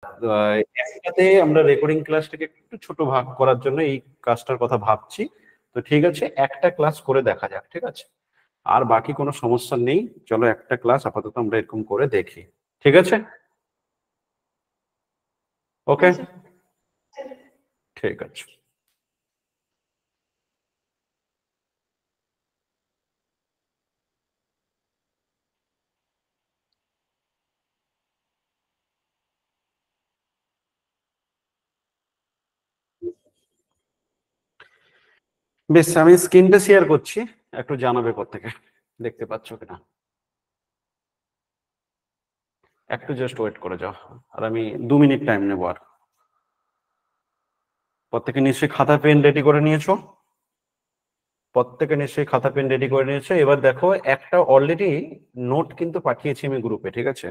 একসাথে আমরা রেকর্ডিং ক্লাসটাকে একটু ছোট ভাগ করার জন্য এই কাজটার কথা ভাবছি। তো ঠিক আছে, একটা ক্লাস করে দেখা যাক, ঠিক আছে? আর বাকি কোনো সমস্যা নেই। চলো একটা ক্লাস আপাতত আমরা এরকম করে দেখি। ঠিক আছে? ওকে? ঠিক আছে। বেশ, আমি স্ক্রিনটা শেয়ার করছি। একটু জানাবে কোত্থেকে দেখতে পাচ্ছ কিনা। একটু জাস্ট ওয়েট করে যাও। আর আমি 2 মিনিট টাইম নেব আর। প্রত্যেকে নিশ্চয়ই খাতা পেন রেডি করে নিয়েছো? প্রত্যেকে নিশ্চয়ই খাতা পেন রেডি করে নিয়েছো। এবার দেখো, একটা অলরেডি নোট কিন্তু পাঠিয়েছি আমি গ্রুপে, ঠিক আছে?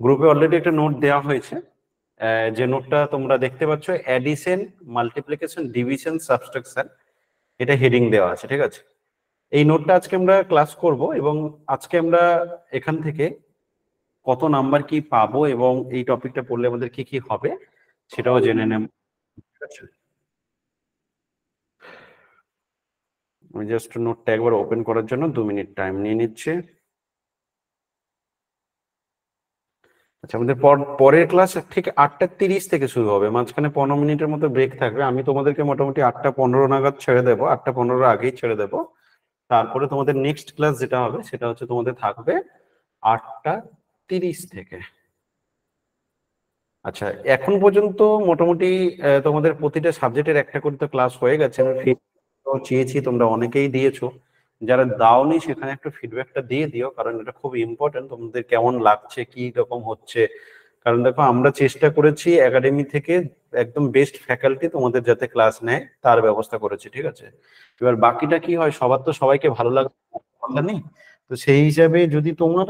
গ্রুপে অলরেডি একটা নোট দেওয়া হয়েছে। যে নোটটা তোমরা দেখতে পাচ্ছ, অ্যাডিশন, মাল্টিপ্লিকেশন, ডিভিশন, সাবট্রাকশন, এটা হেডিং দেওয়া আছে, ঠিক আছে? এই নোটটা আজকে আমরা ক্লাস করব এবং আজকে আমরা এখান থেকে কত নাম্বার কি পাবো এবং এই টপিকটা পড়লে আমাদের কি কি হবে সেটাও জেনে নেব, ঠিক আছে? আমি জাস্ট নোটটা একবার ওপেন করার জন্য 2 মিনিট টাইম নিয়ে নিচ্ছি। আচ্ছা, আমাদের পরের ক্লাস ঠিক 8:30 থেকে শুরু হবে। মাঝখানে 15 মিনিটের মতো ব্রেক থাকবে। আমি তোমাদেরকে মোটামুটি 8:15 নাগাদ ছেড়ে দেবো, 8:15 আগেই ছেড়ে দেবো। তারপরে তোমাদের নেক্সট ক্লাস যেটা হবে সেটা হচ্ছে তোমাদের থাকবে 8:30 থেকে। আচ্ছা, এখন পর্যন্ত মোটামুটি তোমাদের প্রতিটা সাবজেক্টের একটা করে তো ক্লাস হয়ে গেছে। আমি ফিডব্যাক চেয়েছি, তোমরা অনেকেই দিয়েছো। যারা দাওনি সেখানে একটু ফিডব্যাকটা দিয়ে দিও, কারণ এটা খুব ইম্পর্টেন্ট তোমাদের কেমন লাগছে, কি রকম হচ্ছে। কারণ দেখো, আমরা চেষ্টা করেছি একাডেমি থেকে একদম বেস্ট ফ্যাকাল্টি তোমাদের যাতে ক্লাস নেয় তার ব্যবস্থা করেছি, ঠিক আছে? এবার বাকিটা কি হয়, সবার তো সবাইকে ভালো লাগবে কথা নেই। তো সেই হিসাবে যদি তোমার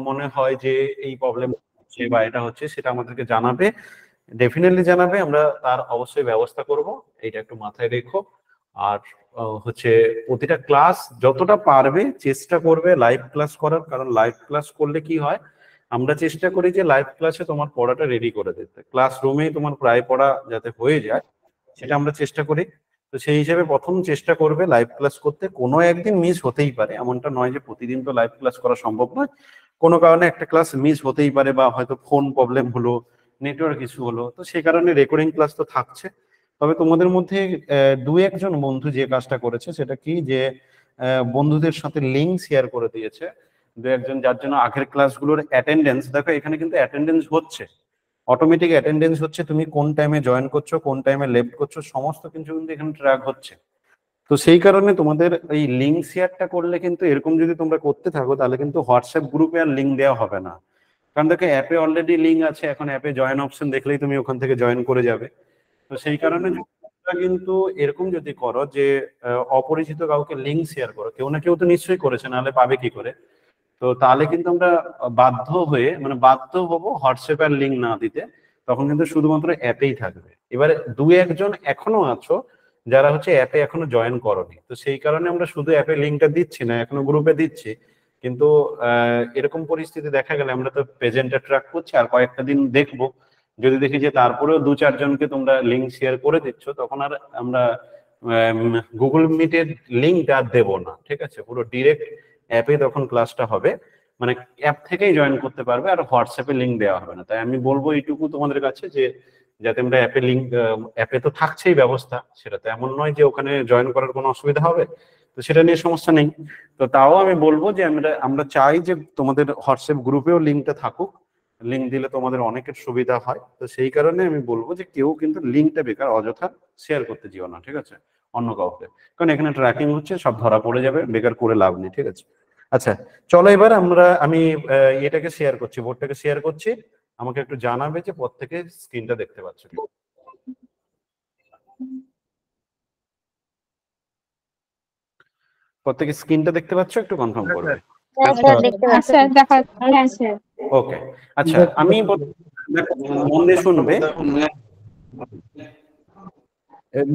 মনে হয় যে এই প্রবলেম হচ্ছে বা এটা হচ্ছে, সেটা আমাদেরকে জানাবে, ডেফিনেটলি জানাবে। আমরা তার অবশ্যই ব্যবস্থা করব, এটা একটু মাথায় রেখো। আর হচ্ছে প্রতিটা ক্লাস যতটা পারবে চেষ্টা করবে লাইভ ক্লাস করার, কারণ লাইভ ক্লাস করলে কি হয়, আমরা চেষ্টা করি যে লাইভ ক্লাসে তোমার পড়াটা রেডি করে দিতে, ক্লাসরুমেই তোমার প্রায় পড়া যাতে হয়ে যায় সেটা আমরা চেষ্টা করি। তো সেই হিসেবে প্রথম চেষ্টা করবে লাইভ ক্লাস করতে। কোনো একদিন মিস হতেই পারে, এমনটা নয় যে প্রতিদিন তো লাইভ ক্লাস করা সম্ভব নয়। কোনো কারণে একটা ক্লাস মিস হতেই পারে, বা হয়তো ফোন প্রবলেম হলো, নেটওয়ার্ক ইস্যু হলো, তো সেই কারণে রেকর্ডিং ক্লাস তো থাকছে। তবে তোমাদের মধ্যে দু একজন বন্ধু যে কাজটা করেছে সেটা কি, যে বন্ধুদের সাথে লিঙ্ক শেয়ার করে দিয়েছে দু একজন, যার জন্য আগের ক্লাসগুলোর অ্যাটেন্ডেন্স, দেখো এখানে কিন্তু অ্যাটেন্ডেন্স হচ্ছে, অটোমেটিক অ্যাটেন্ডেন্স হচ্ছে, তুমি কোন টাইমে জয়েন করছো, কোন টাইমে লেফট করছো, সমস্ত কিছু কিন্তু এখানে ট্র্যাক হচ্ছে। তো সেই কারণে তোমাদের এই লিঙ্ক শেয়ারটা করলে কিন্তু, এরকম যদি তোমরা করতে থাকো তাহলে কিন্তু হোয়াটসঅ্যাপ গ্রুপে আর লিঙ্ক দেওয়া হবে না। কারণ দেখো, অ্যাপে অলরেডি লিঙ্ক আছে, এখন অ্যাপে জয়েন অপশন দেখলেই তুমি ওখান থেকে জয়েন করে যাবে। তো সেই কারণে তোমরা কিন্তু এরকম যদি করো যে অপরিচিত কাউকে লিঙ্ক শেয়ার করো, কেউ না কেউ তো নিশ্চয়ই করেছে, নাহলে পাবে কি করে? তো তাহলে কিন্তু আমরা বাধ্য হবো হোয়াটসঅ্যাপ এর লিঙ্ক না দিতে। তখন কিন্তু শুধুমাত্র অ্যাপেই থাকবে। এবারে দু একজন এখনো আছো যারা হচ্ছে অ্যাপে এখনো জয়েন করোনি, তো সেই কারণে আমরা শুধু অ্যাপে লিঙ্কটা দিচ্ছি না, এখনো গ্রুপে দিচ্ছি। কিন্তু এরকম পরিস্থিতি দেখা গেলে আমরা তো প্রেজেন্টটা ট্র্যাক করছি, আর কয়েকটা দিন দেখবো, যদি দেখি যে তারপরেও দু চারজনকে তোমরা লিঙ্ক শেয়ার করে দিচ্ছ, তখন আর আমরা গুগল মিটের লিঙ্কটা আর দেবো না, ঠিক আছে? পুরো ডিরেক্ট অ্যাপে তখন ক্লাসটা হবে, মানে অ্যাপ থেকেই জয়েন করতে পারবে, আর হোয়াটসঅ্যাপে লিঙ্ক দেওয়া হবে না। তাই আমি বলবো এইটুকু তোমাদের কাছে, যে যাতে আমরা অ্যাপে লিঙ্ক, অ্যাপে তো থাকছেই ব্যবস্থা, সেটা তো এমন নয় যে ওখানে জয়েন করার কোনো অসুবিধা হবে, তো সেটা নিয়ে সমস্যা নেই। তো তাও আমি বলবো যে আমরা আমরা চাই যে তোমাদের হোয়াটসঅ্যাপ গ্রুপেও লিঙ্কটা থাকুক, লিঙ্ক দিলে তোমাদের অনেকের সুবিধা হয়। তো সেই কারণে আমি বলবো যে কেউ কিন্তু লিঙ্কটা বেকার অযথা শেয়ার করতে যেও না, ঠিক আছে, অন্য কাউকে। কারণ এখানে ট্র্যাকিং হচ্ছে, সব ধরা পড়ে যাবে, বেকার করে লাভ নেই, ঠিক আছে? আচ্ছা, চলো এবার আমি এটাকে শেয়ার করছি, বোর্ডটাকে শেয়ার করছি। আমাকে একটু জানাবে যে প্রত্যেকে স্ক্রিনটা দেখতে পাচ্ছ কি। প্রত্যেকে স্ক্রিনটা দেখতে পাচ্ছ, একটু কনফার্ম করবে। ওকে, আচ্ছা, আমি মন দিয়ে শুনবে,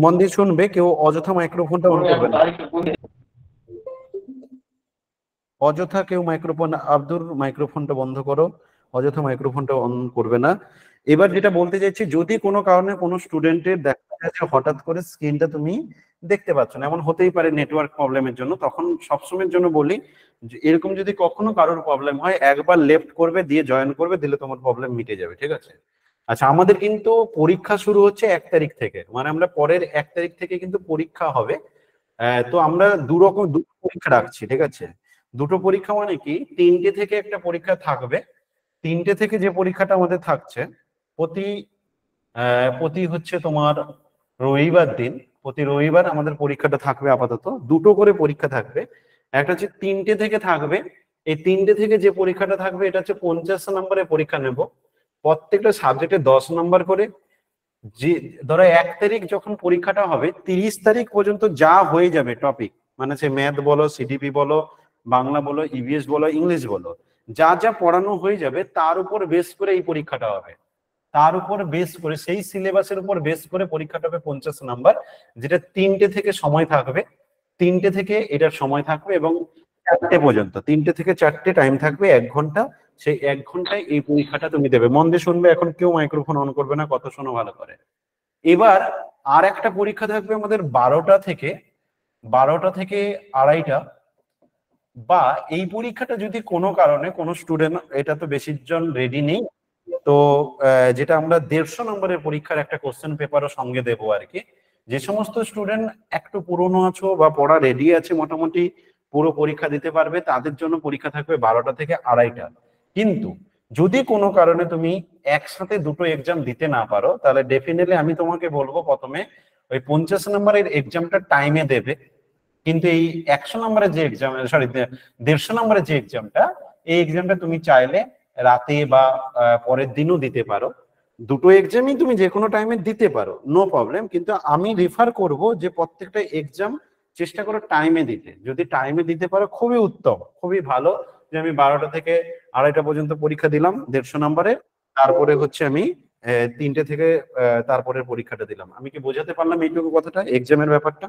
মন দিয়ে শুনবে, কেউ অযথা মাইক্রোফোনটা অন করবে না। অযথা কেউ মাইক্রোফোন, আব্দুর মাইক্রোফোনটা বন্ধ করো, অযথা মাইক্রোফোনটা অন করবে না। এবার যেটা বলতে চাইছি, যদি কোনো কারণে কোনো স্টুডেন্টের দেখা যাচ্ছে হঠাৎ করে স্ক্রিনটা তুমি দেখতে পাচ্ছ না, এমন হতেই পারে নেটওয়ার্ক প্রবলেমের জন্য, তখন সবসময়ের জন্য বলি যে এরকম যদি কখনো কারোর প্রবলেম হয় একবার লেফট করবে, দিয়ে জয়েন করবে, দিলে তোমার প্রবলেম মিটে যাবে, ঠিক আছে? আচ্ছা, আমাদের কিন্তু পরীক্ষা শুরু হচ্ছে 1 তারিখ থেকে, মানে আমরা পরের 1 তারিখ থেকে কিন্তু পরীক্ষা হবে। তো আমরা দুটো পরীক্ষা রাখছি, ঠিক আছে? দুটো পরীক্ষা মানে কি, 3টে থেকে একটা পরীক্ষা থাকবে। 3টে থেকে যে পরীক্ষাটা আমাদের থাকছে, প্রতি প্রতি হচ্ছে তোমার রবিবার দিন, প্রতি রবিবার আমাদের পরীক্ষাটা থাকবে। আপাতত দুটো করে পরীক্ষা থাকবে। একটা হচ্ছে 3টে থেকে থাকবে। এই 3টে থেকে যে পরীক্ষাটা থাকবে এটা হচ্ছে 50 নম্বরের পরীক্ষা নেব, প্রত্যেকটা সাবজেক্টে 10 নম্বর করে। যে ধরো 1 তারিখ যখন পরীক্ষাটা হবে, 30 তারিখ পর্যন্ত যা হয়ে যাবে টপিক, মানে সে ম্যাথ বলো, সিডিপি বলো, বাংলা বলো, ইভিএস বলো, ইংলিশ বলো, যা যা পড়ানো হয়ে যাবে তার উপর বেস করে এই পরীক্ষাটা হবে। তার উপর বেস করে, সেই সিলেবাসের উপর বেস করে পরীক্ষাটা হবে 50 নাম্বার, যেটা 3টে থেকে সময় থাকবে। 3টে থেকে এটার সময় থাকবে এবং 4টে পর্যন্ত, 3টে থেকে 4টে টাইম থাকবে, 1 ঘন্টা। সেই 1 ঘন্টায় এই পরীক্ষাটা তুমি দেবে। মন দিয়ে শুনবে, এখন কেউ মাইক্রোফোন অন করবে না, কথা শোনো ভালো করে। এবার আর একটা পরীক্ষা থাকবে আমাদের 12টা থেকে 2:30, বা এই পরীক্ষাটা যদি কোনো কারণে কোনো স্টুডেন্ট, এটা তো বেশি জন রেডি নেই, তো যেটা আমরা 150 নম্বরের পরীক্ষার একটা কোশ্চেন পেপারও সঙ্গে দেবো আর কি। যে সমস্ত স্টুডেন্ট একটু পুরনো আছো বা পড়া রেডি আছে, মোটামুটি পুরো পরীক্ষা দিতে পারবে, তাদের জন্য পরীক্ষা থাকবে 12টা থেকে 2:30। কিন্তু যদি কোনো কারণে তুমি একসাথে দুটো এক্সাম দিতে না পারো, তাহলে ডেফিনেটলি আমি তোমাকে বলবো প্রথমে ওই 50 নম্বরের এক্সামটা টাইমে দেবে। কিন্তু এই 100 নম্বরের যে এক্সাম, সরি 150 নম্বরের যে এক্সামটা, এই এক্সামটা তুমি চাইলে রাতে বা পরের দিনও দিতে পারো। দুটো এক্সামই তুমি যে কোনো টাইমে দিতে পারো, নো প্রবলেম। কিন্তু আমি রেফার করব যে প্রত্যেকটা এক্সাম চেষ্টা করো টাইমে দিতে। যদি টাইমে দিতে পারো খুবই উত্তম, খুবই ভালো। যে আমি 12টা থেকে 2:30 পর্যন্ত পরীক্ষা দিলাম 150 নম্বরে, তারপরে হচ্ছে আমি 3টে থেকে তারপরের পরীক্ষাটা দিলাম। আমি কি বোঝাতে পারলাম এইটুকু কথাটা, এক্সামের ব্যাপারটা?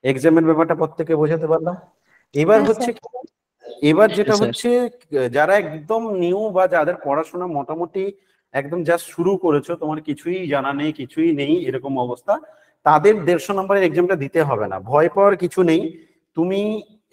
এক্সামের ব্যাপারটা প্রত্যেকে বোঝাতে পারলাম। এবার হ্যাঁ হচ্ছে, স্যার। এবার যেটা হচ্ছে, যারা একদম নিউ বা যাদের পড়াশোনা মোটামুটি একদম জাস্ট শুরু করেছো, তোমার কিছুই জানা নেই, কিছুই নেই, এরকম অবস্থা, তাদের 150 নম্বরের এক্সামটা দিতে হবে না। ভয় পাওয়ার কিছু নেই। তুমি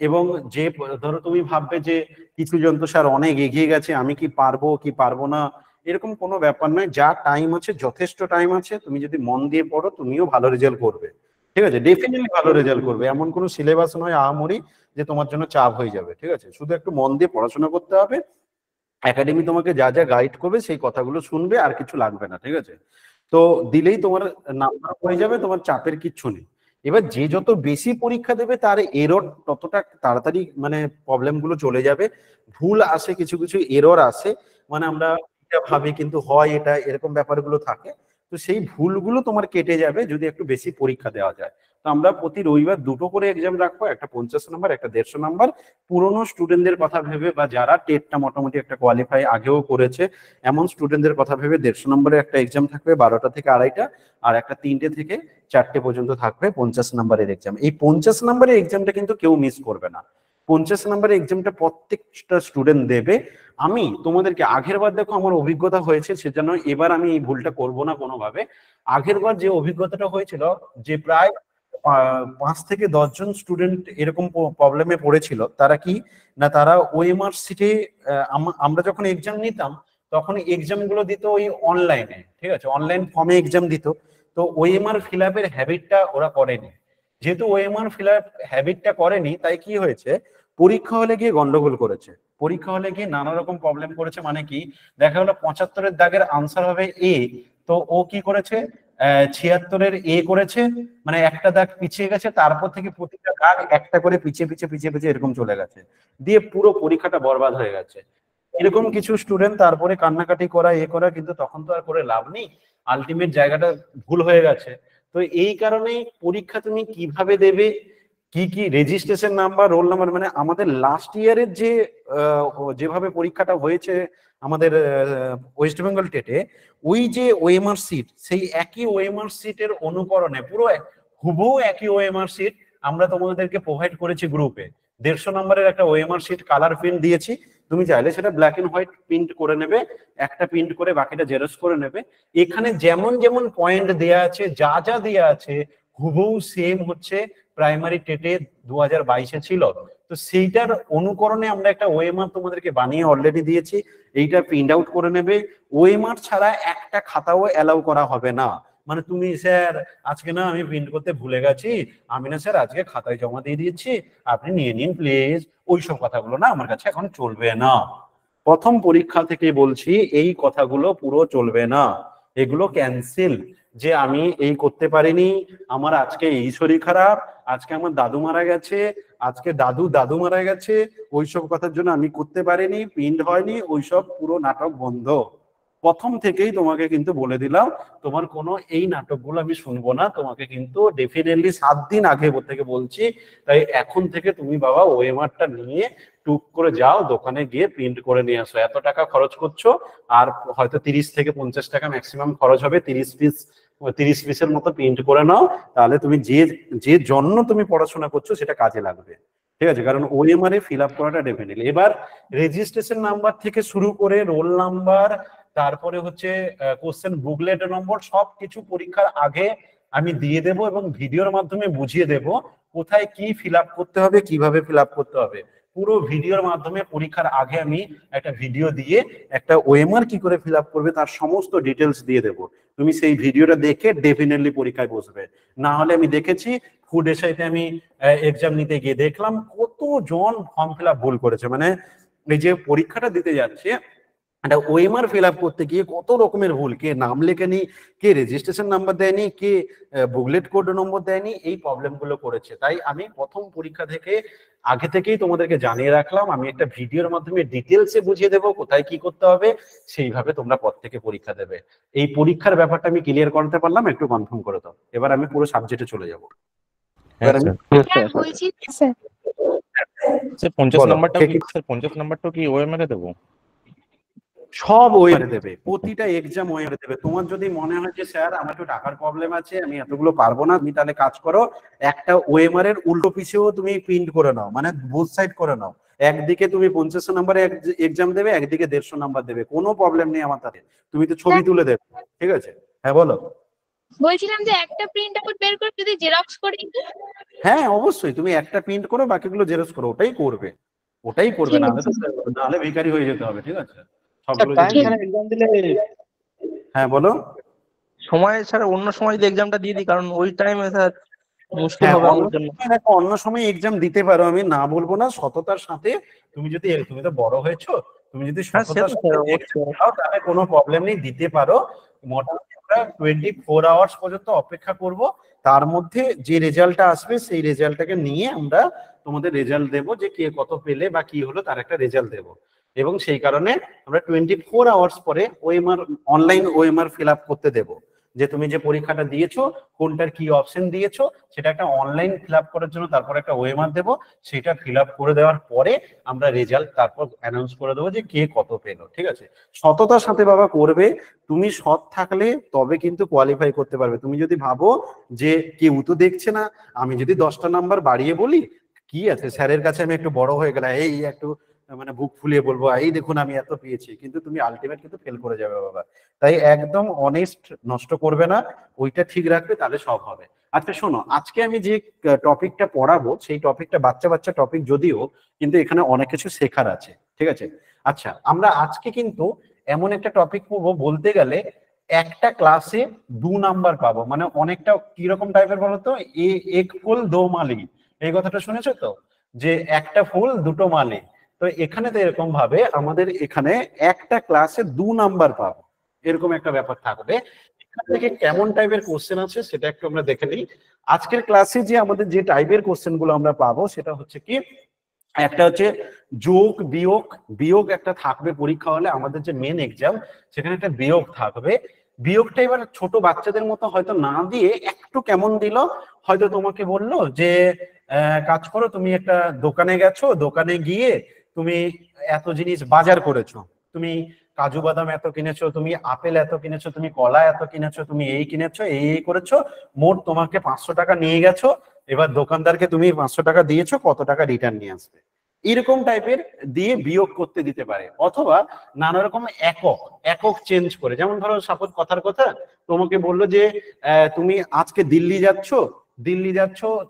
এবং যে, ধরো তুমি ভাববে যে কিছু জন তো স্যার অনেক এগিয়ে গেছে, আমি কি পারবো কি পারবো না, এরকম কোনো ব্যাপার নয়। যা টাইম আছে, যথেষ্ট টাইম আছে, তুমি যদি মন দিয়ে পড়ো তুমিও ভালো রেজাল্ট করবে, ঠিক আছে? ডেফিনেটলি ভালো রেজাল্ট করবে। এমন কোনো সিলেবাস নয় আহামরি যে তোমার জন্য চাপ হয়ে যাবে, ঠিক আছে? শুধু একটু মন দিয়ে পড়াশোনা করতে হবে। একাডেমি তোমাকে যা যা গাইড করবে সেই কথাগুলো শুনবে, আর কিছু লাগবে না, ঠিক আছে? তো দিলেই তোমার নাম্বার হয়ে যাবে, তোমার চাপের কিচ্ছু নেই। এবার যে যত বেশি পরীক্ষা দেবে তার এরর ততটা তাড়াতাড়ি, মানে প্রবলেম গুলো চলে যাবে। ভুল আসে, কিছু কিছু এরর আসে, মানে আমরা এটা ভাবি কিন্তু হয় এটা, এরকম ব্যাপারগুলো থাকে। তো সেই ভুলগুলো তোমার কেটে যাবে যদি একটু বেশি পরীক্ষা দেওয়া যায়। তো আমরা প্রতি রবিবার দুটো করে এক্সাম রাখবো, একটা 50 নম্বর, একটা 150 নম্বর। পুরোনো স্টুডেন্টদের কথা ভেবে, বা যারা টেটটা মোটামুটি একটা কোয়ালিফাই আগেও করেছে, এমন স্টুডেন্টদের কথা ভেবে 150 নম্বরের একটা এক্সাম থাকবে 12টা থেকে 2:30, আর একটা 3টে থেকে 4টে পর্যন্ত থাকবে 50 নম্বরের এক্সাম। এই 50 নম্বরের এক্সামটা কিন্তু কেউ মিস করবে না। 50 নম্বরের এক্সামটা প্রত্যেকটা স্টুডেন্ট দেবে। আমি তোমাদেরকে আগের বার, দেখো আমার অভিজ্ঞতা হয়েছে, সেজন্য এবার আমি এই ভুলটা করব না কোনোভাবে। আগের বার যে অভিজ্ঞতাটা হয়েছিল, যে প্রায় 5 থেকে 10 জন স্টুডেন্ট এরকম প্রবলেমে পড়েছিল। তারা কি না, তারা ওএমআর সিটে, আমরা যখন এক্সাম নিতাম তখন এক্সাম গুলো দিত ওই অনলাইনে, ঠিক আছে? অনলাইন ফর্মে এক্সাম দিত। তো ওএমআর ফিল আপের হ্যাবিটটা ওরা করেনি। যেহেতু ওএমআর ফিল আপ হ্যাবিটটা করেনি, তাই কি হয়েছে, পরীক্ষা হলে গিয়ে গন্ডগোল করেছে। পরীক্ষা হলে গিয়ে নানা রকম প্রবলেম করেছে। মানে কি, দেখা গেলো 75-এর দাগের আনসার হবে এ, তো ও কি করেছে, 76-এর এ করেছে, মানে একটা দাগ পিছিয়ে গেছে। তারপর থেকে প্রতিটা দাগ একটা করে পিছিয়ে পিছিয়ে পিছিয়ে পিছিয়ে এরকম চলে গেছে, দিয়ে পুরো পরীক্ষাটা বরবাদ হয়ে গেছে। এরকম কিছু স্টুডেন্ট তারপরে কান্নাকাটি করা, করা, কিন্তু তখন তো আর করে লাভ নেই, আলটিমেট জায়গাটা ভুল হয়ে গেছে। তো এই কারণেই পরীক্ষা তুমি কিভাবে দেবে, কি কি রেজিস্ট্রেশন নাম্বার, রোল নাম্বার, মানে আমাদের লাস্ট ইয়ারের যে যেভাবে পরীক্ষাটা হয়েছে আমাদের ওয়েস্ট বেঙ্গল টেটে, ওই যে ওএমআর সিট, সেই একই ওএমআর সিটের অনুকরণে পুরো হুবহু একই ওএমআর সিট আমরা তোমাদেরকে প্রোভাইড করেছি গ্রুপে। 150 নম্বরের একটা ওএমআর সিট কালার প্রিন্ট দিয়েছি, তুমি চাইলে সেটা ব্ল্যাক এন্ড হোয়াইট প্রিন্ট করে নেবে, একটা প্রিন্ট করে বাকিটা জেরক্স করে নেবে। এখানে যেমন যেমন পয়েন্ট দেয়া আছে, যা যা দেয়া আছে হুবহু সেম হচ্ছে প্রাইমারি টেটে 2022-এ ছিল। তো সেইটার অনুকরণে আমরা একটা ওএমআর তোমাদেরকে বানিয়ে অলরেডি দিয়েছি, এইটা প্রিন্ট আউট করে নেবে। ওএমআর ছাড়া একটা খাতাও অ্যালাউ করা হবে না। মানে তুমি স্যার আজকে না আমি প্রিন্ট করতে ভুলে গেছি, আমি না স্যার আজকে খাতায় জমা দিয়ে দিয়েছি, আপনি নিয়ে নিন প্লিজ, ওইসব কথাগুলো না আমার কাছে এখন চলবে না। প্রথম পরীক্ষা থেকে বলছি এই কথাগুলো পুরো চলবে না, এগুলো ক্যান্সেল। যে আমি এই করতে পারিনি, আমার আজকে এই শরীর খারাপ, আজকে আমার দাদু মারা গেছে, আজকে দাদু মারা গেছে, ওইসব কথার জন্য আমি করতে পারিনি, প্রিন্ট হয়নি, ওইসব পুরো নাটক বন্ধ। প্রথম থেকেই তোমাকে কিন্তু বলে দিলাম, তোমার কোনো এই নাটকগুলো আমি শুনবো না, তোমাকে কিন্তু ডেফিনেটলি 7 দিন আগে থেকে বলছি। তাই এখন থেকে তুমি বাবা ওএমআরটা নিয়ে টুক করে যাও, দোকানে গিয়ে প্রিন্ট করে নিয়ে আসো। এত টাকা খরচ করছো, আর হয়তো 30 থেকে 50 টাকা ম্যাক্সিমাম খরচ হবে, 30 পিসের মতো প্রিন্ট করে নাও, তাহলে তুমি যে যে জন্য তুমি পড়াশোনা করছো সেটা কাজে লাগবে। ঠিক আছে, কারণ ওএমআর এ ফিল আপ করাটা ডেফিনেটলি। এবার রেজিস্ট্রেশন নাম্বার থেকে শুরু করে রোল নাম্বার, তারপরে হচ্ছে কোশ্চেন বুকলেট নম্বর, সবকিছু পরীক্ষার আগে আমি দিয়ে দেব এবং ভিডিওর মাধ্যমে বুঝিয়ে দেব কোথায় কি ফিল আপ করতে হবে, কিভাবে ফিল আপ করতে হবে। পুরো ভিডিওর মাধ্যমে পরীক্ষার আগে আমি একটা ভিডিও দিয়ে একটা ওএমআর কি করে ফিল আপ করবে তার সমস্ত ডিটেলস দিয়ে দেব। তুমি সেই ভিডিওটা দেখে ডেফিনেটলি পরীক্ষায় বসবে। না হলে আমি দেখেছি ফুড এসআইতে আমি এক্সাম নিতে গিয়ে দেখলাম কতজন ফর্ম ফিল আপ ভুল করেছে। মানে এই যে পরীক্ষাটা দিতে যাচ্ছে, একটা ওএমআর ফিল আপ করতে গিয়ে কত রকমের ভুল, কে নাম লেখেনি, কে রেজিস্ট্রেশন নাম্বার দেয়নি, কে বুকলেট কোড নম্বর দেয়নি, এই প্রবলেম গুলো করেছে। তাই আমি প্রথম পরীক্ষা থেকে আগে থেকেই তোমাদেরকে জানিয়ে রাখলাম, আমি একটা ভিডিওর মাধ্যমে ডিটেলসে বুঝিয়ে দেবো কোথায় কি করতে হবে, সেইভাবে তোমরা পর থেকে পরীক্ষা দেবে। এই পরীক্ষার ব্যাপারটা আমি ক্লিয়ার করতে পারলাম, একটু কনফার্ম করে দাও। এবার আমি পুরো সাবজেক্টে চলে যাবো। এবার আমি বলছি স্যার 50 নাম্বারটাও কি ওএমআর এ দেবো? সব ওয়েমারে দেবে, প্রতিটা এক্সাম ওয়েমারে দেবে। তোমার যদি মনে হয় যে স্যার আমার একটু টাকার প্রবলেম আছে, আমি এতগুলো পারবো না, তুমি তাহলে কাজ করো, একটা ওএমআর এর উল্টো পিছেও তুমি প্রিন্ট করে নাও, মানে বোথ সাইড করে নাও। একদিকে তুমি 50 নাম্বারে এক্সাম দেবে, একদিকে 150 নাম্বার দেবে, কোনো প্রবলেম নেই আমার তাতে। তুমি তো ছবি তুলে দেবে, ঠিক আছে? হ্যাঁ বলো। বলছিলাম যে একটা প্রিন্ট আউট বের করে যদি জেরক্স করি। হ্যাঁ অবশ্যই, তুমি একটা প্রিন্ট করো, বাকিগুলো জেরক্স করো, ওটাই করবে, নাহলে ভিখারি হয়ে যেতে হবে। ঠিক আছে, হ্যাঁ বলো। সময় ছাড়া অন্য সময় যদি এক্সামটা দিয়ে দিই, কারণ ওই টাইমে স্যার মুশকিল হবে আমার জন্য। অন্য সময় এক্সাম দিতে পারো, আমি না বলবো না, সততার সাথে। তুমি তো বড় হয়েছো, তুমি যদি সততার সাথে দাও তাহলে কোনো প্রবলেম নেই, দিতে পারো। মোটামুটি আমরা 24 আওয়ার্স পর্যন্ত অপেক্ষা করব, তার মধ্যে যে রেজাল্টটা আসবে সেই রেজাল্টটাকে নিয়ে আমরা তোমাদের রেজাল্ট দেবো, যে কে কত পেলে বা কি হলো তার একটা রেজাল্ট দেবো। এবং সেই কারণে আমরা 24 আওয়ার্স পরে OMR online OMR fill up করতে দেবো, যে তুমি যে পরীক্ষাটা দিয়েছো কোনটার কি অপশন দিয়েছো সেটা একটা অনলাইন ফিল আপ করার জন্য তারপর একটা ওএমআর দেবো। সেটা ফিল আপ করে দেওয়ার পরে আমরা রেজাল্ট তারপর অ্যানাউন্স করে দেবো যে কে কত পেলো। ঠিক আছে, সততার সাথে বাবা করবে। তুমি সৎ থাকলে তবে কিন্তু কোয়ালিফাই করতে পারবে। তুমি যদি ভাবো যে কেউ তো দেখছে না, আমি যদি 10টা নাম্বার বাড়িয়ে বলি কি আছে, স্যারের কাছে আমি একটু বড় হয়ে গেলাম, এই একটু মানে বুক ফুলিয়ে বলবো এই দেখুন আমি এত পেয়েছি, কিন্তু তুমি আলটিমেট কিন্তু ফেল করে যাবে বাবা। তাই একদম অনেস্ট নষ্ট করবে না, ওইটা ঠিক রাখবে, তাহলে সব হবে। আচ্ছা শোনো, আজকে আমি যে টপিকটা পড়াবো সেই টপিকটা বাচ্চা বাচ্চা টপিক যদিও, কিন্তু এখানে অনেক কিছু শেখার আছে। ঠিক আছে, আচ্ছা আমরা আজকে কিন্তু এমন একটা টপিক পড়বো, বলতে গেলে একটা ক্লাসে 2 নাম্বার পাবো। মানে অনেকটা কিরকম টাইপের বলতো, এক ফুল দো মালি, এই কথাটা শুনেছো তো, যে একটা ফুল দুটো মালি। তো এখানে তো এরকম ভাবে আমাদের এখানে একটা ক্লাসে 2 নাম্বার পাবো, এরকম একটা ব্যাপার থাকবে। এখান থেকে কেমন টাইপের কোশ্চেন আছে সেটা একটু আমরা দেখে নিই। আজকের ক্লাসে যে আমাদের যে টাইপের কোশ্চেন গুলো আমরা পাবো সেটা হচ্ছে কি, একটা হচ্ছে যোগ বিয়োগ। বিয়োগ একটা থাকবে পরীক্ষা হলে, আমাদের যে মেন এক্সাম সেখানে একটা বিয়োগ থাকবে। বিয়োগটা এবার ছোট বাচ্চাদের মতো হয়তো না দিয়ে একটু কেমন দিল, হয়তো তোমাকে বললো যে কাজ করো, তুমি একটা দোকানে গেছো, দোকানে গিয়ে তুমি এত জিনিস বাজার করেছো, তুমি কাজু বাদাম এত কিনেছো, তুমি আপেল এত কিনেছো, তুমি কলা এত কিনেছো, তুমি এই কিনেছো, এই করেছো, মোট তোমাকে 500 টাকা নিয়ে গেছো। এবার দোকানদারকে তুমি 500 টাকা দিয়েছো, কত টাকা রিটার্ন নিয়ে আসবে। এরকম টাইপের দিয়ে বিয়োগ করতে দিতে পারে, অথবা নানা রকম একক একক চেঞ্জ করে। যেমন ধরো সাপোজ কথার কথা তোমাকে বললো যে তুমি আজকে দিল্লি যাচ্ছ,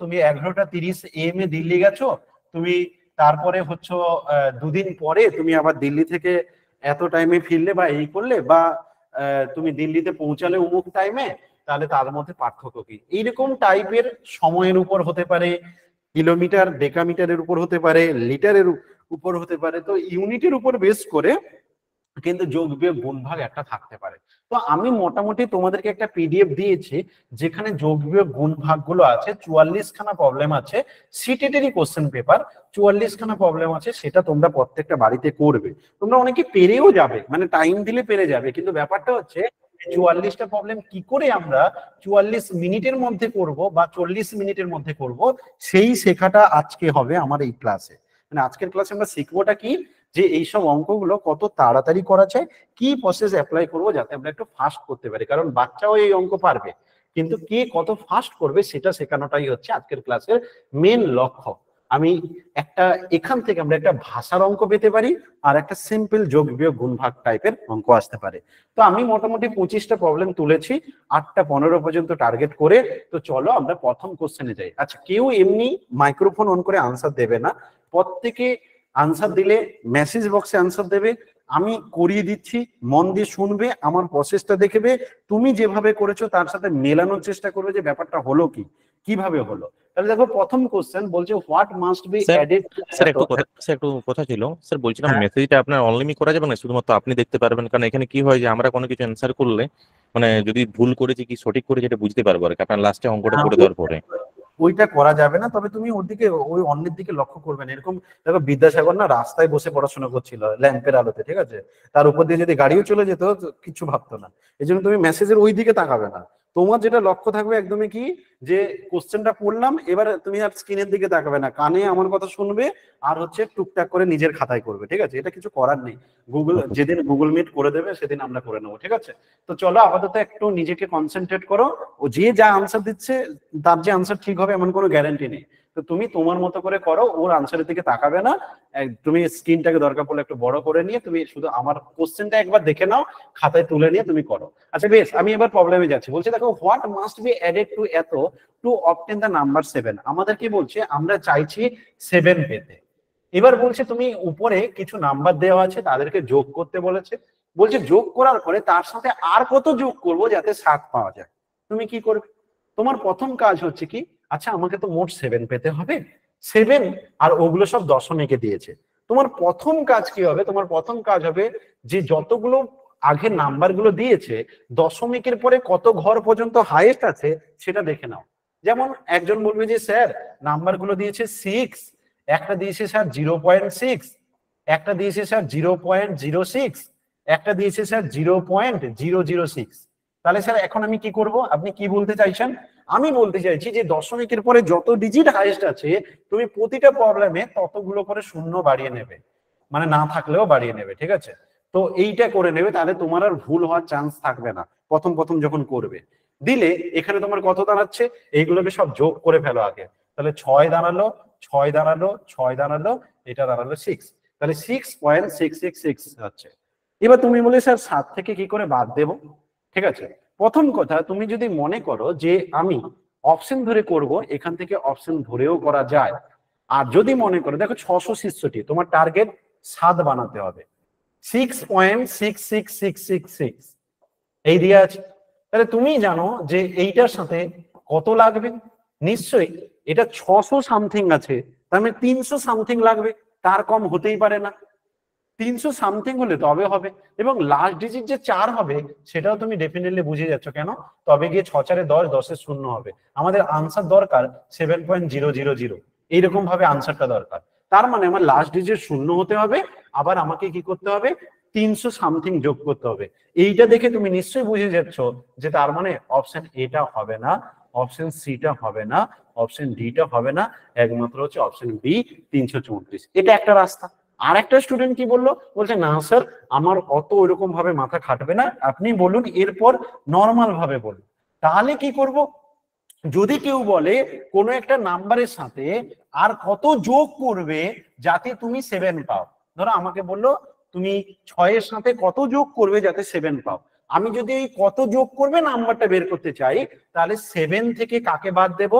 তুমি 11:30 AM এ দিল্লি গেছো, তুমি তারপরে হচ্ছে দুদিন পরে তুমি আবার দিল্লি থেকে এত টাইমে ফিরলে বা এই করলে, বা তুমি দিল্লিতে পৌঁছালে অমুক টাইমে, তাহলে তার মধ্যে পার্থক্য কি? এইরকম টাইপের সময়ের উপর হতে পারে, কিলোমিটার ডেকামিটারের উপর হতে পারে, লিটারের উপর হতে পারে, তো ইউনিটের উপর বেস করে কিন্তু যোগ বিয়োগ গুণভাগ একটা থাকতে পারে। তো আমি মোটামুটি তোমাদেরকে একটা পিডিএফ দিয়েছি যেখানে যোগ বিয়োগ গুণভাগ গুলো আছে, 44 খানা প্রবলেম আছে, সিটেটেরই কোশ্চেন পেপার, 44 খানা প্রবলেম আছে, সেটা তোমরা প্রত্যেকটা বাড়িতে করবে। তোমরা অনেকে পেরেও যাবে, মানে টাইম দিলে পেরে যাবে, কিন্তু ব্যাপারটা হচ্ছে 44টা প্রবলেম কি করে আমরা 44 মিনিটের মধ্যে করব বা 40 মিনিটের মধ্যে করব, সেই শেখাটা আজকে হবে আমার এই ক্লাসে। মানে আজকের ক্লাসে আমরা শিখবোটা কি, যে এইসব অঙ্কগুলো কত তাড়াতাড়ি করা যায়, কি প্রসেস অ্যাপ্লাই করবো যাতে আমরা একটু ফাস্ট করতে পারি, কারণ বাচ্চাও এই অঙ্ক পারবে, কিন্তু কে কত ফাস্ট করবে সেটা শেখানোটাই হচ্ছে আজকের ক্লাসের মেন লক্ষ্য। আমি একটা এখান থেকে আমরা একটা ভাষার অঙ্ক পেতে পারি, আর একটা সিম্পল যোগ বিয়োগ গুণভাগ টাইপের অঙ্ক আসতে পারে। তো আমি মোটামুটি 25টা প্রবলেম তুলেছি, 8টা 15 পর্যন্ত টার্গেট করে। তো চলো আমরা প্রথম কোশ্চেনে যাই। আচ্ছা, কেউ এমনি মাইক্রোফোন অন করে আনসার দেবে না, প্রত্যেকে আনসার দিলে মেসেজ বক্সে আনসার দেবে, আমি করিয়ে দিচ্ছি, মন দিয়ে শুনবে, আমার প্রসেসটা দেখবে, তুমি যেভাবে করেছো তার সাথে মেলানোর চেষ্টা করবে যে ব্যাপারটা হলো কি, কিভাবে হলো। তাহলে দেখো প্রথম কোশ্চেন বলছে what must be added. Sir একটু কথা ছিল স্যার, বলছিলাম মেসেজটা আপনার অনলাইন করা যাবে না, শুধুমাত্র আপনি দেখতে পারবেন? কারণ এখানে কি হয় যে আমরা কোনো কিছু অ্যান্সার করলে মানে যদি ভুল করেছি কি সঠিক করেছি এটা বুঝতে পারবো আর কি, আপনার লাস্টে অঙ্কটা করে দেওয়ার পরে। ওইটা করা যাবে না, তবে তুমি ওর দিকে ওই অন্যের দিকে লক্ষ্য করবে না। এরকম দেখো বিদ্যাসাগর না রাস্তায় বসে পড়াশোনা করছিল ল্যাম্পের আলোতে, ঠিক আছে, তার উপর দিয়ে যদি গাড়িও চলে যেত কিছু ভাবতো না। এই জন্য তুমি মেসেজের ওই দিকে তাকাবে না, তোমার যেটা লক্ষ্য থাকবে একদমই কি, যে কোশ্চেনটা পড়লাম, এবার তুমি আর স্ক্রিনের দিকে তাকাবে না, কানে আমার কথা শুনবে, আর হচ্ছে টুকটাক করে নিজের খাতায় করবে, ঠিক আছে? এটা কিছু করার নেই, যেদিন গুগল মিট করে দেবে সেদিন আমরা করে নেবো, ঠিক আছে? তো চলো আপাতত একটু নিজেকে কনসেন্ট্রেট করো, ও যে যা আনসার দিচ্ছে তার যে আনসার ঠিক হবে এমন কোনো গ্যারান্টি নেই। তো তুমি তোমার মতো করে করো, ওর আনসারের দিকে তাকাবে না, তুমি স্ক্রিনটাকে দরকার পড়লে একটু বড় করে নিয়ে তুমি শুধু আমার কোশ্চেনটা একবার দেখে নাও, খাতায় তুলে নিয়ে তুমি করো। আচ্ছা বেশ, আমি এবার প্রবলেমে যাচ্ছি। বলছে দেখো what must be added to এত টু অবটেন দ্য নাম্বার 7। আমাদের কি বলছে, আমরা চাইছি 7 পেতে। এবার বলছে তুমি উপরে কিছু নাম্বার দেওয়া আছে তাদেরকে যোগ করতে বলেছে, বলছে যোগ করার পরে তার সাথে আর কত যোগ করব যাতে 7 পাওয়া যায়। তুমি কি করবে? তোমার প্রথম কাজ হচ্ছে কি, আচ্ছা আমাকে তো মোট 7 পেতে হবে, 7 আর ওগুলো সব দশমিকে দিয়েছে। তোমার প্রথম কাজ কি হবে, তোমার প্রথম কাজ হবে যে যতগুলো আগের নাম্বার গুলো দিয়েছে দশমিকের পরে কত ঘর পর্যন্ত হাইয়েস্ট আছে সেটা দেখে নাও। যেমন একজন বলবে যে স্যার নাম্বার গুলো দিয়েছে 6, একটা দিয়েছে স্যার 0.6, একটা দিয়েছে স্যার 0.06, একটা দিয়েছে স্যার 0.006। তাহলে স্যার এখন আমি কি করব? আপনি কি বলতে চাইছেন? আমি বলতে চাইছি যে দশমিকের পরে যত ডিজিট হাইয়েস্ট আছে তুমি প্রতিটা প্রবলেমে ততগুলো করে শূন্য বাড়িয়ে নেবে, মানে না থাকলেও বাড়িয়ে নেবে, ঠিক আছে? তো এইটা করে নেবে, তাহলে তোমার আর ভুল হওয়ার চান্স থাকবে না প্রথম প্রথম যখন করবে। দিলে এখানে তোমার কত দাঁড়াচ্ছে, এইগুলোকে সব যোগ করে ফেলো আগে। তাহলে 6 দাঁড়ালো, 6 দাঁড়ালো, 6 দাঁড়ালো, এটা দাঁড়ালো 6, তাহলে 6.666 হচ্ছে। এবার তুমি বলে স্যার 7 থেকে কি করে বাদ দেব? ঠিক আছে, প্রথম কথা তুমি যদি মনে করো যে আমি অপশন ধরে করব, এখান থেকে অপশন ধরেও করা যায়। আর যদি মনে করো দেখো 666 তোমার টার্গেট 7 বানাতে হবে, 6.66666 এই দিয়ে আছে। তাহলে তুমি জানো যে এইটার সাথে কত লাগবে, নিশ্চয়ই এটা 600 সামথিং আছে, তার মানে 300 সামথিং লাগবে, তার কম হতেই পারে না। 300 সামথিং হলে তবে হবে, এবং লাস্ট ডিজিট যে 4 হবে সেটাও তুমি ডেফিনেটলি বুঝে যাচ্ছ কেন, তবে গিয়ে 6 4 10, 10 শূন্য হবে। আমাদের আনসার দরকার 7.000, এইরকম ভাবে আনসারটা দরকার। তার মানে আমার লাস্ট ডিজিট শূন্য হতে হবে, আবার আমাকে কি করতে হবে, 300 সামথিং যোগ করতে হবে। এইটা দেখে তুমি নিশ্চয়ই বুঝে যাচ্ছ যে তার মানে অপশন এটা হবে না, অপশন সিটা হবে না, অপশন ডিটা হবে না, একমাত্র হচ্ছে অপশন বি 334। এটা একটা রাস্তা। আর একটা স্টুডেন্ট কি বললো, বলছে না স্যার আমার অত ওইরকম ভাবে মাথা খাটবে না, আপনি বলুন এরপর নর্মাল ভাবে বলুন। তাহলে কি করব, যদি কেউ বলে কোনো একটা নাম্বারের সাথে আর কত যোগ করবে যাতে তুমি 7 পাও, ধরো আমাকে বললো তুমি 6-এর সাথে কত যোগ করবে যাতে 7 পাও, আমি যদি এই কত যোগ করবে নাম্বারটা বের করতে চাই, তাহলে 7 থেকে কাকে বাদ দেব,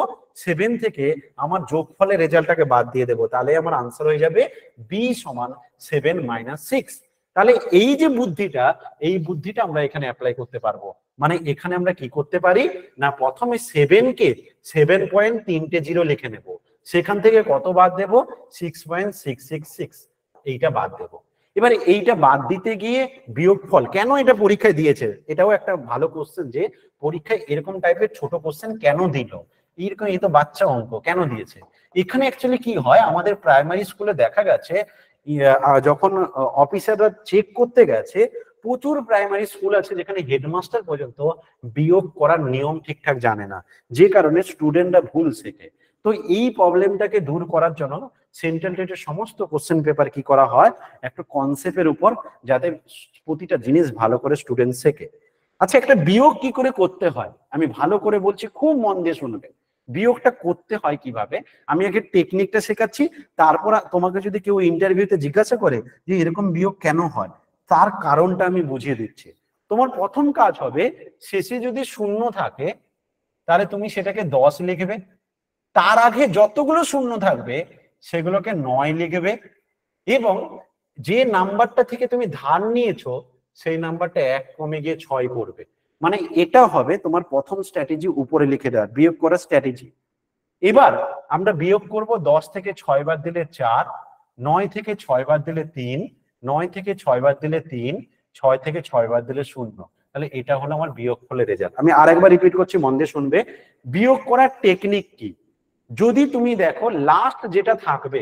7 থেকে আমার যোগফলের রেজাল্টটাকে বাদ দিয়ে দেবো, তাহলে আমার আনসার হয়ে যাবে বি সমান 7 - 6। তাহলে এই যে বুদ্ধিটা, এই বুদ্ধিটা আমরা এখানে অ্যাপ্লাই করতে পারবো। মানে এখানে আমরা কি করতে পারি না, প্রথমে 7 কে 7.3 লিখে নেব, সেখান থেকে কত বাদ দেব, 6.666 এইটা বাদ দেব। এবারে এইটা বাদ দিতে গিয়ে বিয়োগফল কেন এটা পরীক্ষায় দিয়েছে, এটাও একটা ভালো কোশ্চেন, যে পরীক্ষায় এরকম টাইপের ছোট কোশ্চেন কেন দিল, এরকম এই তো বাচ্চা অঙ্ক কেন দিয়েছে। এখানে অ্যাকচুয়ালি কি হয়, আমাদের প্রাইমারি স্কুলে দেখা গেছে যখন অফিসাররা চেক করতে গেছে, প্রচুর প্রাইমারি স্কুল আছে যেখানে হেডমাস্টার পর্যন্ত বিয়োগ করার নিয়ম ঠিকঠাক জানে না, যে কারণে স্টুডেন্টরা ভুল শেখে। তো এই প্রবলেমটাকে দূর করার জন্য সেন্ট্রাল টেটের সমস্ত কোশ্চেন পেপার কি করা হয়, একটা কনসেপ্টের উপর, যাতে প্রতিটা জিনিস ভালো করে স্টুডেন্ট শেখে। আচ্ছা, একটা বিয়োগ কি করে করতে হয় আমি ভালো করে বলছি, খুব মন দিয়ে শুনবে। বিয়োগটা করতে হয় কিভাবে, আমি আগে টেকনিকটা শেখাচ্ছি, তারপর তোমাকে যদি কেউ ইন্টারভিউতে জিজ্ঞাসা করে যে এরকম বিয়োগ কেন হয়, তার কারণটা আমি বুঝিয়ে দিচ্ছি। তোমার প্রথম কাজ হবে, শেষে যদি শূন্য থাকে তাহলে তুমি সেটাকে 10 লিখবে, তার আগে যতগুলো শূন্য থাকবে সেগুলোকে 9 লিখবে, এবং যে নাম্বারটা থেকে তুমি ধার নিয়েছো সেই নাম্বারটা 1 কমে গিয়ে 6 করবে। মানে এটা হবে তোমার প্রথম স্ট্র্যাটেজি, উপরে লিখে দেওয়ার বিয়োগ করার স্ট্র্যাটেজি। এবার আমরা বিয়োগ করব, 10 থেকে 6 বার দিলে 4, 9 থেকে 6 বার দিলে 3, 9 থেকে 6 বার দিলে 3, 6 থেকে 6 বার দিলে 0। তাহলে এটা হলো আমার বিয়োগফলের রেজাল্ট। আমি আরেকবার রিপিট করছি, মন দিয়ে শুনবে। বিয়োগ করার টেকনিক কি, যদি তুমি দেখো লাস্ট যেটা থাকবে,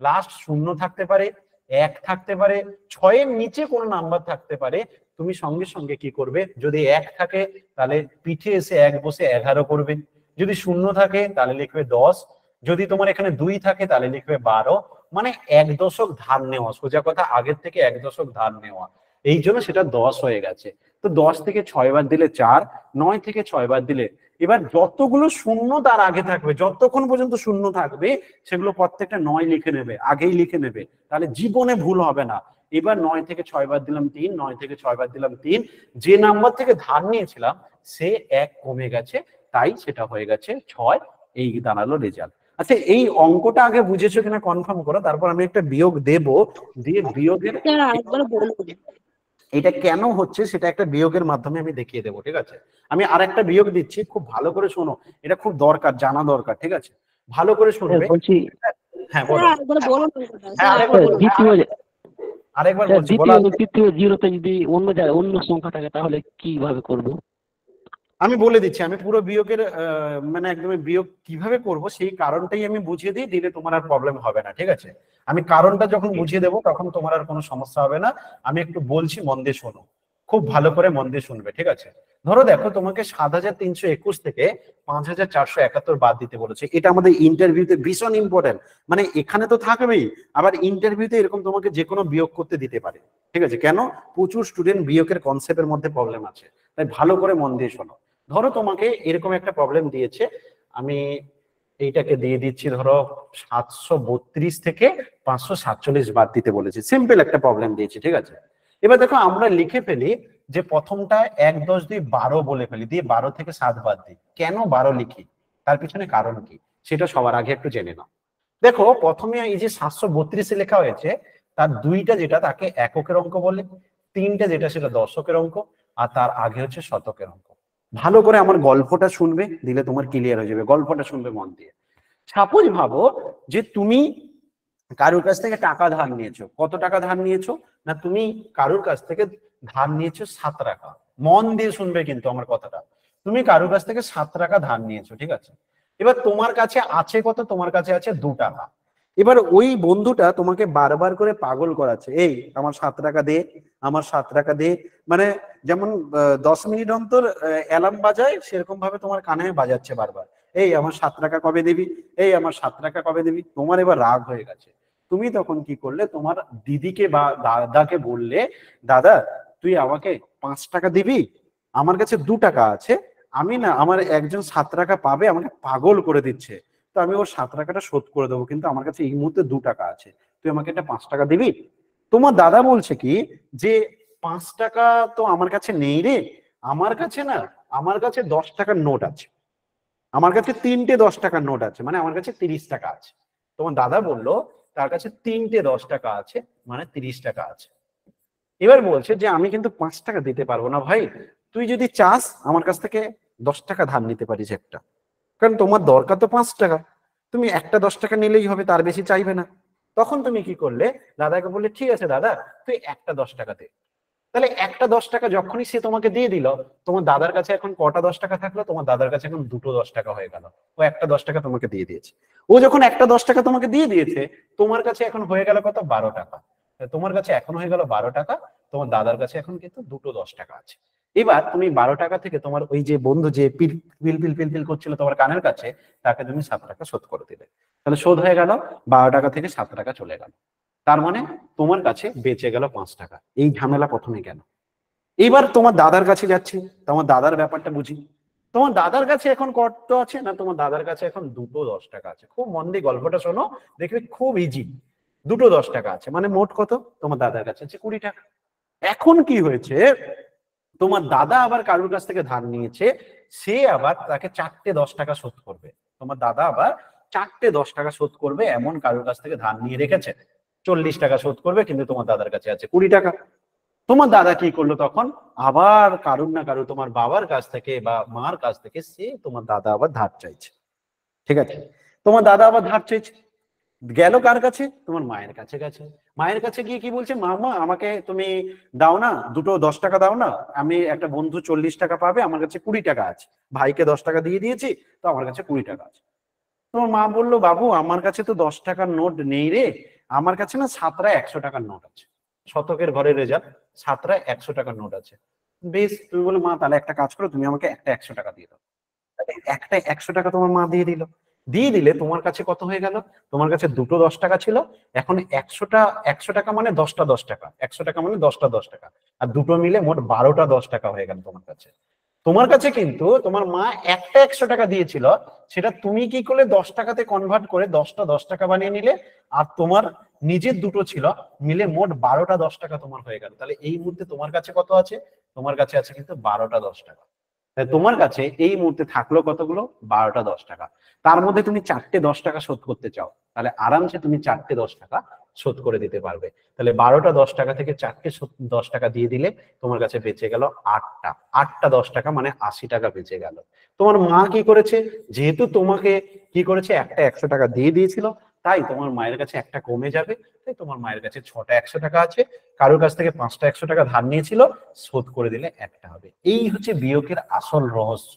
লাস্ট 0 থাকতে পারে, 1 থাকতে পারে, 6-এর নিচে কোনো নাম্বার থাকতে পারে, তুমি সঙ্গে সঙ্গে কি করবে, যদি 1 থাকে তাহলে পিঠে এসে 1 বসে 11 করবে, যদি 0 থাকে তাহলে লিখবে 10, যদি তোমার এখানে 2 থাকে তাহলে লিখবে 12। মানে 1 দশক ধার নেওয়া, সোজা কথা আগের থেকে 1 দশক ধার নেওয়া, এই জন্য সেটা 10 হয়ে গেছে। তো 10 থেকে 6 বার দিলে 4, 9 থেকে 6 বার দিলে, এবার যতগুলো শূন্য তার আগে থাকবে, যতক্ষণ পর্যন্ত শূন্য থাকবে সেগুলো প্রত্যেকটা 9 লিখে নেবে, আগেই লিখে নেবে, তাহলে জীবনে ভুল হবে না। এবার 9 থেকে 6 বার দিলাম 3, 9 থেকে 6 বার দিলাম 3, যে নাম্বার থেকে ধার নিয়েছিলাম সে 1 কমে গেছে, তাই সেটা হয়ে গেছে 6। এই দাঁড়ালো রেজাল্ট। আচ্ছা, এই অঙ্কটা আগে বুঝেছো কিনা কনফার্ম করো, তারপর আমি একটা বিয়োগ দেব, দিয়ে বিয়োগের এটা কেন হচ্ছে সেটা একটা বিয়োগের মাধ্যমে আমি দেখিয়ে দেবো, ঠিক আছে। আমি আর একটা বিয়োগ দিচ্ছি, খুব ভালো করে শোনো, এটা খুব দরকার, জানা দরকার, ঠিক আছে, ভালো করে শুনবে। বলছি হ্যাঁ বলো, আরেকবার বলছি, তৃতীয় জিরোতে যদি অন্য জায়গায় অন্য সংখ্যা থাকে তাহলে কিভাবে করব? আমি বলে দিচ্ছি, আমি পুরো বিয়োগের মানে একদম বিয়োগ কিভাবে করব সেই কারণটাই আমি বুঝিয়ে দিই, দিলে তোমার আর প্রবলেম হবে না, ঠিক আছে। আমি কারণটা যখন বুঝিয়ে দেবো তখন তোমার আর কোনো সমস্যা হবে না। আমি একটু বলছি, মন দিয়ে শোনো, খুব ভালো করে মন দিয়ে শুনবে, ঠিক আছে। ধরো দেখো, তোমাকে 7321 থেকে 5471 বাদ দিতে বলেছে, এটা আমাদের ইন্টারভিউতে ভীষণ ইম্পর্টেন্ট। মানে এখানে তো থাকবেই, আবার ইন্টারভিউতে এরকম তোমাকে যে কোনো বিয়োগ করতে দিতে পারে, ঠিক আছে। কেন, প্রচুর স্টুডেন্ট বিয়োগের কনসেপ্টের মধ্যে প্রবলেম আছে, তাই ভালো করে মন দিয়ে শোনো। ধরো তোমাকে এরকম একটা প্রবলেম দিয়েছে, আমি এইটাকে দিয়ে দিচ্ছি, ধরো 732 থেকে 547 বাদ দিতে বলেছে, সিম্পল একটা প্রবলেম দিয়েছি, ঠিক আছে। এবার দেখো আমরা লিখে ফেলি যে প্রথমটা 1, 10, 2, 12 বলে ফেলি, দিয়ে 12 থেকে 7 বাদ দিই। কেন 12 লিখি, তার পিছনে কারণ কি সেটা সবার আগে একটু জেনে নাও। দেখো প্রথমে এই যে 732 লেখা হয়েছে, তার 2টা যেটা তাকে এককের অঙ্ক বলে, 3টা যেটা সেটা দশকের অঙ্ক, আর তার আগে হচ্ছে শতকের অঙ্ক। ভালো করে আমার গল্পটা শুনবে, দিলে তোমার ক্লিয়ার হয়ে যাবে। গল্পটা শুনবে মন দিয়ে। সাপোজ ভাবো যে তুমি কারোর কাছ থেকে টাকা ধার নিয়েছো। কত টাকা ধার নিয়েছো না, তুমি কারোর কাছ থেকে ধার নিয়েছো 7 টাকা। মন দিয়ে শুনবে কিন্তু আমার কথাটা, তুমি কারোর কাছ থেকে 7 টাকা ধার নিয়েছো, ঠিক আছে। এবার তোমার কাছে আছে কত, তোমার কাছে আছে 2 টাকা। এবার ওই বন্ধুটা তোমাকে বারবার করে পাগল করাচ্ছে, এই আমার 7 টাকা দে, আমার 7 টাকা দে। মানে যেমন 10 মিনিট অন্তর অ্যালার্ম বাজায়, সেরকম ভাবে তোমার কানে বাজাচ্ছে বারবার, এই আমার 7 টাকা কবে দিবি, এই আমার 7 টাকা কবে দিবি। তোমার এবার রাগ হয়ে গেছে, তুমি তখন কি করলে, তোমার দিদিকে বা দাদাকে বললে, দাদা তুই আমাকে 5 টাকা দিবি, আমার কাছে 2 টাকা আছে, আমি না, আমার একজন 7 টাকা পাবে আমাকে পাগল করে দিচ্ছে, তো আমি ওর 7 টাকাটা শোধ করে দেবো, কিন্তু আমার কাছে এই মুহূর্তে 2 টাকা আছে, তুই আমাকে এটা 5 টাকা দিবি। তোমার দাদা বলছে কি যে 5 টাকা তো আমার কাছে নেই রে, আমার কাছে না, আমার কাছে 10 টাকার নোট আছে, আমার কাছে 3টে 10 টাকার নোট আছে, মানে আমার কাছে 30 টাকা আছে। তোমার দাদা বললো তার কাছে 3টে 10 টাকা আছে, মানে 30 টাকা আছে। এবার বলছে যে আমি কিন্তু 5 টাকা দিতে পারবো না ভাই, তুই যদি চাস আমার কাছ থেকে 10 টাকা ধার নিতে পারিস একটা, কারণ তোমার দরকার তো 5 টাকা, তুমি একটা 10 টাকা নিলেই হবে, তার বেশি চাইবে না। তখন তুমি কি করলে, দাদাকে বললে ঠিক আছে দাদা তুই একটা 10 টাকা দে। তাহলে একটা 10 টাকা যখনই সে তোমাকে দিয়ে দিল, তোমার দাদার কাছে এখন কটা 10 টাকা থাকলো, তোমার দাদার কাছে এখন দুটো 10 টাকা হয়ে গেল। ও একটা 10 টাকা তোমাকে দিয়ে দিয়েছে, ও যখন একটা 10 টাকা তোমাকে দিয়ে দিয়েছে, তোমার কাছে এখন হয়ে গেল কত, 12 টাকা। তোমার কাছে এখন হয়ে গেল 12 টাকা, তোমার দাদার কাছে এখন কিন্তু দুটো 10 টাকা আছে। এবার তুমি 12 টাকা থেকে তোমার ওই যে বন্ধু যে পিল পিল পিল পিল পিল করছিল তোমার কানের কাছে, তাকে তুমি 7 টাকা শোধ করে দিলে, তাহলে শোধ হয়ে গেল, 12 টাকা থেকে 7 টাকা চলে গেল, তার মানে তোমার কাছে বেঁচে গেল 5 টাকা। এই ঝামেলা প্রথমে গেল। এবার তোমার দাদার কাছে যাচ্ছি, তোমার দাদার ব্যাপারটা বুঝি। তোমার দাদার কাছে এখন কত আছে না, তোমার দাদার কাছে এখন দুটো 10 টাকা আছে। খুব মন দিয়ে গল্পটা শোনো, দেখবে খুব ইজি। দুটো 10 টাকা আছে, মানে মোট কত, তোমার দাদার কাছে আছে 20 টাকা। এখন কি হয়েছে, তোমার দাদা আবার কারোর কাছ থেকে ধার নিয়েছে, সে আবার তাকে 4টে 10 টাকা শোধ করবে। তোমার দাদা আবার 4টে 10 টাকা শোধ করবে, এমন কারোর কাছ থেকে ধার নিয়ে রেখেছে। 40 টাকা শোধ করবে, কিন্তু তোমার দাদার কাছে আছে 20 টাকা। তোমার দাদা কি করলো তখন, আবার কারুর না কারুর, তোমার বাবার কাছ থেকে বা মার কাছ থেকে সে তোমার দাদা আবার ধার চাইছে। ঠিক আছে, তোমার দাদা আবার ধার চাইছে, গেল কার কাছে, তোমার মায়ের কাছে গেছে। মায়ের কাছে গিয়ে কি বলছে, মামা আমাকে তুমি দাও না, দুটো 10 টাকা দাও না, আমি একটা বন্ধু 40 টাকা পাবে, আমার কাছে 20 টাকা আছে, ভাইকে 10 টাকা দিয়ে দিয়েছি, তো আমার কাছে 20 টাকা আছে। তোমার মা বললো, বাবু আমার কাছে তো 10 টাকার নোট নেই রে, আমার কাছে না 7টা 100 টাকার নোট আছে, শতকের ঘরে রেজাল্ট, 7টা 100 টাকার নোট আছে। বেশ, তুমি বলো মা তাহলে একটা কাজ করো, তুমি আমাকে একটা 100 টাকা দিয়ে দাও। একটা 100 টাকা তোমার মা দিয়ে দিল। দিয়ে দিলে তোমার কাছে কত হয়ে গেল, তোমার কাছে দুটো 10 টাকা ছিল, এখন 100 টাকা মানে 10টা 10 টাকা, 100 টাকা মানে 10টা 10 টাকা, আর দুটো মিলে মোট 12টা 10 টাকা হয়ে গেল তোমার কাছে। তোমার কাছে কিন্তু তোমার মা একটা 100 টাকা দিয়েছিল, সেটা তুমি কি করলে 10 টাকাতে কনভার্ট করে 10টা 10 টাকা বানিয়ে নিলে, আর তোমার নিজের দুটো ছিল, মিলে মোট 12টা 10 টাকা তোমার হয়ে গেল। তাহলে এই মুহূর্তে তোমার কাছে কত আছে, তোমার কাছে আছে কিন্তু 12টা 10 টাকা। তোমার কাছে এই মুহূর্তে থাকলো কতগুলো, 12টা 10 টাকা। তার মধ্যে তুমি 4টে 10 টাকা শোধ করতে চাও, তাহলে আরামসে তুমি 4টে 10 টাকা শোধ করে দিতে পারবে। তাহলে 12টা 10 টাকা থেকে 4টে 10 টাকা দিয়ে দিলে তোমার কাছে বেঁচে গেল 8টা 10 টাকা, মানে 80 টাকা বেঁচে গেল। তোমার মা কি করেছে, যেহেতু তোমাকে কি করেছে, একটা 100 টাকা দিয়ে দিয়েছিল, তাই তোমার মায়ের কাছে একটা কমে যাবে, তাই তোমার মায়ের কাছে 6টা 100 টাকা আছে, কারোর কাছ থেকে 5টা 100 টাকা ধার নিয়েছিল, শোধ করে দিলে একটা হবে। এই হচ্ছে বিয়োগের আসল রহস্য।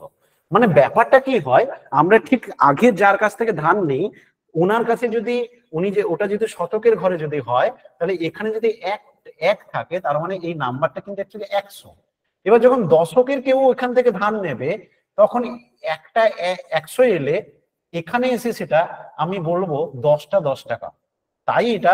মানে ব্যাপারটা কি হয়, আমরা ঠিক আগে যার কাছ থেকে ধার নেই, ওনার কাছে যদি উনি যে ওটা যদি শতকের ঘরে যদি হয়, তাহলে এখানে যদি এক থাকে, তার মানে এই নাম্বারটা কিন্তু অ্যাকচুয়ালি 100। এবার যখন দশকের কেউ এখান থেকে ধার নেবে, তখন একটা 100 এলে এখানে এসে সেটা আমি বলবো 10টা 10 টাকা। তাই এটা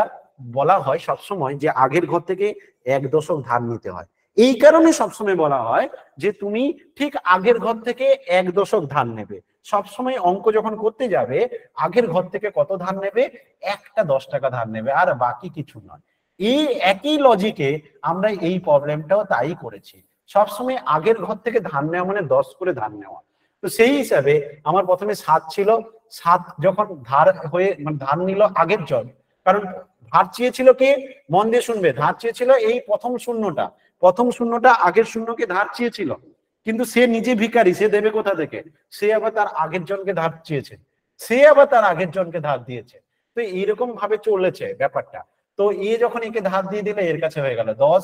বলা হয় সবসময় যে আগের ঘর থেকে 1 দশক ধার নিতে হয়। এই কারণে সবসময় বলা হয় যে তুমি ঠিক আগের ঘর থেকে 1 দশক ধার নেবে। সবসময় অঙ্ক যখন করতে যাবে, আগের ঘর থেকে কত ধার নেবে, একটা 10 টাকা ধার নেবে, আর বাকি কিছু নয়। এই একই লজিকে আমরা এই প্রবলেমটাও তাই করেছি। সবসময় আগের ঘর থেকে ধার নেওয়া মানে 10 করে ধার নেওয়া। তো সেই হিসাবে আমার প্রথমে 7 ছিল, 7 যখন ধার হয়ে মানে ধার নিল আগের জন, কারণ ধার চেয়েছিল কে, মন দিয়ে শুনবে, ধার চেয়েছিল এই প্রথম শূন্যটা আগের শূন্যকে ধার চেয়েছিল, কিন্তু সে নিজে ভিখারি, সে দেবে কোথা থেকে, সে আবার তার আগের জনকে ধার চেয়েছে, সে আবার তার আগের জনকে ধার দিয়েছে। তো এইরকম ভাবে চলেছে ব্যাপারটা। তো এ যখন একে ধার দিয়ে দিল, এর কাছে হয়ে গেল 10,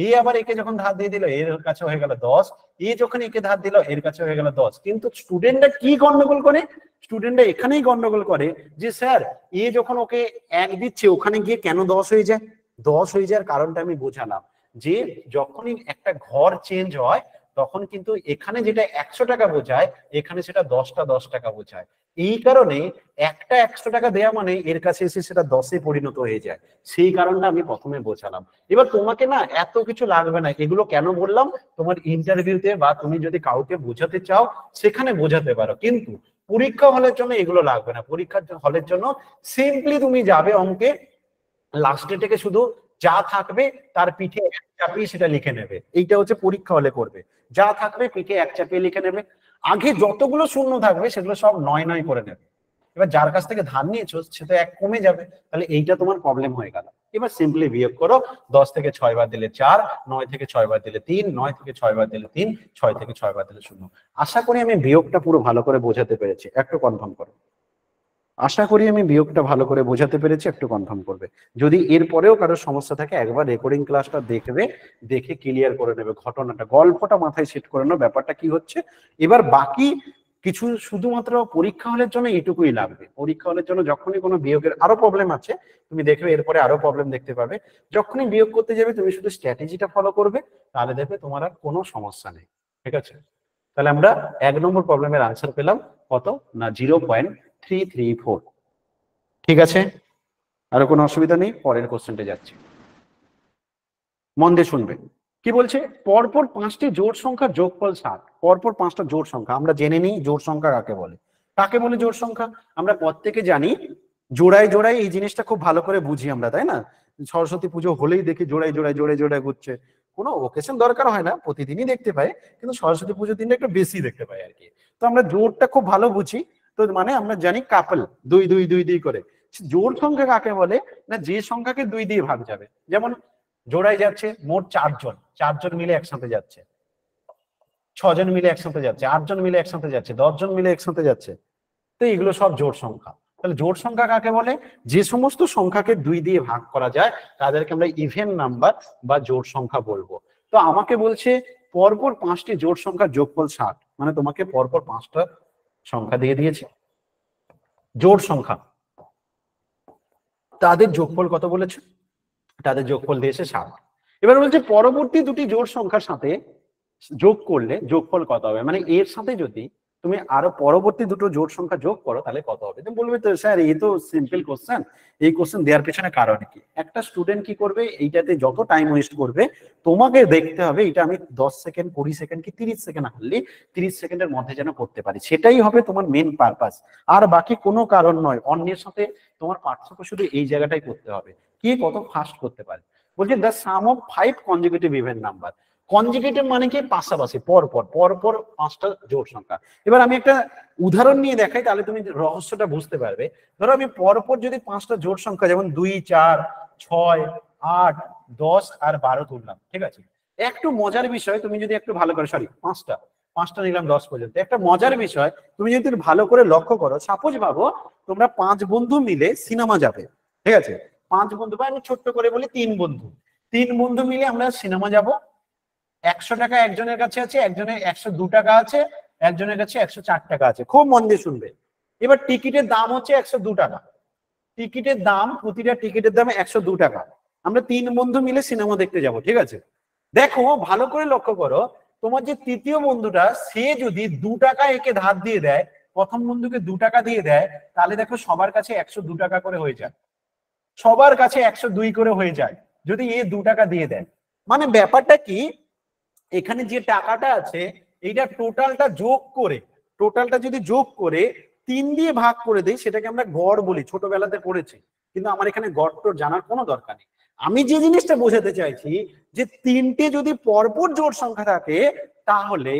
এ আবার একে যখন ধার দিয়ে দিল, এর কাছে হয়ে গেল 10, এ যখন একে ধার দিল, এর কাছে হয়ে গেল 10। কিন্তু স্টুডেন্টরা কি গন্ডগোল করে, স্টুডেন্টরা এখানেই গন্ডগোল করে যে স্যার এ যখন ওকে 1 দিচ্ছে, ওখানে গিয়ে কেন 10 হয়ে যায়। 10 হয়ে যাওয়ার কারণটা আমি বোঝালাম, যে যখনই একটা ঘর চেঞ্জ হয়, তখন কিন্তু এখানে যেটা 100 টাকা বোঝায় এখানে সেটা 10টা 10 টাকা বোঝায়। এই কারণে একটা 100 টাকা দেয়া মানে এর কাছে এসে সেটা 10-এ পরিণত হয়ে যায়। সেই কারণটা আমি প্রথমে বোঝালাম। এবার তোমাকে না এত কিছু লাগবে না, এগুলো কেন বললাম, তোমার ইন্টারভিউতে বা তুমি যদি কাউকে বোঝাতে চাও সেখানে বোঝাতে পারো, কিন্তু পরীক্ষা হলের জন্য এগুলো লাগবে না। পরীক্ষার হলের জন্য সিম্পলি তুমি যাবে অঙ্কে, লাস্টে থেকে শুধু যা থাকবে তার পিঠে এক চাপিয়ে সেটা লিখে নেবে। এইটা হচ্ছে পরীক্ষা হলে করবে, যা থাকবে পিঠে এক চাপিয়ে লিখে নেবে। আগে যতগুলো শূন্য থাকবে সেগুলো সব 9 করে নেবে। এবার যার কাছ থেকে ধার নিয়েছো সে তো 1 কমে যাবে, তাহলে এইটা তোমার প্রবলেম হয়ে গেল। এবার সিম্পলি বিয়োগ করো, 10 থেকে 6 বার দিলে 4, 9 থেকে 6 বার দিলে 3, 9 থেকে 6 বার দিলে 3, 6 থেকে 6 বার দিলে 0। আশা করি আমি বিয়োগটা পুরো ভালো করে বোঝাতে পেরেছি, একটু কনফার্ম করো। আশা করি আমি বিয়োগটা ভালো করে বোঝাতে পেরেছি, একটু কনফার্ম করবে। যদি এরপরেও কারো সমস্যা থাকে একবার রেকর্ডিং ক্লাসটা দেখবে, দেখে ক্লিয়ার করে নেবে ঘটনাটা, গল্পটা মাথায় সেট করে নাও ব্যাপারটা কি হচ্ছে। এবার বাকি কিছু শুধুমাত্র পরীক্ষা হলের জন্য এটুকুই লাগবে। পরীক্ষা হলের জন্য যখনই কোনো বিয়োগের আরো প্রবলেম আছে তুমি দেখবে এরপরে আরো প্রবলেম দেখতে পাবে, যখনই বিয়োগ করতে যাবে তুমি শুধু স্ট্র্যাটেজিটা ফলো করবে, তাহলে দেখবে তোমার আর কোনো সমস্যা নেই। ঠিক আছে, তাহলে আমরা 1 নম্বর প্রবলেমের আনসার পেলাম কত না 0.334। ঠিক আছে, আরো কোনো অসুবিধা নেই, পরের কোশ্চেনটা যাচ্ছি, মন দিয়ে শুনবে। কি বলছে, পরপর 5টি জোড় সংখ্যার যোগফল 60। পরপর 5টা জোড় সংখ্যা, আমরা জেনে নিই জোড় সংখ্যা কাকে বলে। কাকে বলে জোড় সংখ্যা? আমরা প্রত্যেকে জানি, জোড়ায় জোড়ায় এই জিনিসটা খুব ভালো করে বুঝি আমরা, তাই না? সরস্বতী পুজো হলেই দেখি জোড়ায় জোড়ায় জোড়ায় জোড়ায় ঘুরছে, কোনো ওকেশন দরকার হয় না, প্রতিদিনই দেখতে পাই, কিন্তু সরস্বতী পুজোর দিনটা একটু বেশি দেখতে পাই আর কি। তো আমরা জোড়টা খুব ভালো বুঝি, তো মানে আমরা জানি কাপল 2 2 2 2 করে। জোড় সংখ্যা কাকে বলে না, যে সংখ্যাকে 2 দিয়ে ভাগ যাবে। যেমন জোড়ায় যাচ্ছে মোট 4 জন, 4 জন মিলে একসাথে যাচ্ছে, 6 জন মিলে একসাথে যাচ্ছে, 8 জন মিলে একসাথে যাচ্ছে, 10 জন মিলে একসাথে যাচ্ছে। তো এগুলো সব জোড় সংখ্যা। তাহলে জোড় সংখ্যা কাকে বলে? যে সমস্ত সংখ্যাকে 2 দিয়ে ভাগ করা যায় তাদেরকে আমরা ইভেন নাম্বার বা জোড় সংখ্যা বলবো। তো আমাকে বলছে পরপর 5টি জোড় সংখ্যার যোগফল 60, মানে তোমাকে পরপর 5টা সংখ্যা দিয়ে দিয়েছে জোড় সংখ্যা, তাদের যোগফল কত বলেছে? তাদের যোগফল দিয়েছে 60। এবার বলছে পরবর্তী দুটি জোড় সংখ্যার সাথে যোগ করলে যোগফল কত হবে, মানে এর সাথে যদি তুমি আরো পরবর্তী দুটো জোড় সংখ্যা যোগ করো তাহলে কত হবে। তুমি বলবে তো স্যার এই তো সিম্পল কোশ্চেন, এই কোশ্চেন দেওয়ার পেছনে কারণ কি? একটা স্টুডেন্ট কি করবে, এইটাতে যত টাইম ওয়েস্ট করবে তোমাকে দেখতে হবে এটা আমি 10 সেকেন্ড 20 সেকেন্ড কি 30 সেকেন্ড হারলি 30 সেকেন্ডের মধ্যে যেন করতে পারি, সেটাই হবে তোমার মেন পারপাস, আর বাকি কোনো কারণ নয়। অন্যের সাথে তোমার পার্থক্য শুধু এই জায়গাটাই করতে হবে, কে কত ফাস্ট করতে পারে। বলছে the some of 5 consecutive even number. Consecutive মানে কি? পাশাপাশি, পরপর পরপর 5টা জোড় সংখ্যা। এবার আমি একটা উদাহরণ নিয়ে দেখাই, তাহলে তুমি রহস্যটা বুঝতে পারবে। ধরো আমি পরপর যদি 5টা জোড় সংখ্যা যেমন 2 4 6 8 10 আর 12 তুললাম, ঠিক আছে? একটু মজার বিষয়, তুমি যদি একটু ভালো করে, সরি 5টা নিলাম 10 পর্যন্ত। একটা মজার বিষয় তুমি যদি ভালো করে লক্ষ্য করো, সাপোজ ভাবো তোমরা 5 বন্ধু মিলে সিনেমা যাবে, ঠিক আছে? 5 বন্ধু, বা আমি ছোট্ট করে বলি 3 বন্ধু মিলে আমরা সিনেমা যাব। 100 টাকা একজনের কাছে আছে, একজনের 102 টাকা আছে, একজনের কাছে 104 টাকা আছে। খুব মন দিয়ে শুনবে। এবার টিকিটের দাম হচ্ছে 102 টাকা, টিকিটের দাম, প্রতিটা টিকিটের দাম 102 টাকা। আমরা 3 বন্ধু মিলে সিনেমা দেখতে যাব, ঠিক আছে? দেখো ভালো করে লক্ষ্য করো, তোমার যে তৃতীয় বন্ধুটা সে যদি 2 টাকা একে ধার দিয়ে দেয়, প্রথম বন্ধুকে 2 টাকা দিয়ে দেয়, তাহলে দেখো সবার কাছে 102 টাকা করে হয়ে যায়, সবার কাছে 102 করে হয়ে যায় যদি এ 2 টাকা দিয়ে দেয়। মানে ব্যাপারটা কি, এখানে যে টাকাটা আছে এইটা টোটালটা যদি যোগ করে 3 দিয়ে ভাগ করে দেই, সেটাকে আমরা গড় বলি, ছোটবেলাতে পড়েছি, কিন্তু আমার এখানে গড় জানার কোনো দরকার নেই। আমি যে জিনিসটা বোঝাতে চাইছি যে 3টে যদি পরপর জোড় সংখ্যা থাকে তাহলে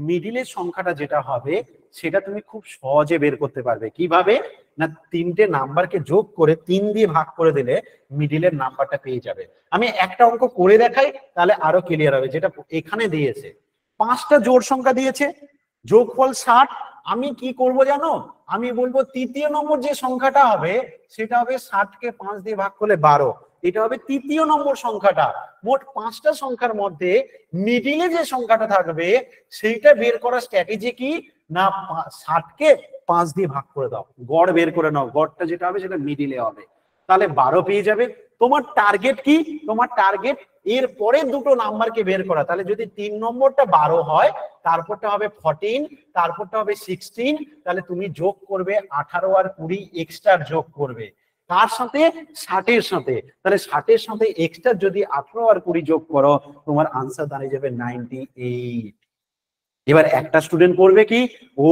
মিডিলের সংখ্যাটা যেটা হবে সেটা তুমি খুব সহজে বের করতে পারবে। কিভাবে না, 3টে নাম্বারকে যোগ করে 3 দিয়ে ভাগ করে দিলে মিডিলের নাম্বারটা পেয়ে যাবে। আমি একটা অঙ্ক করে দেখাই তাহলে আরো ক্লিয়ার হবে, যেটা এখানে দিয়েছে 5টা জোড় সংখ্যা দিয়েছে, যোগফল 60। আমি কি করব জানো, আমি বলবো তৃতীয় নম্বর যে সংখ্যাটা হবে সেটা হবে 60কে 5 দিয়ে ভাগ করলে 12, এটা হবে তৃতীয় নম্বর সংখ্যাটা। মোট 5টা সংখ্যার মধ্যে মিডিলে যে সংখ্যাটা থাকবে সেইটা বের করার স্ট্র্যাটেজি কি না, 60কে 5 দিয়ে ভাগ করে দাও, গড় বের করে নাও, গড়টা যেটা হবে সেটা মিডিলে হবে, তাহলে 12 পেয়ে যাবে। তোমার টার্গেট কি? তোমার টার্গেট এর পরে দুটো নাম্বারকে বের করা। তাহলে যদি 3 নম্বরটা 12 হয়, তারপরটা হবে 14, তারপরটা হবে 16, তাহলে তুমি যোগ করবে 18 আর 20 এক্সট্রা যোগ করবে কার সাথে? 60 এর সাথে। তাহলে 60 এর সাথে এক্সট্রা যদি 18 আর 20 যোগ করো, তোমার আনসার দাঁড়িয়ে যাবে 98। এবার একটা স্টুডেন্ট করবে কি, ও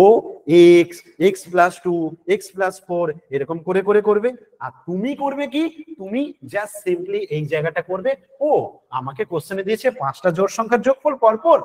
x, x plus 2, x plus 4 এরকম করে করে করবে। আর তুমি করবে কি, তুমি জাস্ট সিম্পলি এই জায়গাটা করবে, ও আমাকে কোশ্চেনে দিয়েছে 5টা জোড় সংখ্যার যোগফল পরপর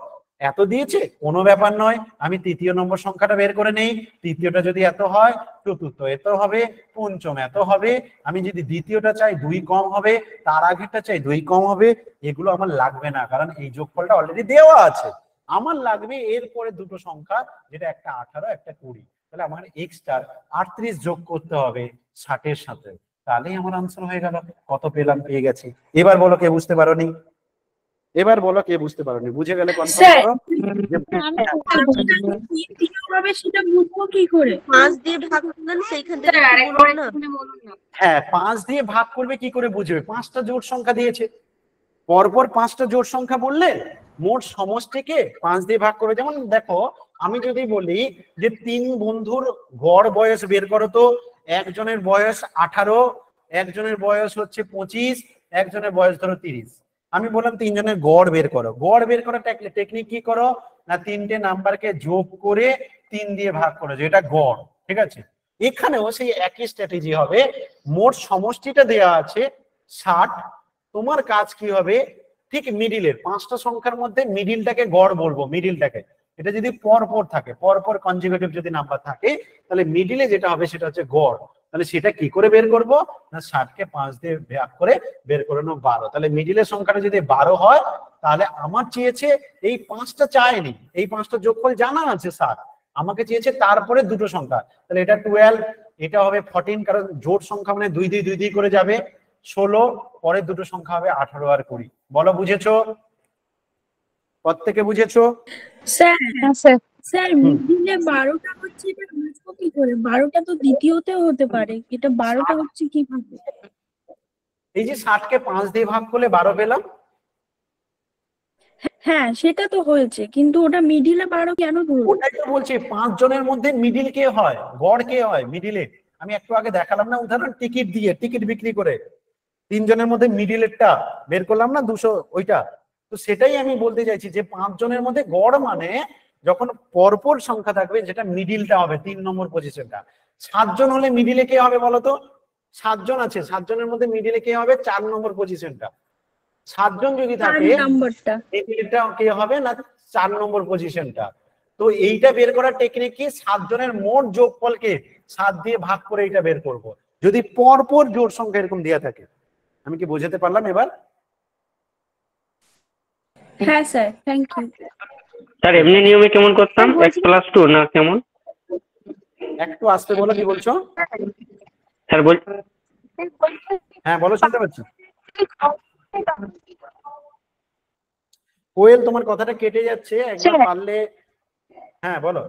এত দিয়েছে, কোনো ব্যাপার নয়, আমি তৃতীয় নম্বর সংখ্যাটা বের করে নেই। তৃতীয়টা যদি এত হয়, চতুর্থ এত হবে, পঞ্চম এত হবে। আমি যদি দ্বিতীয়টা চাই 2 কম হবে, তার আগেরটা চাই 2 কম হবে। এগুলো আমার লাগবে না, কারণ এই যোগফলটা অলরেডি দেওয়া আছে। আমার লাগবে এরপরে দুটো সংখ্যা, যেটা একটা 18 একটা 20। তাহলে আমার এক্সট্রা 38 যোগ করতে হবে 60 এর সাথে, তাহলেই আমার আনসার হয়ে গেল। কত পেলাম? পেয়ে গেছি। এবার বলো কে বুঝতে পারোনি, এবার বলো কে বুঝতে পারোনি, বুঝে গেলে কনফার্ম করো। সেটা বুঝবো কি করে? 5 দিয়ে ভাগ করলেন, সেইখান থেকে একটু বলুন না। হ্যাঁ, 5 দিয়ে ভাগ করবে কি করে বুঝবে? 5টা জোড় সংখ্যা দিয়েছে, পরপর 5টা জোড় সংখ্যা বললে মোট সমষ্টিকে 5 দিয়ে ভাগ করবে। যেমন দেখো, আমি যদি বলি যে 3 বন্ধুর গড় বয়স বের করো, তো একজনের বয়স 18, একজনের বয়স হচ্ছে 25, একজনের বয়স ধরো 30। আমি বললাম 3 জনের গড় বের করো। গড় বের করার টেকনিক কি করো না, 3টে নাম্বারকে যোগ করে 3 দিয়ে ভাগ করো, যেটা গড়। ঠিক আছে, এখানেও সেই একই স্ট্র্যাটেজি হবে। মোট সমষ্টিটা দেয়া আছে 60, তোমার কাজ কি হবে, ঠিক মিডিলের 5টা সংখ্যার মধ্যে মিডিলটাকে গড় বলবো। মিডিলটাকে, এটা যদি পরপর থাকে, পরপর কনজিকিউটিভ যদি নাম্বার থাকে, তাহলে মিডিলে যেটা হবে সেটা হচ্ছে গড়। তাহলে সেটা কি করে বের করব না, 60কে 5 দিয়ে ভাগ করে বের করে নেব 12। তাহলে মিডিলের সংখ্যাটা যদি 12 হয়, তাহলে আমার চেয়েছে এই 5টা চায়নি, এই 5টা যোগফল জানা আছে 7, আমাকে চেয়েছে তারপরে দুটো সংখ্যা। তাহলে এটা 12, এটা হবে 14, কারণ জোড় সংখ্যা মানে 2 2 2 2 করে যাবে 16, পরের দুটো সংখ্যা হবে 18 আর 20। বলো বুঝেছো? প্রত্যেকে বুঝেছো? স্যার স্যার মিডিলে 12টা হচ্ছে, এটা বুঝবো কি করে? 12টা তো দ্বিতীয়তেও হতে পারে, এটা 12টা হচ্ছে কিভাবে? এই যে 60কে 5 দিয়ে ভাগ করলে 12 পেলাম। হ্যাঁ সেটা তো হয়েছে, কিন্তু ওটা মিডিলে 12 কেন ধরবো? ওটাই তো বলছি, 5 জনের মধ্যে মিডিল কে হয়, গড় কে হয় মিডিলে? আমি একটু আগে দেখালাম না উদাহরণ, টিকিট দিয়ে, টিকিট বিক্রি করে 3 জনের মধ্যে মিডিলেরটা বের করলাম না 200, ওইটা তো। সেটাই আমি বলতে চাইছি যে 5 জনের মধ্যে গড় মানে যখন পরপর সংখ্যা থাকবে, যেটা মিডিলটা হবে 3 নম্বর পজিশনটা। 7 জন হলে মিডিলে কে হবে বলো তো? 7 জন আছে, 7 জনের মধ্যে মিডিলে কে হবে? 4 নম্বর পজিশনটা। 7 জন যদি থাকে, মিডিলটা কে হবে না 4 নম্বর পজিশনটা। তো এইটা বের করার টেকনিক কি, 7 জনের মোট যোগফলকে 7 দিয়ে ভাগ করে এটা বের করব, যদি পরপর জোড় সংখ্যা এরকম দেয়া থাকে। আমি কি বোঝাতে পারলাম এবার? হ্যাঁ স্যার, থ্যাংক ইউ। স্যার এমনি নিয়মে কেমন করতাম, x+2 না কেমন? একটু আসতে বলো, কি বলছো? স্যার বল। হ্যাঁ বলো, শুনতে পাচ্ছি। কোয়েল, তোমার কথাটা কেটে যাচ্ছে, একবার পারলে। হ্যাঁ বলো।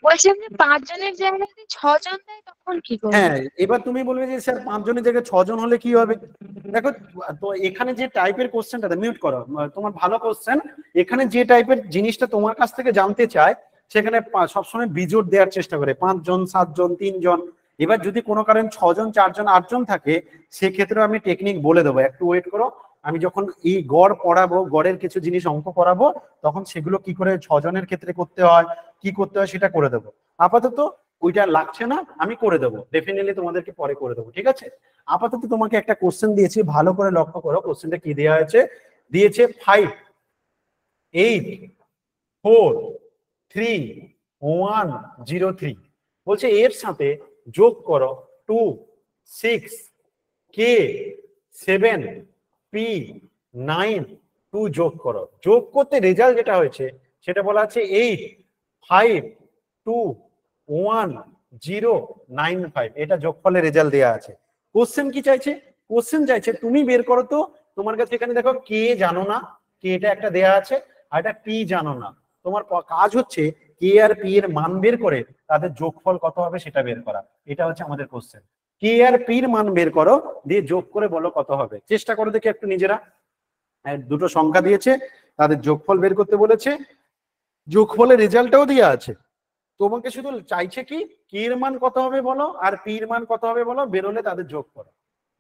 বলছিলাম যে 5 জনের জায়গায় যদি 6 জন দেয় তখন কি করব? হ্যাঁ, এবার তুমি বলবে যে স্যার 5 জনের জায়গায় 6 জন হলে কি হবে। দেখো, তো এখানে যে টাইপের কোশ্চেনটা, মিউট করো, তোমার ভালো কোশ্চেন। এখানে যে টাইপের জিনিসটা তোমার কাছ থেকে জানতে চায়, সেখানে সবসময় বিজোড় দেওয়ার চেষ্টা করে, 5 জন, 7 জন, 3 জন। এবার যদি কোনো কারণ 6 জন, 4 জন, 8 জন থাকে, সেক্ষেত্রে আমি টেকনিক বলে দেবো, একটু ওয়েট করো। আমি যখন এই গড় পড়াবো, গড়ের কিছু জিনিস অঙ্ক করাবো, তখন সেগুলো কি করে 6 জনের ক্ষেত্রে করতে হয়, কি করতে হয়, সেটা করে দেবো। আপাতত ওইটা লাগছে না, আমি করে দেবো, ডেফিনেটলি তোমাদেরকে পরে করে দেবো, ঠিক আছে? আপাতত তোমাকে একটা কোশ্চেন দিয়েছি, ভালো করে লক্ষ্য করো কোশ্চেনটা কি দেওয়া হয়েছে। দিয়েছে 5 8 4 3 1 0 3, বলছে এর সাথে যোগ করো 2 6 k 7 p 9 2 যোগ করো। যোগ করতে রেজাল্ট যেটা হয়েছে সেটা বলা আছে 8 5 2 1 0 9 5, এটা যোগফলের রেজাল্ট দেওয়া আছে। কোশ্চেন কি চাইছে? কোশ্চেন চাইছে তুমি বের করো তো, তোমার কাছে এখানে দেখো কে জানো না, কে এটা একটা দেয়া আছে, আর এটা পি জানো না। তোমার কাজ হচ্ছে কে আর পি এর মান বের করে তাদের যোগফল কত হবে সেটা বের করা, এটা হচ্ছে আমাদের কোশ্চেন। কে আর পির মান বের করো, দিয়ে যোগ করে বলো কত হবে। চেষ্টা করো দেখি একটু নিজেরা। দুটো সংখ্যা দিয়েছে, তাদের যোগফল বের করতে বলেছে, যোগফলের রেজাল্টটাও দিয়ে আছে। তোমাকে শুধু চাইছে কি কে এর মান কত হবে বলো আর পি এর মান কত হবে বলো, বেরোলে তাদের যোগ করো।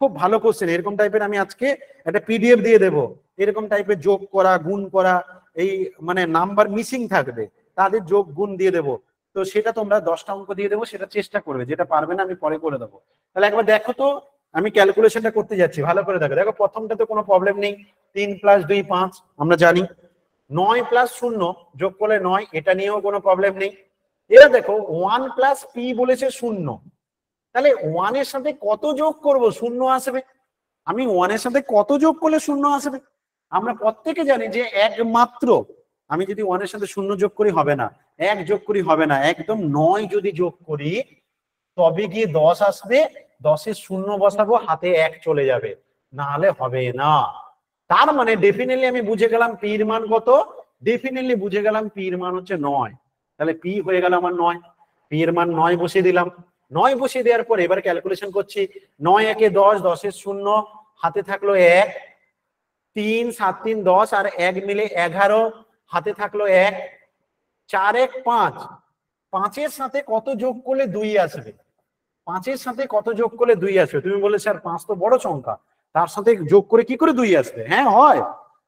খুব ভালো কোশ্চেন। এরকম টাইপের আমি আজকে একটা পিডিএফ দিয়ে দেবো, এরকম টাইপের যোগ করা গুণ করা, এই মানে নাম্বার মিসিং থাকবে তাদের যোগ গুণ দিয়ে দেবো। তো সেটা তোমরা 10টা অঙ্ক দিয়ে দেবো, সেটা চেষ্টা করবে, যেটা পারবে না আমি পরে করে দেবো। তাহলে একবার দেখো তো, আমি ক্যালকুলেশনটা করতে যাচ্ছি, ভালো করে দেখো। দেখো প্রথমটা তো কোনো প্রবলেম নেই, 3 + 2 5 আমরা জানি। 9 + 0 যোগ করলে 9, এটা নিয়েও কোনো প্রবলেম নেই। এবার দেখো 1 + p বলেছে 0, তাহলে 1 এর সাথে কত যোগ করব 0 আসবে। আমি 1 এর সাথে কত যোগ করলে 0 আসবে? আমরা প্রত্যেকে জানি যে একমাত্র আমি যদি 1 এর সাথে 0 যোগ করি হবে না, 1 যোগ করি হবে না, একদম 9 যদি যোগ করি তবে গিয়ে 10 আসবে। 10 এর 0 বসাবো, হাতে 1 চলে যাবে, না হলে হবে না। তার মানে ডেফিনেটলি আমি বুঝে গেলাম পি এর মান কত, ডেফিনেটলি বুঝে গেলাম পি এর মান হচ্ছে 9। তাহলে পি হয়ে গেল আমার 9, পি এর মান 9 বসিয়ে দিলাম। 9 বসিয়ে দেওয়ার পর এবার ক্যালকুলেশন করছি। 9 একে 10, 10 এর 0, হাতে থাকলো 1, 3 7 3 10 আর 1 মিলে 11, হাতে থাকলো 1, 4 1 5। 5 এর সাথে কত যোগ করলে 2 আসবে? 5 এর সাথে কত যোগ করলে 2 আসবে? তুমি বলে স্যার 5 তো বড় সংখ্যা, তার সাথে যোগ করে কি করে 2 আসবে? হ্যাঁ হয়,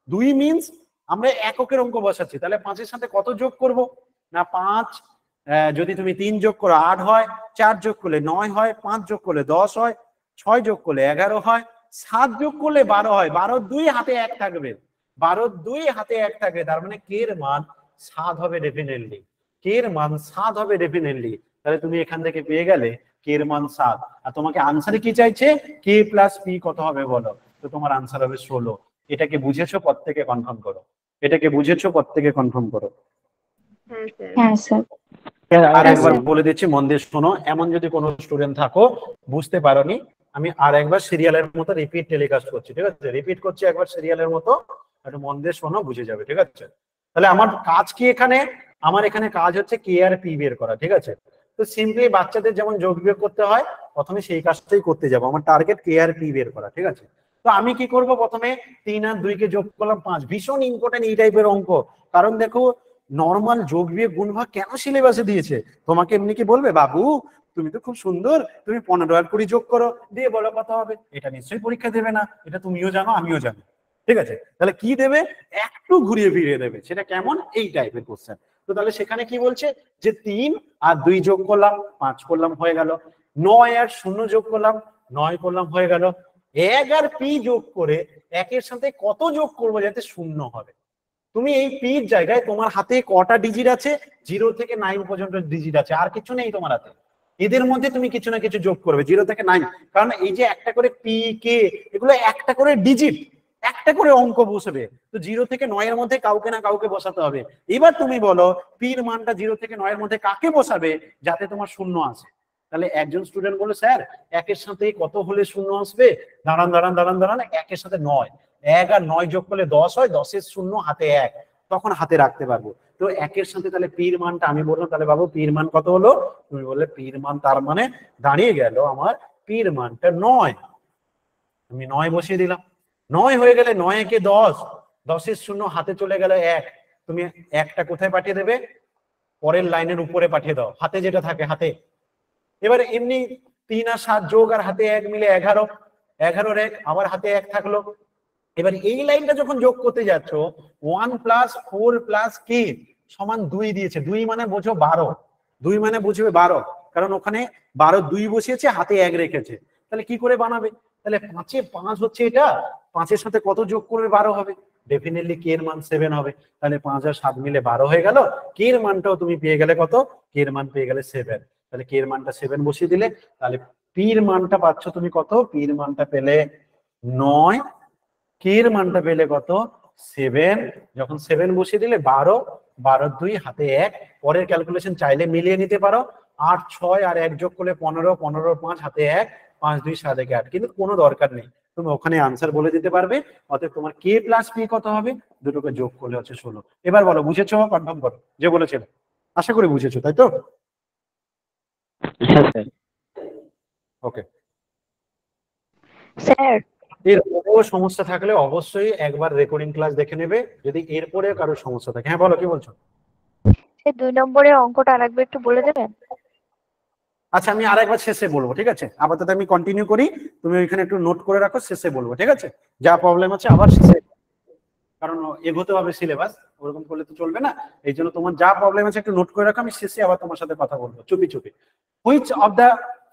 2 মিন্স আমরা এককের অঙ্ক বসাচ্ছি। তাহলে 5 এর সাথে কত যোগ করব না, 5 যদি তুমি 3 যোগ করো 8 হয়, 4 যোগ করলে 9 হয়, 5 যোগ করলে 10 হয়, 6 যোগ করলে 11 হয়, 7 যোগ করলে 12 হয়। 12 2 হাতে 1 থাকবে, 12 2 হাতে 1 থাকবে, তার মানে কে এর মান 7 হবে ডেফিনেটলি। কে এর মান 7 হবে ডেফিনেটলি। তাহলে তুমি এখান থেকে পেয়ে গেলে কে এর মান 7। আর তোমাকে আনসারে কি চাইছে, কে প্লাস পি কত হবে বলো, তো তোমার আনসার হবে 16। এটাকে বুঝেছো? প্রত্যেকে কনফার্ম করো। এটাকে বুঝেছো? প্রত্যেকে কনফার্ম করো। হ্যাঁ স্যার। আর একবার বলে দিচ্ছি, মন দিয়ে শোনো। এমন যদি কোনো স্টুডেন্ট থাকো বুঝতে পারোনি, আমি আর একবার সিরিয়ালের মতো রিপিট টেলিকাস্ট করছি, ঠিক আছে? রিপিট করছি একবার সিরিয়ালের মতো, একটু মন দিয়ে শোনো, বুঝে যাবে, ঠিক আছে? তাহলে আমার কাজ কি এখানে? আমার এখানে কাজ হচ্ছে কে আর পি বের করা, ঠিক আছে? তো সিম্পলি বাচ্চাদের যেমন যোগ বিয়োগ করতে হয়, প্রথমে সেই কাজটাই করতে যাবো। আমার টার্গেট কে আর পি বের করা, ঠিক আছে? তো আমি কি করব, প্রথমে 3 আর 2 কে যোগ করলাম 5। ভীষণ ইম্পর্টেন্ট এই টাইপের অঙ্ক, কারণ দেখো নর্মাল যোগ বিয়োগ গুণভাগ কেন সিলেবাসে দিয়েছে? তোমাকে এমনি কি বলবে বাবু তুমি তো খুব সুন্দর, তুমি 15 আর 20 যোগ করো, দিয়ে বলো কত হবে? এটা নিশ্চয়ই পরীক্ষা দেবে না, এটা তুমিও জানো আমিও জানি, ঠিক আছে? তাহলে কি দেবে, একটু ঘুরিয়ে ফিরিয়ে দেবে। সেটা কেমন? এই টাইপের কোশ্চেন। তো তাহলে সেখানে কি বলছে যে 3 আর 2 যোগ করলাম, 5 করলাম, হয়ে গেল। 9 আর 0 যোগ করলাম, 9 করলাম, হয়ে গেল। 1 আর পি যোগ করে 1 এর সাথে কত যোগ করবো যাতে 0 হবে? তুমি এই পির জায়গায় তোমার হাতে কটা ডিজিট আছে? 0 থেকে 9 পর্যন্ত ডিজিট আছে, আর কিছু নেই তোমার হাতে। এদের মধ্যে তুমি কিছু না কিছু যোগ করবে 0 থেকে 9, কারণ এই যে একটা করে পি কে, এগুলো একটা করে ডিজিট, একটা করে অঙ্ক বসবে। তো 0 থেকে 9 এর মধ্যে কাউকে না কাউকে বসাতে হবে। এবার তুমি বলো পির মানটা 0 থেকে 9 এর মধ্যে কাকে বসাবে যাতে তোমার 0 আসে? তাহলে একজন স্টুডেন্ট বলে স্যার 1 এর সাথে কত হলে 0 আসবে? দাঁড়ান দাঁড়ান দাঁড়ান দাঁড়ান, 1 এর সাথে 9, 1 আর 9 যোগ করলে 10 হয়, 10 এর 0 হাতে 1, তখন হাতে রাখতে পারবো। তো 1 এর সাথে তাহলে পির মানটা আমি বললাম, তাহলে বাবু পির মান কত হলো? তুমি বললে পির মান, তার মানে দাঁড়িয়ে গেল আমার পির মানটা 9। আমি 9 বসিয়ে দিলাম। 9 হয়ে গেলে 9 একে 10, 10 এর 0 হাতে চলে গেল 1। তুমি 1টা কোথায় পাঠিয়ে দেবে? পরের লাইনের উপরে পাঠিয়ে দাও, হাতে যেটা থাকে হাতে। এবার এমনি 3 আর 7 যোগ আর হাতে 1 মিলে 11, 11 1 আবার হাতে 1 থাকলো। এবার এই লাইনটা যখন যোগ করতে যাচ্ছ, 1 + 4 + k সমান 2 দিয়েছে। 2 মানে বোঝো 12, 2 মানে বুঝবে 12, কারণ ওখানে 12 2 বসিয়েছে, হাতে 1 রেখেছে। তাহলে কি করে বানাবে? তাহলে 5 এ 5 হচ্ছে এটা, 5 এর সাথে কত যোগ করবে? 12 হবে। ডেফিনেটলি কে এর মান 7 হবে। তাহলে 5 আর 7 মিলে 12 হয়ে গেল। কে এর মানটাও তুমি পেয়ে গেলে কত? কে এর মান পেয়ে গেলে 7। তাহলে কে এর মানটা 7 বসিয়ে দিলে, তাহলে পি এর মানটা পাচ্ছ তুমি কত? পি এর মানটা পেলে 9, কে এর মানটা পেলে কত? 7। যখন 7 বসিয়ে দিলে 12, 12 2 হাতে 1, পরের ক্যালকুলেশন চাইলে মিলিয়ে নিতে পারো। 8 6 আর 1 যোগ করলে 15, 15 5 হাতে 1, 5 2 7 1 8, কিন্তু কোনো দরকার নেই, তুমি ওখানে আনসার বলে দিতে পারবে। অতএব তোমার কে প্লাস পি কত হবে? দুটোকে যোগ করলে হচ্ছে 16। এবার বলো বুঝেছো? কনফার্ম করো যে বলেছিল, আশা করি বুঝেছো, তাই তো? হ্যাঁ স্যার। ওকে, স্যার এরপরেও সমস্যা থাকলে অবশ্যই একবার রেকর্ডিং ক্লাস দেখে নেবে, যদি এরপরেও কারো সমস্যা থাকে। হ্যাঁ বলো, কি বলছো? সেই 2 নম্বরের অঙ্কটা আরেকবার একটু বলে দেবেন? আচ্ছা, আমি আরেকবার শেষে বলবো, ঠিক আছে? আপাতত আমি কন্টিনিউ করি, তুমি ওইখানে একটু নোট করে রাখো, শেষে বলবো, ঠিক আছে? যা প্রবলেম আছে আবার শেষে, কারণ এগোতে হবে সিলেবাস, ওরকম করলে তো চলবে না। এই জন্য তোমার যা প্রবলেম আছে একটু নোট করে রাখো, আমি শেষে আবার তোমার সাথে কথা বলবো চুপি চুপি। Which of the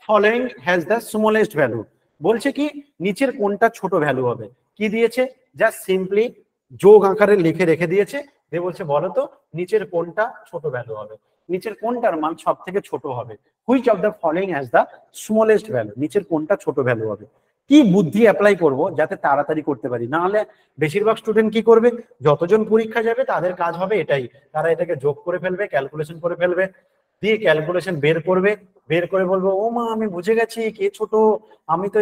following has the smallest value? বলছে কি নিচের কোনটা ছোট ভ্যালু হবে? কি দিয়েছে? জাস্ট সিম্পলি যোগ আকারে লিখে রেখে দিয়েছে, দিয়ে বলছে বলো তো নিচের কোনটা ছোট ভ্যালু হবে, নিচের কোনটার মান সব থেকে ছোট হবে। Which of the following has the smallest value, নিচের কোনটা ছোট ভ্যালু হবে। কি বুদ্ধি অ্যাপ্লাই করব যাতে তাড়াতাড়ি করতে পারি, না হলে বেশিরভাগ স্টুডেন্ট কি করবে, যতজন পরীক্ষা যাবে তাদের কাজ হবে এটাই, তারা এটাকে যোগ করে ফেলবে, ক্যালকুলেশন করে ফেলবে, দিয়ে ক্যালকুলেশন বের করবে, বের করে বলবো ও মা আমি বুঝে গেছি কে ছোট, আমি তো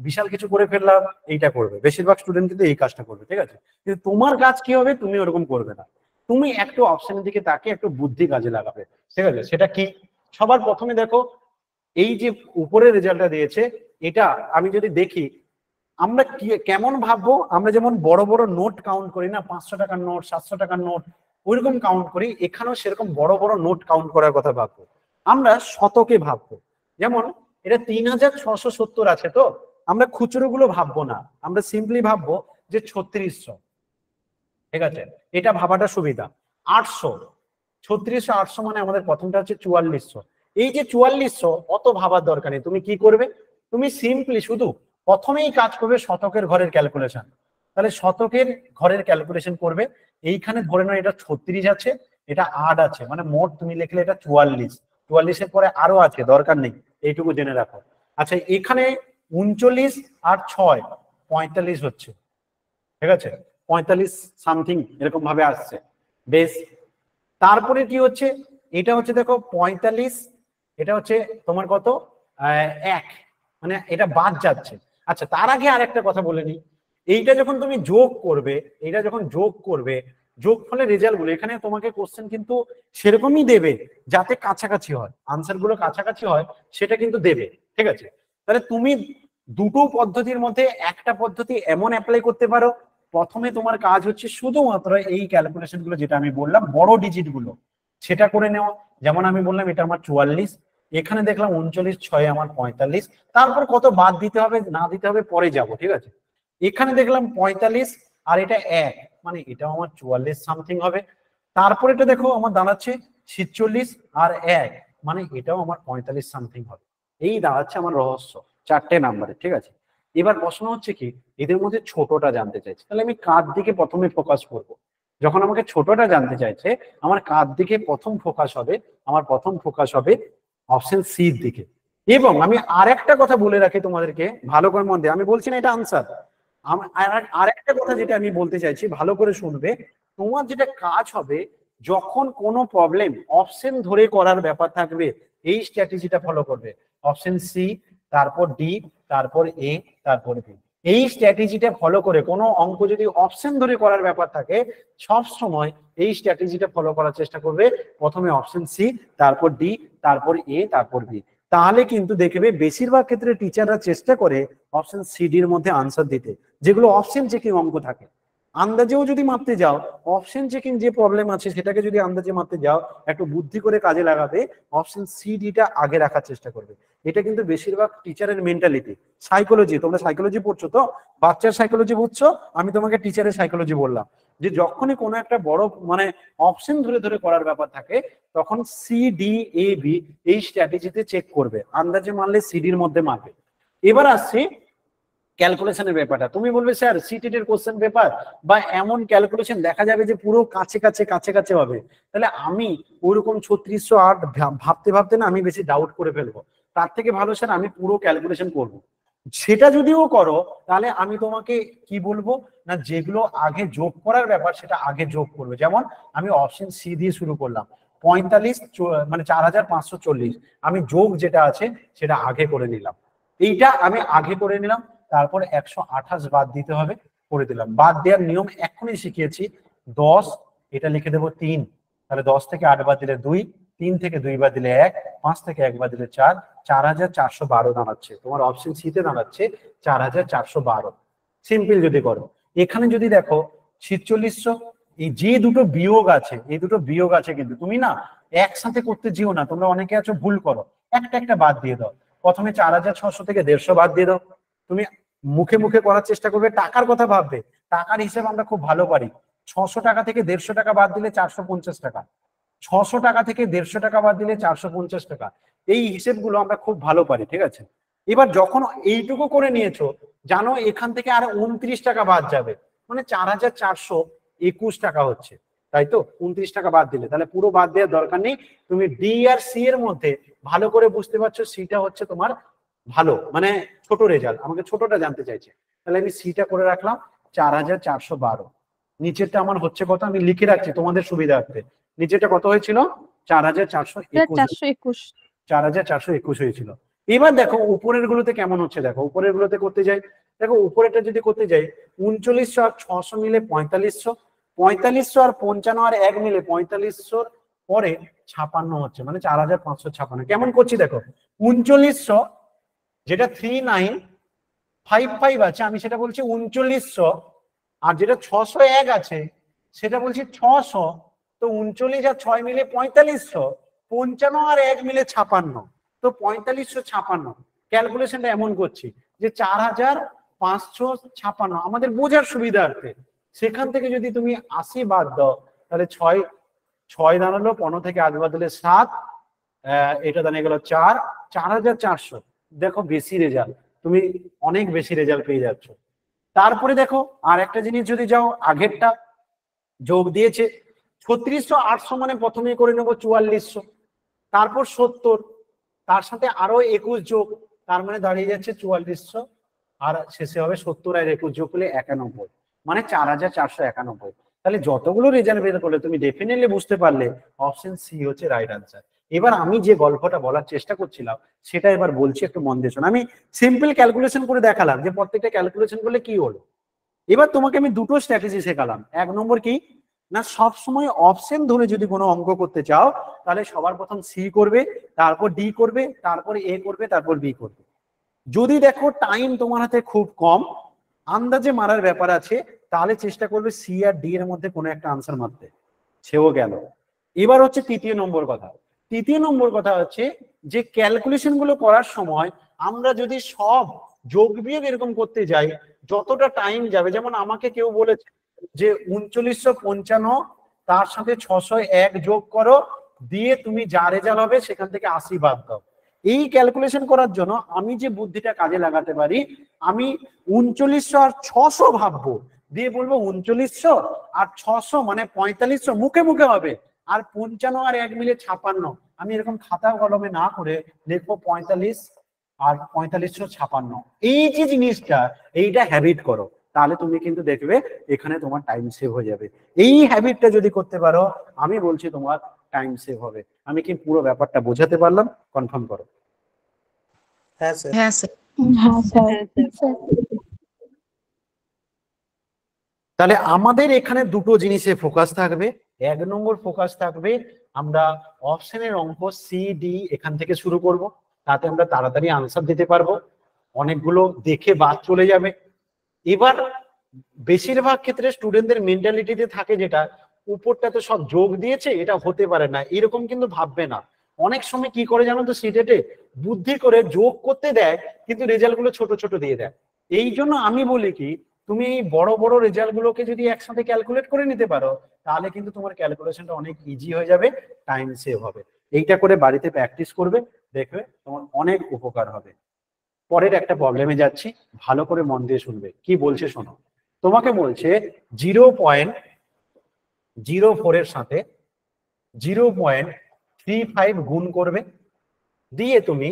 বিশাল কিছু করে ফেললাম, এইটা করবে বেশিরভাগ স্টুডেন্ট, কিন্তু এই কাজটা করবে, ঠিক আছে? কিন্তু তোমার কাজ কি হবে, তুমি ওরকম করবে না, তুমি একটু অপশনের দিকে তাকিয়ে একটু বুদ্ধি কাজে লাগাবে, ঠিক আছে? সেটা কি? সবার প্রথমে দেখো এই যে উপরের রেজাল্টটা দিয়েছে, এটা আমি যদি দেখি আমরা কেমন ভাববো, আমরা যেমন বড় বড় নোট কাউন্ট করি না, 500 টাকার নোট 700 টাকার নোট ওইরকম কাউন্ট করি, এখানেও সেরকম বড় বড় নোট কাউন্ট করার কথা ভাববো, আমরা শতকে ভাববো। যেমন এটা 3670 আছে, তো আমরা খুচরো গুলো ভাববো না, আমরা সিম্পলি ভাববো যে 3600, ঠিক আছে? এটা ভাবাটা সুবিধা। 800, 3600 800 মানে আমাদের প্রথমটা হচ্ছে 4400, এই যে 4400 অত ভাবার দরকার নেই, তুমি কি করবে, তুমি সিম্পলি শুধু প্রথমেই কাজ করবে শতকের ঘরের ক্যালকুলেশন, তাহলে শতকের ঘরের ক্যালকুলেশন করবে, এইখানে ধরে নাও এটা 36 আছে, এটা 8 আছে, মানে মোট তুমি লিখলে এটা 44, 44 এর পরে আরো আছে দরকার নেই, এইটুকু জেনে রাখো। আচ্ছা এখানে 39 আর 6 45 হচ্ছে, ঠিক আছে? 45 সামথিং এরকম ভাবে আসছে, বেশ। তারপরে কি হচ্ছে, এটা হচ্ছে দেখো 45, এটা হচ্ছে তোমার কত 1, মানে এটা বাদ যাচ্ছে। আচ্ছা তার আগে আরেকটা কথা বলে নি, এইটা যখন তুমি যোগ করবে, এটা যখন যোগ করবে, যোগ ফলে রেজাল্ট গুলো এখানে তোমাকে কোশ্চেন কিন্তু সেরকমই দেবে যাতে কাছাকাছি হয়, আনসার গুলো কাছাকাছি হয় সেটা কিন্তু দেবে, ঠিক আছে? তাহলে তুমি দুটো পদ্ধতির মধ্যে একটা পদ্ধতি এমন অ্যাপ্লাই করতে পারো, প্রথমে তোমার কাজ হচ্ছে শুধুমাত্র এই ক্যালকুলেশন গুলো যেটা আমি বললাম বড় ডিজিট গুলো সেটা করে নেওয়া। যেমন আমি বললাম এটা আমার 44, এখানে দেখলাম 39, 6 আমার 45, তারপর কত বাদ দিতে হবে না দিতে হবে পরে যাব, ঠিক আছে? এখানে দেখলাম 45 আর এটা 1, মানে এটা আমার 44 সামথিং হবে। তারপর এটা দেখো আমার দাঁড়াচ্ছে 46 আর 1, মানে এটাও আমার 45 সামথিং হবে। এই দাঁড়াচ্ছে আমার রহস্য, 4টে নাম্বারে, ঠিক আছে? এবার প্রশ্ন হচ্ছে কি এদের মধ্যে ছোটটা জানতে চাইছে, তাহলে আমি কার দিকে প্রথমে ফোকাস করব? যখন আমাকে ছোটটা জানতে চাইছে আমার কার দিকে প্রথম ফোকাস হবে? আমার প্রথম ফোকাস হবে অপশন সি এর দিকে। এবং আমি আরেকটা কথা বলে রাখি তোমাদেরকে ভালো করে মন দিয়ে, আমি বলছি না এটা আনসার, আরেকটা কথা যেটা আমি বলতে চাইছি ভালো করে শুনবে, তোমার যেটা কাজ হবে যখন কোনো প্রবলেম অপশন ধরে করার ব্যাপার থাকবে এই স্ট্র্যাটেজিটা ফলো করবে, অপশন সি, তারপর ডি, তারপর এ, তারপর বি। এই স্ট্র্যাটেজিটা ফলো করে কোনো অঙ্ক যদি অপশন ধরে করার ব্যাপার থাকে সব সময় এই স্ট্র্যাটেজিটা ফলো করার চেষ্টা করবে, প্রথমে অপশন সি, তারপর ডি, তারপর এ, তারপর বি। তাহলে কিন্তু দেখবে বেশিরভাগ ক্ষেত্রে টিচাররা চেষ্টা করে অপশন সি ডির মধ্যে আনসার দিতে, যেগুলো অপশন চেকিং অঙ্ক থাকে। আন্দাজেও যদি মারতে যাও, অপশন চেকিং যে প্রবলেম আছে সেটাকে যদি আন্দাজে মারতে যাও, একটু বুদ্ধি করে কাজে লাগাবে, অপশন সি ডিটা আগে রাখার চেষ্টা করবে। এটা কিন্তু বেশিরভাগ টিচারের মেন্টালিটি, সাইকোলজি, তোমরা সাইকোলজি পড়ছো তো, বাচ্চার সাইকোলজি বুঝছো, আমি তোমাকে টিচারের সাইকোলজি বললাম, যে যখনই কোনো একটা বড় মানে অপশন ধরে ধরে করার ব্যাপার থাকে তখন সি ডি এ বি এই স্ট্র্যাটেজিতে চেক করবে, আন্দাজে মারলে সিডির মধ্যে মারবে। এবার আসছে ক্যালকুলেশনের ব্যাপারটা, তুমি বলবে স্যার সিটেট এর কোশ্চেন পেপার বা এমন ক্যালকুলেশন দেখা যাবে যে পুরো কাছে কাছে কাছে কাছে হবে, তাহলে আমি ওরকম 3608 ভাবতে ভাবতে না আমি বেশি ডাউট করে ফেলবো, তার থেকে ভালো স্যার আমি পুরো ক্যালকুলেশন করব। সেটা যদিও করো তাহলে আমি তোমাকে কি বলবো না, যেগুলো আগে যোগ করার ব্যাপার সেটা আগে যোগ করবে। যেমন আমি অপশন সি দিয়ে শুরু করলাম, 45 মানে 4540, আমি যোগ যেটা আছে সেটা আগে করে নিলাম, এইটা আমি আগে করে নিলাম, তারপর 128 বাদ দিতে হবে, করে দিলাম। বাদ দেওয়ার নিয়ম এখনই শিখিয়েছি, 10 এটা লিখে দেবো 3, তাহলে 10 থেকে 8 বাদ দিলে 2, 3 থেকে 2 বার দিলে 1, 5 থেকে 1 বার দিলে 4, 4412 দাঁড়াচ্ছে। তোমার অপশন সি তে দাঁড়াচ্ছে 4412। সিম্পল যদি করো, এখানে যদি দেখো 4600, এই যে দুটো বিয়োগ আছে, এই দুটো বিয়োগ আছে, কিন্তু তুমি না একসাথে করতে যেও না। তোমরা অনেকে আছো ভুল করো, একটা একটা বাদ দিয়ে দাও। প্রথমে 4600 থেকে 150 বাদ দিয়ে দাও। তুমি মুখে মুখে করার চেষ্টা করবে, টাকার কথা ভাববে। টাকার হিসেব আমরা খুব ভালো পারি। 600 টাকা থেকে 150 টাকা বাদ দিলে 450 টাকা, 600 টাকা থেকে 150 টাকা বাদ দিলে 450 টাকা। এই হিসেবগুলো আমরা খুব ভালো পারি, ঠিক আছে? এবার যখন এইটুকু করে নিয়েছো, জানো এখান থেকে আর 29 টাকা বাদ যাবে, মানে 4421 টাকা হচ্ছে, তাই তো? 29 টাকা বাদ দিলে, তাহলে পুরো বাদ দেওয়ার দরকার নেই। তুমি ডি আর সি এর মধ্যে ভালো করে বুঝতে পারছো, সিটা হচ্ছে তোমার ভালো, মানে ছোট রেজাল্ট। আমাকে ছোটটা জানতে চাইছে, তাহলে আমি সিটা করে রাখলাম 4412। নিচেরটা আমার হচ্ছে কত আমি লিখে রাখছি তোমাদের সুবিধার্থে। নিচেরটা কত হয়েছিল? 4421। 4421 হয়েছিল। এবার দেখো উপরের গুলোতে কেমন হচ্ছে, দেখো উপরের গুলোতে করতে যাই। দেখো উপরেরটা যদি করতে যাই, 3900 আর 600 মিলে 4500, 4500 আর 55 আর 1 মিলে 4500 পরে 56 হচ্ছে, মানে 4556। কেমন করছি দেখো, 3900 যেটা 3955 আছে, আমি সেটা বলছি 3900, আর যেটা 601 আছে সেটা বলছি 600। তো 39 আর 6 মিলে 4500, 55 আর 1 মিলে 56, তো 4556। ক্যালকুলেশনটা এমন করছি যে 4556 আমাদের বোঝার সুবিধার্থে। সেখান থেকে যদি তুমি 80 বাদ দাও, তাহলে 6 দাঁড়ালো, 15 থেকে 8 বাদ দিলে 7, এটা দাঁড়িয়ে গেল 4, 4400। দেখো বেশি রেজাল্ট, তুমি অনেক বেশি রেজাল্ট পেয়ে যাচ্ছ। তারপরে দেখো আর একটা জিনিস যদি যাও, আগেরটা যোগ দিয়েছে 3600, 800 মানে প্রথমেই করে নেবো 4400, তারপর 70, তার সাথে আরো 21 যোগ, তার মানে দাঁড়িয়ে যাচ্ছে 4400, আর শেষে হবে 70 আর 21 যোগ করলে 91, মানে 4491। তাহলে যতগুলো রেজাল্ট বের করলে তুমি ডেফিনেটলি বুঝতে পারলে অপশন সি হচ্ছে রাইট আনসার। এবার আমি যে গল্পটা বলার চেষ্টা করছিলাম সেটা এবার বলছি, একটু মন দিয়ে শোনো। আমি সিম্পল ক্যালকুলেশন করে দেখালাম যে প্রত্যেকটা ক্যালকুলেশন করলে কি হলো। এবার তোমাকে আমি দুটো স্ট্র্যাটেজি শেখালাম। 1 নম্বর কি না, সবসময় অপশন ধরে যদি কোনো অঙ্ক করতে চাও, তাহলে সবার প্রথম সি করবে, তারপর ডি করবে, তারপর এ করবে, তারপর বি করবে। যদি দেখো টাইম তোমার হাতে খুব কম, আন্দাজে মারার ব্যাপার আছে, তাহলে চেষ্টা করবে সি আর ডি এর মধ্যে কোনো একটা আনসার মারতে, সেও গেল। এবার হচ্ছে তৃতীয় নম্বর কথা। তৃতীয় নম্বর কথা হচ্ছে যে ক্যালকুলেশন গুলো করার সময় আমরা যদি সব যোগ বিয়োগ এরকম করতে যাই, যতটা টাইম যাবে, যেমন আমাকে কেউ বলেছে যে 3955 তার সাথে 601 যোগ করো, দিয়ে তুমি যা রেজাল্ট হবে সেখান থেকে 80 বাদ দাও। এই ক্যালকুলেশন করার জন্য আমি যে বুদ্ধিটা কাজে লাগাতে পারি, আমি 3900 আর 600 ভাববো, দিয়ে বলবো 3900 আর 600 মানে 4500, মুখে মুখে হবে, আর 55 আর 1 মিলে 56। আমি এরকম খাতা কলমে না করে লিখবো 45 আর 4556। এই যে জিনিসটা, এইটা হ্যাবিট করো, তাহলে তুমি কিন্তু দেখবে এখানে তোমার টাইম সেভ হয়ে যাবে। এই হ্যাবিটটা যদি করতে পারো, আমি বলছি তোমার টাইম সেভ হবে। আমি কি পুরো ব্যাপারটা বোঝাতে পারলাম? কনফার্ম করো। হ্যাঁ স্যার। হ্যাঁ স্যার। তাহলে আমাদের এখানে দুটো জিনিসে ফোকাস থাকবে। 1 নম্বর ফোকাস থাকবে আমরা অপশনের অঙ্ক সি ডি এখান থেকে শুরু করব, তাতে আমরা তাড়াতাড়ি আনসার দিতে পারবো, অনেকগুলো দেখে বাদ চলে যাবে। এবার বেশিরভাগ ক্ষেত্রে স্টুডেন্টদের মেন্টালিটিতে থাকে যেটা, উপরটা তো সব যোগ দিয়েছে, এটা হতে পারে না, এরকম কিন্তু ভাববে না। অনেক সময় কি করে জানো তো, সিটেটে বুদ্ধি করে যোগ করতে দেয়, কিন্তু রেজাল্ট গুলো ছোট ছোট দিয়ে দেয়। এই জন্য আমি বলি কি, তুমি এই বড় বড় রেজাল্ট গুলোকে যদি একসাথে ক্যালকুলেট করে নিতে পারো, তাহলে কিন্তু তোমার ক্যালকুলেশনটা অনেক ইজি হয়ে যাবে, টাইম সেভ হবে। এইটা করে বাড়িতে প্র্যাকটিস করবে, দেখবে তোমার অনেক উপকার হবে। পরের একটা প্রবলেমে যাচ্ছি, ভালো করে মন দিয়ে শুনবে কি বলছে শোনো। তোমাকে বলছে 0.04 এর সাথে 0.35 গুণ করবে, দিয়ে তুমি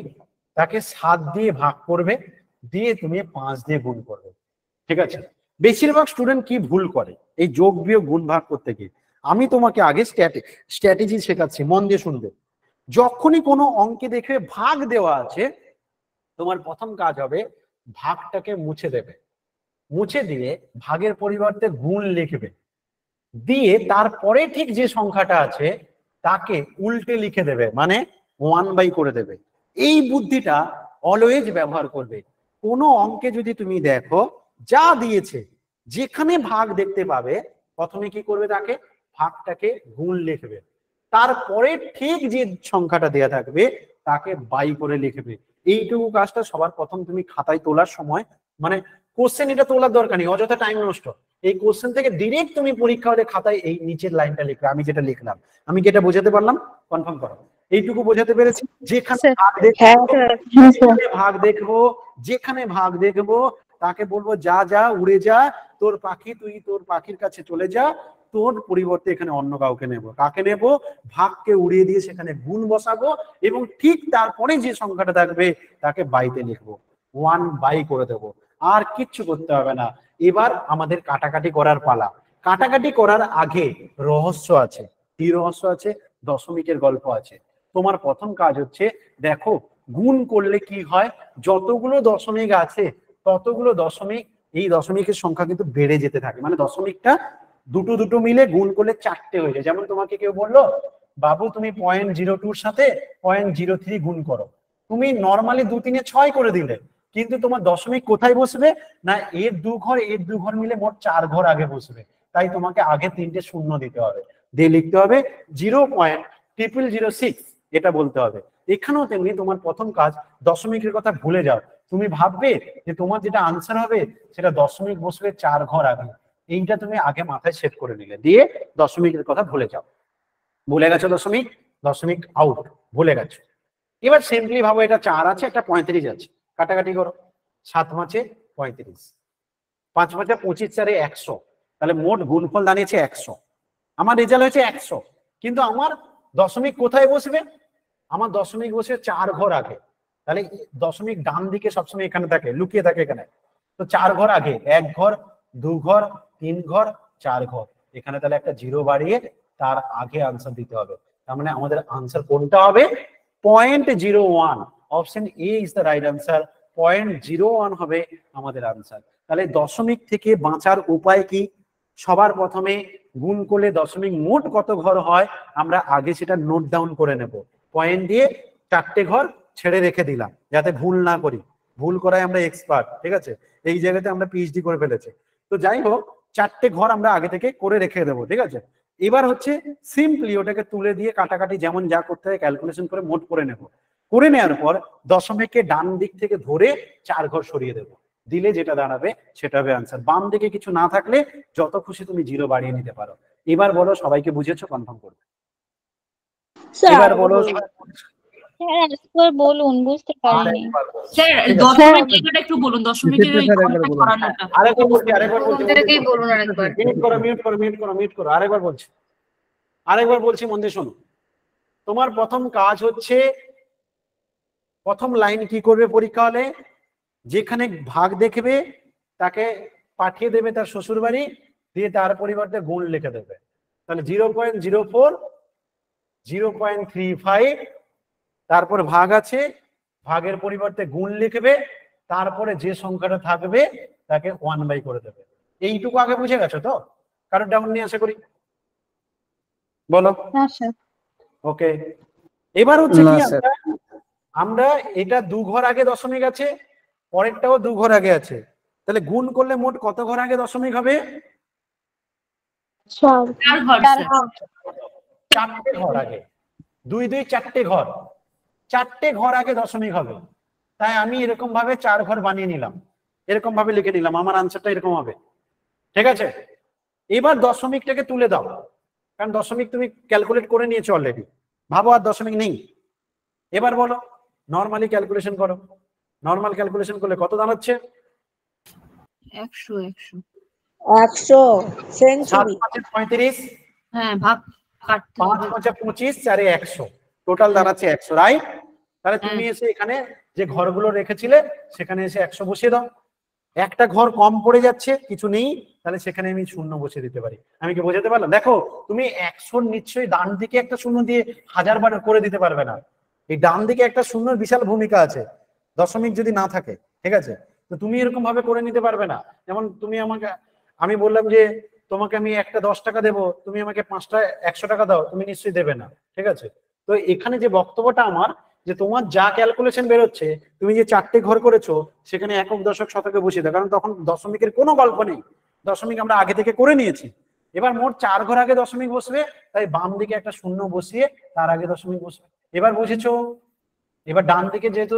তাকে 7 দিয়ে ভাগ করবে, দিয়ে তুমি 5 দিয়ে গুণ করবে। ঠিক আছে? বেশিরভাগ স্টুডেন্ট কি ভুল করে এই যোগ বিয়োগ গুণ ভাগ করতে গিয়ে, আমি তোমাকে আগে স্ট্র্যাটেজি শেখাচ্ছি, মন দিয়ে শুনবে। যখনই কোনো অঙ্কে দেখবে ভাগ দেওয়া আছে, তোমার প্রথম কাজ হবে ভাগটাকে মুছে দেবে, মুছে দিয়ে ভাগের পরিবর্তে গুণ লিখবে, দিয়ে তারপরে ঠিক যে সংখ্যাটা আছে তাকে উল্টে লিখে দেবে, মানে 1/, করে দেবে। এই বুদ্ধিটা অলওয়েজ ব্যবহার করবে। কোনো অঙ্কে যদি তুমি দেখো যা দিয়েছে, যেখানে ভাগ দেখতে পাবে, প্রথমে কি করবে, তাকে ভাগটাকে গুণ লিখবে, তারপরে ঠিক যে সংখ্যাটা দেয়া থাকবে তাকে বাই করে লিখবে। এইটুকু কাজটা সবার প্রথম তুমি খাতায় তোলার সময়, মানে কোশ্চেন এটা তোলার দরকার নেই, অযথা টাইম নষ্ট। এই কোশ্চেন থেকে ডিরেক্ট তুমি পরীক্ষা হলে খাতায় এই নিচের লাইনটা লিখবে, আমি যেটা লিখলাম। আমি কি এটা বোঝাতে পারলাম? কনফার্ম করো। এইটুকু বোঝাতে পেরেছি? যেখানে ভাগ দেখবো, যেখানে ভাগ দেখবো তাকে বলবো যা যা উড়ে যা, তোর পাখি, তুই তোর পাখির কাছে চলে যা, তোর পরিবর্তে এখানে অন্য কাউকে নেব। কাকে নেব? ভাগকে উড়িয়ে দিয়ে সেখানে গুণ বসাবো, এবং ঠিক তারপরে যে সংখ্যাটা থাকবে তাকে বাইতে লিখবো, 1/, করে দেব। আর কিচ্ছু করতে হবে না। এবার আমাদের কাটাকাটি করার পালা। কাটাকাটি করার আগে রহস্য আছে। কি রহস্য আছে? দশমিকের গল্প আছে। তোমার প্রথম কাজ হচ্ছে, দেখো গুণ করলে কি হয়, যতগুলো দশমিক আছে ততগুলো দশমিক, এই দশমিকের সংখ্যা কিন্তু বেড়ে যেতে থাকে। মানে দশমিকটা দুটো দুটো মিলে গুণ করলে 4টে হয়ে যায়। যেমন তোমাকে কেউ বললো, বাবু তুমি 0.02 সাথে 0.03 গুণ করো, তুমি নর্মালি 2 3 6 করে দিলে, কিন্তু তোমার দশমিক কোথায় বসবে না, এর 2 ঘর এর 2 ঘর মিলে মোট 4 ঘর আগে বসবে। তাই তোমাকে আগে 3টে শূন্য দিতে হবে, দিয়ে লিখতে হবে 0.0006, এটা বলতে হবে। এখানেও তেমনি তোমার প্রথম কাজ, দশমিকের কথা ভুলে যাও। তুমি ভাববে যে তোমার যেটা আনসার হবে সেটা দশমিক বসবে 4 ঘর আগে, এইটা তুমি আগে মাথায় সেট করে নিলে, দিয়ে দশমিকের কথা ভুলে যাও। ভুলে গেছো দশমিক, দশমিক আউট, ভুলে গেছো। এবার সিম্পলি ভাবো, এটা 4 আছে, একটা 35 আছে, কাটাকাটি করো। 7 5 35, 5 5 25, 4 100, তাহলে মোট গুণফল দাঁড়িয়েছে 100। আমার রেজাল্ট হয়েছে 100, কিন্তু আমার দশমিক কোথায় বসবে? আমার দশমিক বসে 4 ঘর আগে। তাহলে দশমিক ডান দিকে সবসময় এখানে থাকে, লুকিয়ে থাকে এখানে। তো 4 ঘর আগে, 1 ঘর 2 ঘর 3 ঘর 4 ঘর, এখানে তাহলে একটা 0 বাড়িয়ে তার আগে আনসার দিতে হবে। তার মানে আমাদের আনসার কোনটা হবে? 0.01। Option A is the right answer. 0.01 হবে আমাদের আনসার। তাহলে দশমিক থেকে বাঁচার উপায় কি? সবার প্রথমে গুণ করলে দশমিক মোট কত ঘর হয় আমরা আগে সেটা নোট ডাউন করে নেব। পয়েন্ট দিয়ে 4টে ঘর ছেড়ে রেখে দিলাম, যাতে ভুল না করি। ভুল করায় আমরা এক্সপার্ট, ঠিক আছে? এই জায়গাতে আমরা পিএইচডি করে ফেলেছি। তো যাই হোক, 4টে ঘর আমরা আগে থেকে করে রেখে দেবো, ঠিক আছে? এবার হচ্ছে সিম্পলি ওটাকে তুলে দিয়ে কাটাকাটি যেমন যা করতে হয় ক্যালকুলেশন করে মোট করে নেব। করে নেওয়ার পর দশমিককে ডান দিক থেকে ধরে 4 ঘর সরিয়ে দেবো, দিলে যেটা দাঁড়াবে সেটা হবে আনসার। বাম দিকে কিছু না থাকলে যত খুশি তুমি 0 বাড়িয়ে নিতে পারো। এবার বলো, সবাইকে বুঝেছো? কনফার্ম করবে। এবার বলো, বলুন, বুঝতে পারিনি। স্যার দশমিক জায়গাটা একটু বলুন, দশমিকের ওই ঘরটা ছড়ানোটা। আরেকবার বলছি, আরেকবার বলছি, বলুন আরেকবার। মিউট করো, আরেকবার বলছি, মন দিয়ে শোনো। তোমার প্রথম কাজ হচ্ছে, প্রথম লাইন কি করবে পরীক্ষা হলে, যেখানে ভাগ দেখবে তাকে পাঠিয়ে দেবে তার শ্বশুর বাড়ি, দিয়ে তার পরিবর্তে গুণ লিখে দেবে। তাহলে 0.04 0.35, তারপর ভাগ আছে, ভাগের পরিবর্তে গুণ লিখবে, তারপরে যে সংখ্যাটা থাকবে তাকে 1/, করে দেবে। এইটুকু আগে বুঝে গেছো তো? কারণ ডাউন নিয়ে আশা করি, বলো। ওকে, এবার হচ্ছে কি, আমরা এটা 2 ঘর আগে দশমিক আছে, পরেরটাও 2 ঘর আগে আছে, তাহলে গুণ করলে মোট কত ঘর আগে দশমিক হবে? 4টে ঘর আগে। 2 2 4টে ঘর, 4টে ঘর আগে দশমিক হবে। তাই আমি এরকম ভাবে 4 ঘর বানিয়ে নিলাম, এরকম ভাবে লিখে নিলাম, আমার আনসারটা এরকম হবে, ঠিক আছে? এবার দশমিকটাকে তুলে দাও, কারণ দশমিক তুমি ক্যালকুলেট করে নিয়েছো অলরেডি, ভাবো আর দশমিক নেই। এবার বলো, নর্মালি ক্যালকুলেশন করো। নর্মাল ক্যালকুলেশন করলে কত দাঁড়াচ্ছে? 100 সেঞ্চুরি। 7 5 35, হ্যাঁ ভাগ কাটতে 5 5 25, 4 100, টোটাল দাঁড়াচ্ছে 100, রাইট? তাহলে তুমি এসে এখানে যে ঘরগুলো রেখেছিলে সেখানে এসে 100 বসিয়ে দাও। একটা ঘর কম পড়ে যাচ্ছে, কিছু নেই, তাহলে সেখানে আমি শূন্য বসিয়ে দিতে পারি। আমি কি বোঝাতে পারলাম? দেখো, তুমি 100 নিশ্চয়ই ডান দিকে একটা শূন্য দিয়ে 1000 বার করে দিতে পারবে না। এই ডান দিকে একটা শূন্যর বিশাল ভূমিকা আছে, দশমিক যদি না থাকে, ঠিক আছে? তো তুমি এরকম ভাবে করে নিতে পারবে না। যেমন তুমি আমাকে, আমি বললাম যে তোমাকে আমি একটা 10 টাকা দেবো, তুমি আমাকে 5টা 100 টাকা দাও, তুমি নিশ্চয়ই দেবে না, ঠিক আছে? তো এখানে যে বক্তব্যটা আমার, যে তোমার যা ক্যালকুলেশন বেরোচ্ছে, তুমি যে 4টে ঘর করেছো সেখানে একক দশক শতকে বসিয়ে দাও, কারণ তখন দশমিকের কোনো গল্প নেই, দশমিক আমরা আগে থেকে করে নিয়েছি। এবার মোট 4 ঘর আগে দশমিক বসবে, তাই বাম দিকে একটা শূন্য বসিয়ে তার আগে দশমিক বসবে। এবার বুঝেছো? এবার ডান দিকে যেহেতু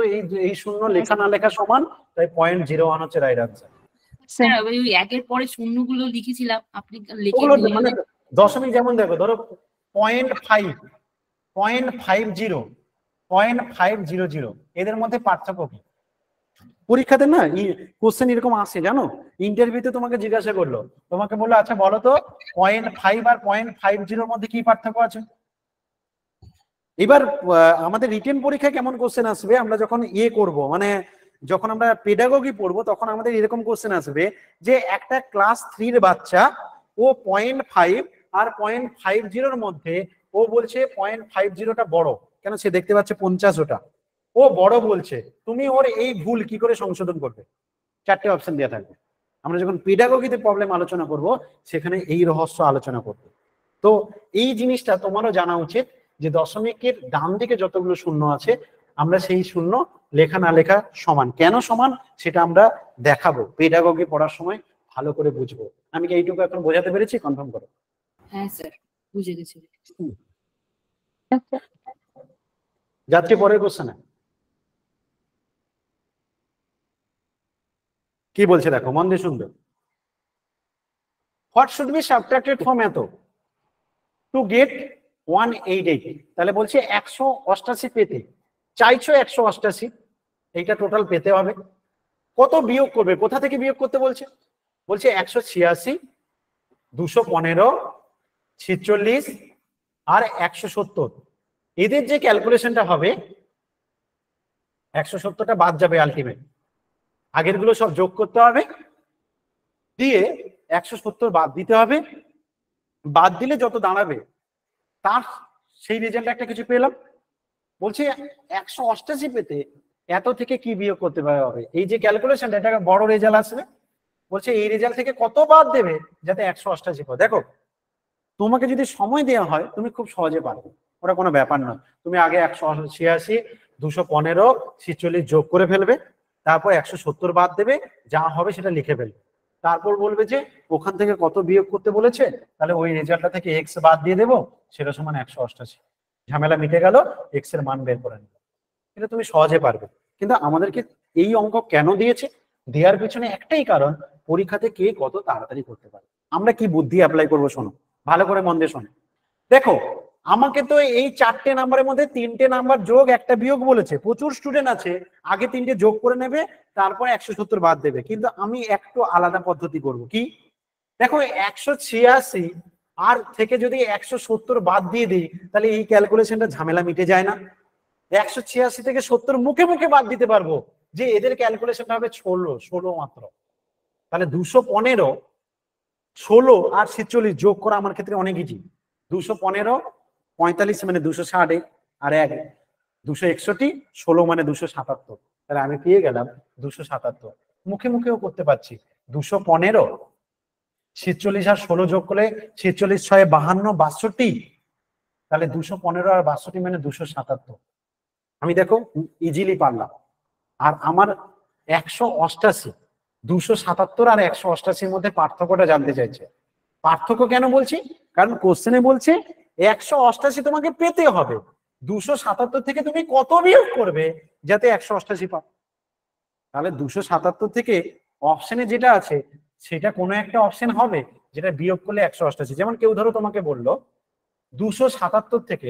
এই শূন্য লেখা না লেখা সমান, তাই 0.01 হচ্ছে রাইট আনসার। স্যার ওই একের পরে শূন্যগুলো লিখেছিলাম, আপনি লিখে ওগুলো বললেন। মানে দশমিক যেমন দেখো, ধরো 0.5, 0.50, 0.500, এদের মধ্যে পার্থক্য কি? পরীক্ষাতে না কোশ্চেন এরকম আসে জানো, ইন্টারভিউতে তোমাকে জিজ্ঞাসা করলো, তোমাকে বললো আচ্ছা বলো তো 0.5 আর 0.50 মধ্যে কি পার্থক্য আছে। এবার আমাদের রিটেন পরীক্ষায় কেমন কোশ্চেন আসবে, আমরা যখন করব, মানে যখন আমরা পেডাগোগি পড়বো, তখন আমাদের এরকম কোশ্চেন আসবে যে একটা ক্লাস 3 এর বাচ্চা, ও 0.5 আর 0.50 মধ্যে, ও বলছে 0.50টা বড়, কেন সে দেখতে পাচ্ছে 50 ও বড় বলছে, তুমি ওর এই ভুল কি করে সংশোধন করবে? 4টে অপশন দেওয়া থাকবে। আমরা যখন পেডাগোগিতে প্রবলেম আলোচনা করব, সেখানে এই রহস্য আলোচনা করব। তো এই জিনিসটা তোমারও জানা উচিত যে দশমিকের ডান দিকে যতগুলো শূন্য আছে, আমরা সেই শূন্য লেখা না লেখা সমান, কেন সমান সেটা আমরা দেখাবো, পেডাগোগি পড়ার সময় ভালো করে বুঝবো। আমি কি এইটুকু এখন বোঝাতে পেরেছি? কনফার্ম করো। হ্যাঁ স্যার, বুঝে গেছি। যাচ্ছি পরের কোশ্চেনে। কি বলছে দেখো, মন দিয়ে শুনবে। What should be subtracted from এত টু গেট 188? তাহলে বলছে 188 পেতে চাইছো, 188 এইটা টোটাল পেতে হবে, কত বিয়োগ করবে? কোথা থেকে বিয়োগ করতে বলছে? বলছে 186, 215, 46 আর 170, এদের যে ক্যালকুলেশনটা হবে, 170টা বাদ যাবে আলটিমেট, আগের গুলো সব যোগ করতে হবে, দিয়ে 170 বাদ দিতে হবে, বাদ দিলে যত দাঁড়াবে তার সেই রেজাল্ট একটা কিছু পেলাম। বলছে 188 পেতে এত থেকে কি বিয়োগ করতে হবে, এই যে ক্যালকুলেশনটা, এটা বড় রেজাল্ট আসবে। বলছে এই রেজাল্ট থেকে কত বাদ দেবে যাতে 188 পাও। দেখো, তোমাকে যদি সময় দেওয়া হয় তুমি খুব সহজে পারবে, ওটা কোনো ব্যাপার না। তুমি আগে 186, 215, 46 যোগ করে ফেলবে, তারপর 170 বাদ দেবে, যা হবে সেটা লিখে ফেলবে, তারপর বলবে যে ওখান থেকে কত বিয়োগ করতে বলেছে, তাহলে ওই রেজাল্টটা থেকে এক্স বাদ দিয়ে দেবো, সেটা সমান 188। ঝামেলা মিটে গেল, এক্স এর মান বের করে নিল। এটা তুমি সহজে পারবে। কিন্তু আমাদেরকে এই অঙ্ক কেন দিয়েছে? দেওয়ার পিছনে একটাই কারণ, পরীক্ষাতে কে কত তাড়াতাড়ি করতে পারে। আমরা কি বুদ্ধি অ্যাপ্লাই করবো শোনো, ভালো করে মন দিয়ে শোনো। দেখো, আমাকে তো এই 4টে নাম্বারের মধ্যে 3টে নাম্বার যোগ একটা বিয়োগ বলেছে, প্রচুর স্টুডেন্ট আছে আগে 3টে যোগ করে নেবে, তারপর 170 বাদ দেবে, কিন্তু আমি একটু আলাদা পদ্ধতি করব। কি? দেখো, 186 আর থেকে যদি 170 বাদ দিয়ে দিই, তাহলে এই ক্যালকুলেশনটা ঝামেলা মিটে যায় না? 186 থেকে 70 মুখে মুখে বাদ দিতে পারবো, যে এদের ক্যালকুলেশনটা হবে 16 মাত্র। তাহলে 215, 16 আর 46 যোগ করা আমার ক্ষেত্রে অনেক ইজি। 215, 45 মানে 260, আর 1 261, 16 মানে 277, তাহলে আমি পেয়ে গেলাম 277। মুখে মুখেও করতে পারছি। 215, 46 আর 16 যোগ করলে 46, 6 52, 62, তাহলে 215 আর 62 মানে 277। আমি দেখো ইজিলি পারলাম। আর আমার 188, 277 আর 188 মধ্যে পার্থক্যটা জানতে চাইছে। পার্থক্য কেন বলছি? কারণ কোশ্চেনে বলছে 188 তোমাকে পেতে হবে, 277 থেকে তুমি কত বিয়োগ করবে যাতে 188 পাও। তাহলে 277 থেকে অপশনে যেটা আছে সেটা কোনো একটা অপশন হবে যেটা বিয়োগ করলে 188। যেমন কেউ ধরো তোমাকে বললো 277 থেকে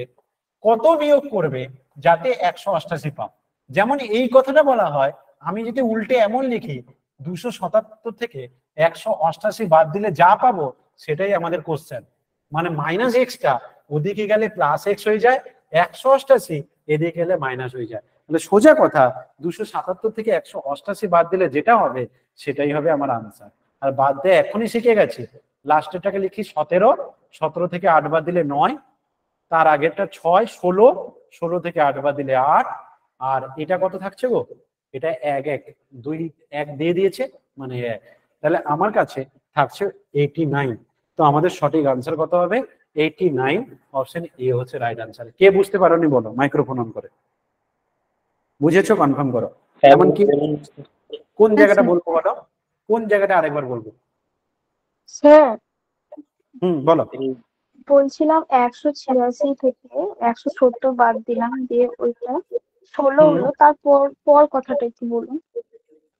কত বিয়োগ করবে যাতে 188 পাও। যেমন এই কথাটা বলা হয়, আমি যদি উল্টে এমন লিখি 277 থেকে 188 বাদ দিলে যা পাবো সেটাই আমাদের কোশ্চেন, মানে মাইনাস এক্সটা ওদিকে গেলে প্লাস এক্স হয়ে যায়, 188 এদিকে গেলে মাইনাস হয়ে যায়। তাহলে সোজা কথা, 277 থেকে 188 বাদ দিলে যেটা হবে সেটাই হবে আমার আনসার। আর বাদ দিয়ে এখনই শিখে গেছি, লাস্টেরটাকে লিখি 17, 17 থেকে 8 বাদ দিলে 9, তার আগেরটা 6, 16, 16 থেকে 8 বাদ দিলে 8, আর এটা কত থাকছে গো? এটা 1 1 2 1 দিয়ে দিয়েছে মানে 1, তাহলে আমার কাছে থাকছে 89। তো তো আমাদের সঠিক আনসার কত হবে? 89। অপশন এ হচ্ছে রাইট আনসার। কে বুঝতে পারোনি বলো, মাইক্রোফোন অন করে। বুঝেছো? কনফার্ম করো। এমনকি কোন জায়গাটা বলবো বলো, কোন জায়গাটা আরেকবার বলবো? স্যার বলো। বলছিলাম 186 থেকে 170 বাদ দিলাম, দিয়ে ওইটা 16 হলো, তারপর পর কথাটা একটু বলুন।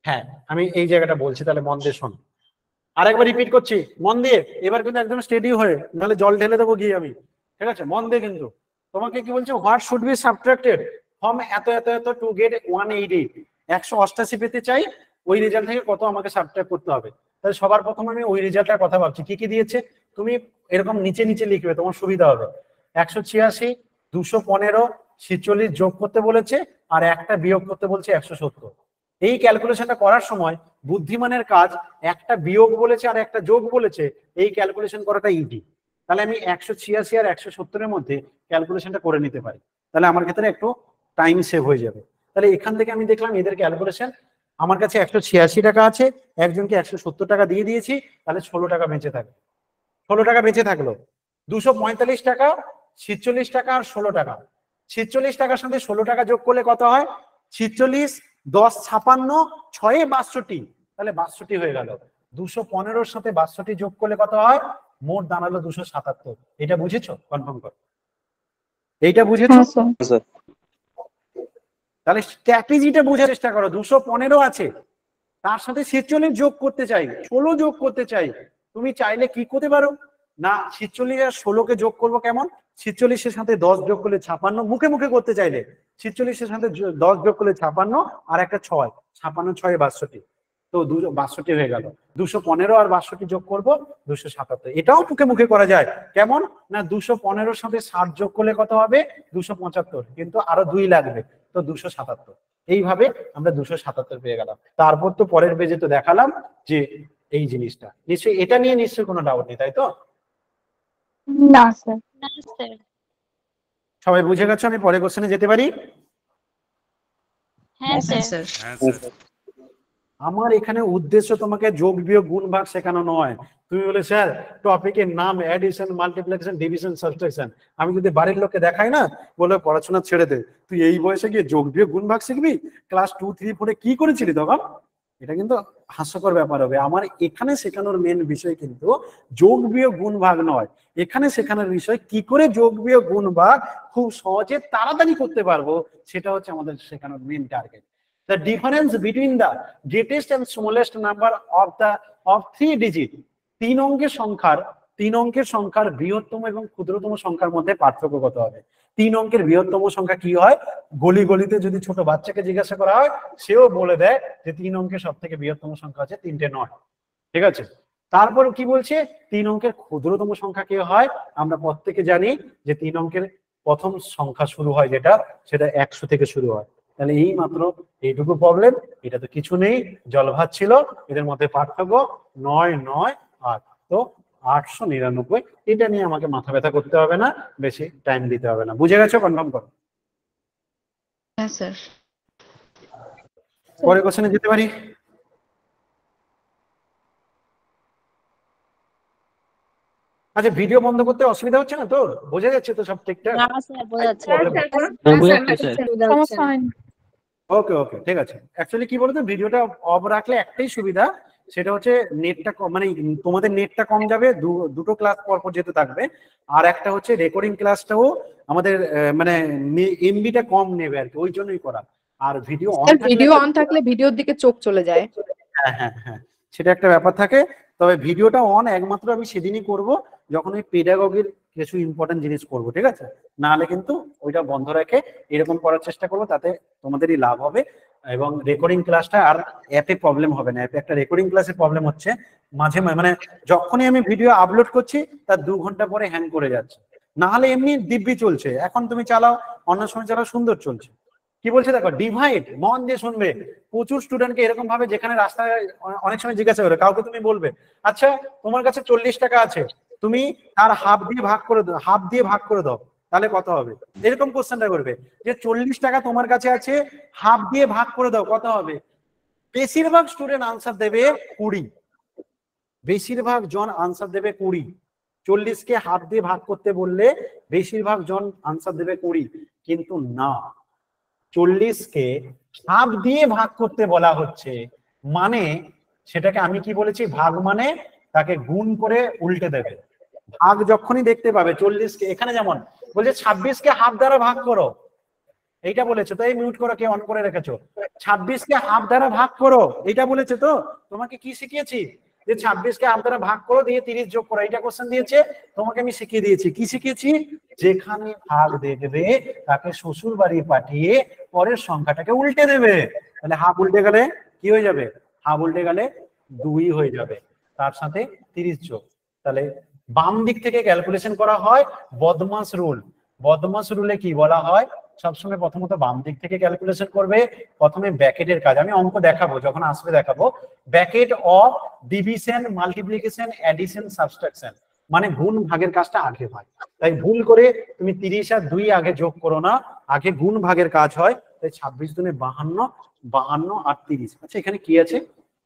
হ্যাঁ, আমি এই জায়গাটা বলছি, তাহলে মন দিয়ে শোনো। আরেকবার রিপিট করছি মন দিয়ে, এবার কিন্তু একদম স্টেডি হয়ে, নাহলে জল ঢেলে দেবো গিয়ে আমি। ঠিক আছে, মন দিয়ে কিন্তু। তোমাকে কি বলছে? What should be subtracted from এত এত এত টু গেট 180। 188 পেতে চাই, ওই রেজাল্ট থেকে কত আমাকে সাবট্রাক্ট করতে হবে। তাহলে সবার প্রথম আমি ওই রেজাল্টটার কথা ভাবছি। কি কি দিয়েছে তুমি এরকম নিচে নিচে লিখবে, তোমার সুবিধা হবে। 186, 215, 46 যোগ করতে বলেছে, আর একটা বিয়োগ করতে বলছে 170। এই ক্যালকুলেশনটা করার সময় বুদ্ধিমানের কাজ, একটা বিয়োগ বলেছে আর একটা যোগ বলেছে, এই ক্যালকুলেশন করাটা ইজি। তাহলে আমি 186 আর 170-এর মধ্যে ক্যালকুলেশনটা করে নিতে পারি, তাহলে আমার ক্ষেত্রে একটু টাইম সেভ হয়ে যাবে। তাহলে এখান থেকে আমি দেখলাম এদের ক্যালকুলেশন, আমার কাছে 186 টাকা আছে, একজনকে 170 টাকা দিয়ে দিয়েছি, তাহলে 16 টাকা বেঁচে থাকে। 16 টাকা বেঁচে থাকলো। 245 টাকা, 46 টাকা আর 16 টাকা। 46 টাকার সাথে 16 টাকা যোগ করলে কত হয়? 46, 10, 56, 6 62, তাহলে 62 হয়ে গেল। 215-র সাথে 62 যোগ করলে কত হয়? মোট দাঁড়ালো 277। এটা বুঝেছো? কনফার্ম করো। এইটা বুঝেছো? তাহলে স্ট্র্যাটেজিটা বোঝার চেষ্টা করো। 215 আছে, তার সাথে 46 যোগ করতে চাই, 16 যোগ করতে চাই। তুমি চাইলে কি করতে পারো না, 46 আর 16-কে যোগ করবো কেমন? 46-এর সাথে 10 যোগ করলে 56, মুখে মুখে করতে চাইলে 46-এর সাথে 10 যোগ করলে 56, আর একটা 6, 56, 6, 62, তো 62 হয়ে গেল। 215 আর 62 যোগ করবো 277। এটাও মুখে মুখে করা যায়। কেমন না, 215-র সাথে 60 যোগ করলে কত হবে? 275, কিন্তু আরো 2 লাগবে, তো 277। এইভাবে আমরা 277 পেয়ে গেলাম। তারপর তো পরের পেজে তো দেখালাম যে এই জিনিসটা, নিশ্চয়ই এটা নিয়ে নিশ্চয়ই কোনো ডাউট নেই, তাই তো? না স্যার। সবাই বুঝে গেছো? আমি পরের কোশ্চেনে যেতে পারি? হ্যাঁ স্যার। আমার এখানে উদ্দেশ্য তোমাকে যোগ বিয়োগ গুণ ভাগ শেখানো নয়। তুমি বলে স্যার টপিকের নাম অ্যাডিশন, মাল্টিপ্লিকেশন, ডিভিশন, সাবট্রাকশন, আমি যদি বাড়ির লোককে দেখাই না, বলে পড়াশোনা ছেড়ে দে, তুই এই বয়সে গিয়ে যোগ বিয়োগ গুণ ভাগ শিখবি? ক্লাস 2, 3, 4-এ কি করেছিলি তখন? এটা কিন্তু হাস্যকর ব্যাপার হবে। আমার এখানে শেখানোর মেন বিষয় কিন্তু যোগ বিয়োগ গুণ ভাগ নয়। এখানে শেখানোর বিষয় কি করে যোগ বিয়োগ গুণ ভাগ খুব সহজে তাড়াতাড়ি করতে পারবো, সেটা হচ্ছে আমাদের শেখানোর main target. The difference between the greatest and smallest number of 3 digit, 3 অঙ্কের সংখ্যার বৃহত্তম এবং ক্ষুদ্রতম সংখ্যার মধ্যে পার্থক্য কত হবে? 3 অঙ্কের বৃহত্তম সংখ্যা কি হয়? গলিতে যদি ছোট বাচ্চাকে জিজ্ঞাসা করা হয়, সেও বলে দেয় যে 3 অঙ্কের সব থেকে বৃহত্তম সংখ্যা হচ্ছে 3টে 9। ঠিক আছে, তারপর কি বলছে? 3 অঙ্কের ক্ষুদ্রতম সংখ্যা কি হয়? আমরা প্রত্যেকে জানি যে 3 অঙ্কের প্রথম সংখ্যা শুরু হয় যেটা, সেটা 100 থেকে শুরু হয়। তাহলে এই মাত্র এইটুকু প্রবলেম, এটা তো কিছু নেই, জল ভাত ছিল। এদের মধ্যে পার্থক্য 9, 9, 8, তো 899। এটা নিয়ে আমাকে মাথা ব্যথা করতে হবে না, বেশি টাইম দিতে হবে না। বুঝে গেছো? কনফার্ম করো। হ্যাঁ স্যার। পরের কোশ্চেনে যেতে পারি? আচ্ছা, ভিডিও বন্ধ করতে অসুবিধা হচ্ছে না তো? বোঝা যাচ্ছে তো সব ঠিকঠাক? না স্যার, বোঝা যাচ্ছে। ওকে ওকে, ঠিক আছে। অ্যাকচুয়ালি কি বলতো, ভিডিওটা অফ রাখলে একটাই সুবিধা, সেটা হচ্ছে নেটটা মানে তোমাদের নেটটা কম যাবে, দুটো ক্লাস পর যেতে থাকবে। আর একটা হচ্ছে রেকর্ডিং ক্লাসটাও আমাদের মানে এমবিটা কম নেবে আর কি, ওই জন্যই করা। আর ভিডিও অন থাকলে ভিডিওর দিকে চোখ চলে যায়। হ্যাঁ হ্যাঁ হ্যাঁ, সেটা একটা ব্যাপার থাকে। তবে ভিডিওটা অন একমাত্র আমি সেদিনই করব যখন ওই পেডাগগির কিছু ইম্পর্টেন্ট জিনিস করব, ঠিক আছে? না হলে কিন্তু ওইটা বন্ধ রেখে এরকম করার চেষ্টা করবো, তাতে তোমাদেরই লাভ হবে। এবং রেকর্ডিং ক্লাসটা আর অ্যাপে প্রবলেম হবে না। অ্যাপে একটা রেকর্ডিং ক্লাসে প্রবলেম হচ্ছে মাঝে মানে যখনই আমি ভিডিও আপলোড করছি তার 2 ঘন্টা পরে হ্যাং করে যাচ্ছে। না হলে এমনি দিব্যি চলছে, এখন তুমি চালাও, অন্য সময় চালাও, সুন্দর চলছে। কি বলছে দেখো, ডিভাইড, মন দিয়ে শুনবে। প্রচুর স্টুডেন্টকে এরকম ভাবে, যেখানে রাস্তায় অনেক সময় জিজ্ঞাসা করে কাউকে, তুমি বলবে আচ্ছা তোমার কাছে 40 টাকা আছে, তুমি তার হাফ দিয়ে ভাগ করে দাও, তাহলে কত হবে? এরকম কোশ্চেনটা করবে যে 40 টাকা তোমার কাছে আছে, হাফ দিয়ে ভাগ করে দাও, কত হবে? বেশিরভাগ স্টুডেন্ট আনসার দেবে 20, বেশিরভাগ জন আনসার দেবে 20। 40কে হাফ দিয়ে ভাগ করতে বললে বেশিরভাগ জন আনসার দেবে 20, কিন্তু না, 40কে হাফ দিয়ে ভাগ করতে বলা হচ্ছে, মানে সেটাকে আমি কি বলেছি, ভাগ মানে তাকে গুণ করে উল্টে দেবে। ভাগ যখনই দেখতে পাবে 40কে, এখানে যেমন বলছে 26কে হাফ দ্বারা ভাগ করো, এইটা বলেছে তো, এই মিউট করো, কে অন করে রেখেছো, 26কে হাফ দ্বারা ভাগ করো, এইটা বলেছে তো। তোমাকে কি শিখিয়েছি, যে 26কে হাফ দ্বারা ভাগ করো দিয়ে 30 যোগ করো, এইটা কোশ্চেন দিয়েছে, তোমাকে আমি শিখিয়ে দিয়েছি। কি শিখিয়েছি, যেখানে ভাগ দেখবে তাকে শ্বশুর বাড়ি পাঠিয়ে পরের সংখ্যাটাকে উল্টে দেবে। তাহলে হাফ উল্টে গেলে কি হয়ে যাবে, হাফ উল্টে গেলে 2 হয়ে যাবে, তার সাথে 30 যোগ। তাহলে বাম দিক থেকে ক্যালকুলেশন করা হয় বদমাস রুল। বদমাস রুলে কি বলা হয়, সবসময় প্রথমত বাম দিক থেকে ক্যালকুলেশন করবে। প্রথমে ব্র্যাকেটের কাজ, আমি অঙ্ক দেখাবো, যখন আসবে দেখাবো। Bracket of division, multiplication, addition, subtraction, মানে গুণ ভাগের কাজটা আগে হয়। তাই ভুল করে তুমি 30 আর 2 আগে যোগ করো না, আগে গুণ ভাগের কাজ হয়। তাই 26 দুনে 52, 52 আর 30। আচ্ছা এখানে কি আছে,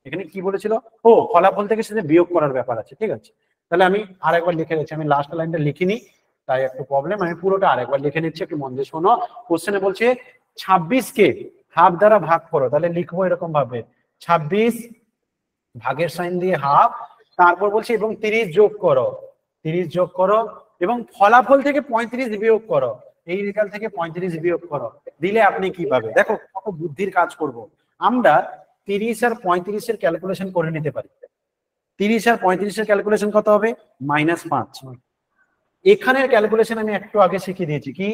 এখানে কি বলেছিল, ও ফলাফল থেকে সেটা বিয়োগ করার ব্যাপার আছে, ঠিক আছে। তাহলে আমি আরেকবার লিখে দিচ্ছি, আমি লাস্ট লাইনটা লিখিনি তাই একটু প্রবলেম, আমি পুরোটা আরেকবার লিখে নিচ্ছি, একটু মন দিয়ে শোনো। কোশ্চেনে বলছে 26কে হাফ দ্বারা ভাগ করো, তাহলে লিখবো এরকম ভাবে, 26 ভাগের সাইন দিয়ে হাফ, তারপর বলছে এবং 30 যোগ করো, 30 যোগ করো, এবং ফলাফল থেকে 35 বিয়োগ করো, এই রেজাল্ট থেকে 35 বিয়োগ করো, দিলে আপনি কি পাবে। দেখো কত বুদ্ধির কাজ করব আমরা। 30 আর 35 এর ক্যালকুলেশন করে নিতে পারি। 30 আর 35 এর ক্যালকুলেশন কত হবে, -5। এখানের ক্যালকুলেশন আমি একটু আগে শিখিয়ে দিয়েছি, কি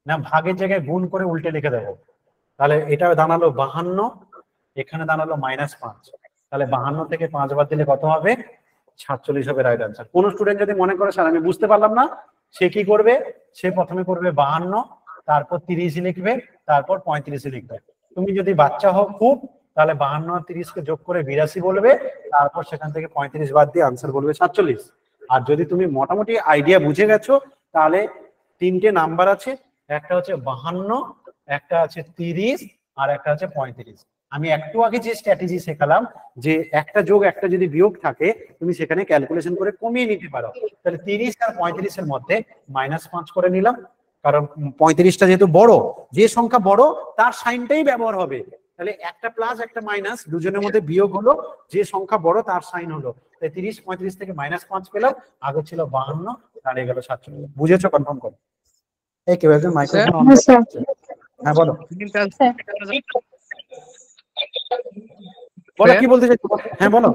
না, ভাগের জায়গায় গুণ করে উল্টে লিখে দেবো। তাহলে এটা দাঁড়ালো 52, এখানে দাঁড়ালো -5, তাহলে 52 থেকে 5 বাদ দিলে কত হবে, 47 হবে রাইট আনসার। কোন স্টুডেন্ট যদি মনে করে স্যার আমি বুঝতে পারলাম না, সে কি করবে, সে প্রথমে করবে 52, তারপর 30 লিখবে, তারপর 35 লিখবে। তুমি যদি বাচ্চা হও খুব, তাহলে 52 আর 30কে যোগ করে 82 বলবে, তারপর সেখান থেকে 35 বাদ দিয়ে আনসার বলবে 47। আর যদি তুমি মোটামুটি আইডিয়া বুঝে গেছো, তাহলে 3টে নাম্বার আছে, একটা হচ্ছে 52, একটা আছে 30, আর একটা আছে 35। আমি একটু আগে যে স্ট্র্যাটেজি শেখালাম, যে একটা যোগ একটা যদি বিয়োগ থাকে, তুমি সেখানে ক্যালকুলেশন করে কমিয়ে নিতে পারো। তাহলে 30 আর 35 এর মধ্যে -5 করে নিলাম, কারণ 35টা যেহেতু বড়, যে সংখ্যা বড় তার সাইনটাই ব্যবহার হবে। তাহলে একটা প্লাস একটা মাইনাস দুজনের মধ্যে বিয়োগ হলো, যে সংখ্যা বড় তার সাইন হলো। তাই 30 35 থেকে -5 পেলাম, আগে ছিল 52, দাঁড়িয়ে গেল 47। বুঝেছো, কনফার্ম করো। এই কেউ একজন মাইক্রোফোন অন করছে। হ্যাঁ বলো, বলো কি বলতে চাইছো, হ্যাঁ বলো।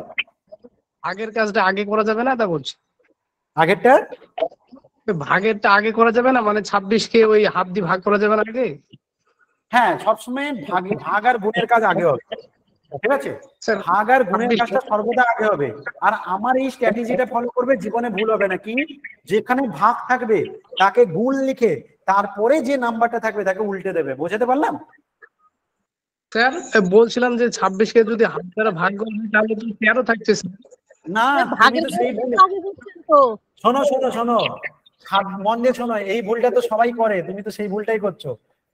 আগের কাজটা আগে করা যাবে না, তা বলছি। আগেরটা ভাগেরটা আগে করা যাবে না, মানে 26কে ওই হাফ দিয়ে ভাগ করা যাবে না আগে? হ্যাঁ, সবসময় ভাগ আর গুণের কাজ আগে হবে, ঠিক আছে। ভাগ আর গুণের কাজটা সর্বদা আগে হবে। আর আমার এই স্ট্র্যাটেজিটা ফলো করবে, জীবনে ভুল হবে না। কি, যেখানে ভাগ থাকবে তাকে গুণ লিখে তারপরে যে নাম্বারটা থাকবে তাকে উল্টে দেবে। বোঝাতে পারলাম স্যার? বলছিলাম যে 26কে যদি হাফ দ্বারা ভাগ করা হয় তাহলে তো 13 থাকছে না। তুমি তো সেই শোনো শোনো শোনো, মন দিয়ে শোনো, এই ভুলটা তো সবাই করে, তুমি তো সেই ভুলটাই করছো।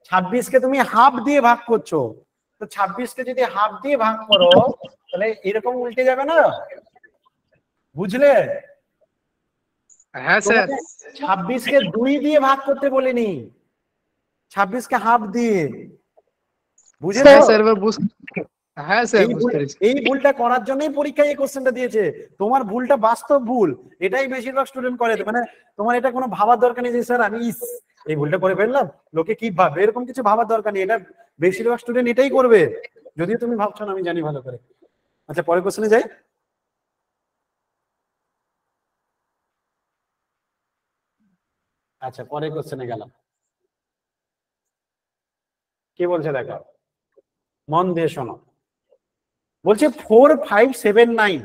26কে তুমি হাফ দিয়ে ভাগ করছো, তো 26কে যদি হাফ দিয়ে ভাগ করো তাহলে এরকম উল্টে যাবে না, বুঝলে? হ্যাঁ স্যার। 26কে 2 দিয়ে ভাগ করতে বলিনি, 26কে হাফ দিয়ে, বুঝলে? হ্যাঁ স্যার, বুঝতে পেরেছি। এই ভুলটা করার জন্যই পরীক্ষায় এই কোশ্চেনটা দিয়েছে। তোমার ভুলটা বাস্তব ভুল, এটাই বেশিরভাগ স্টুডেন্ট করে। মানে তোমার এটা কোনো ভাবার দরকার নেই যে স্যার আমি এই ভুলটা করে ফেললাম, লোকে কি ভাববে, এরকম কিছু ভাবার দরকার নেই। এটা বেশিরভাগ স্টুডেন্ট এটাই করবে, যদিও তুমি ভাবছো না, আমি জানি ভালো করে। আচ্ছা পরের কোশ্চেনে যাই। আচ্ছা পরের কোশ্চেনে গেলাম। কি বলছে দেখো, মন দিয়ে শোনো। বলছে 4579,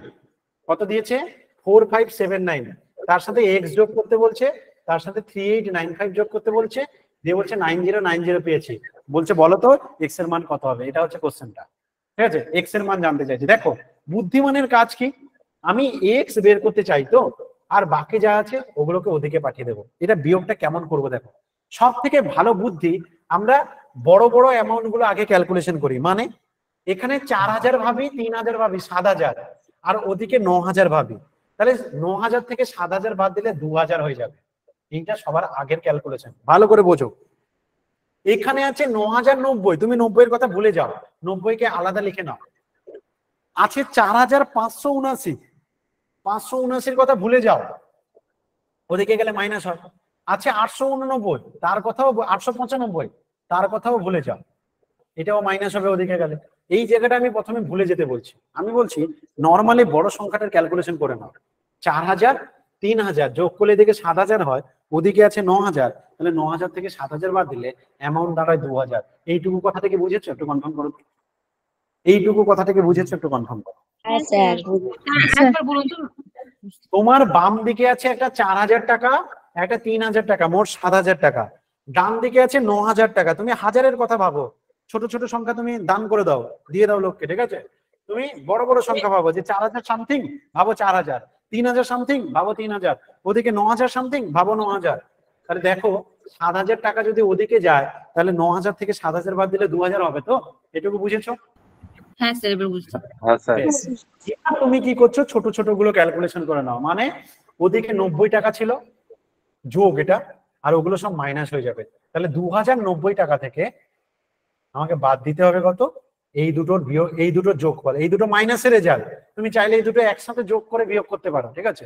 কত দিয়েছে, 4579, তার সাথে এক্স যোগ করতে বলছে, তার সাথে 3895 যোগ করতে বলছে, দিয়ে বলছে 9090 পেয়েছি। বলছে বলো তো এক্স এর মান কত হবে। এটা হচ্ছে কোশ্চেনটা, ঠিক আছে। এক্স এর মান জানতে চাইছি। দেখো বুদ্ধিমানের কাজ কি, আমি এক্স বের করতে চাই তো, আর বাকি যা আছে ওগুলোকে ওদিকে পাঠিয়ে দেবো। এটা বিয়োগটা কেমন করবো দেখো। সব থেকে ভালো বুদ্ধি, আমরা বড় বড় অ্যামাউন্ট গুলো আগে ক্যালকুলেশন করি। মানে এখানে 4000 ভাবি, 3000 ভাবি, 7000, আর ওদিকে 9000 ভাবি। তাহলে 9000 থেকে 7000 বাদ দিলে 2000 হয়ে যাবে। এইটা সবার আগের ক্যালকুলেশন, ভালো করে বোঝো। এখানে আছে 9090, তুমি 90 এর কথা ভুলে যাও, 90 কে আলাদা লিখে নাও। আছে 4579, 579 কথা ভুলে যাও, ওদিকে গেলে মাইনাস হয়। আছে 889, তার কথাও 895, তার কথাও ভুলে যাও, এটাও মাইনাস হবে ওদিকে গেলে। এই জায়গাটা আমি প্রথমে ভুলে যেতে বলছি। আমি বলছি নর্মালি বড় সংখ্যাটার ক্যালকুলেশন করে নাও। 4000 3000 যোগ করলে এদিকে 7000 হয়, ওদিকে আছে 9000, তাহলে 9000 থেকে 7000 বাদ দিলে অ্যামাউন্ট দাঁড়ায় 2000। এইটুকু কথা থেকে বুঝেছো? একটু কনফার্ম করো। এইটুকু কথা থেকে বুঝেছো? একটু কনফার্ম করো। একবার বলুন তো। তোমার বাম দিকে আছে একটা 4000 টাকা, একটা 3000 টাকা, মোট 7000 টাকা। ডান দিকে আছে 9000 টাকা। তুমি হাজারের কথা ভাবো, ছোট ছোট সংখ্যা তুমি দান করে দাও, দিয়ে দাও লোককে, ঠিক আছে? তুমি বড় বড় সংখ্যা ভাবো, যে 4000 সামথিং ভাবো 4000, 3000 সামথিং ভাবো 3000, ওদিকে 9000 সামথিং ভাবো 9000। তাহলে দেখো 7000 টাকা যদি ওদিকে যায়, তাহলে 9000 থেকে 7000 বাদ দিলে 2000 হবে। তো এটুকু বুঝেছো? হ্যাঁ স্যার এবার বুঝছি। এবার তুমি কি করছো, ছোট ছোট গুলো ক্যালকুলেশন করে নাও। মানে ওদিকে 90 টাকা ছিল যোগ এটা, আর ওগুলো সব মাইনাস হয়ে যাবে। তাহলে 2090 টাকা থেকে আমাকে বাদ দিতে হবে কত? এই দুটোর বিয়োগ, এই দুটোর যোগফল, এই দুটো মাইনাসের রেজাল্ট। তুমি চাইলে এই দুটো একসাথে যোগ করে বিয়োগ করতে পারো, ঠিক আছে?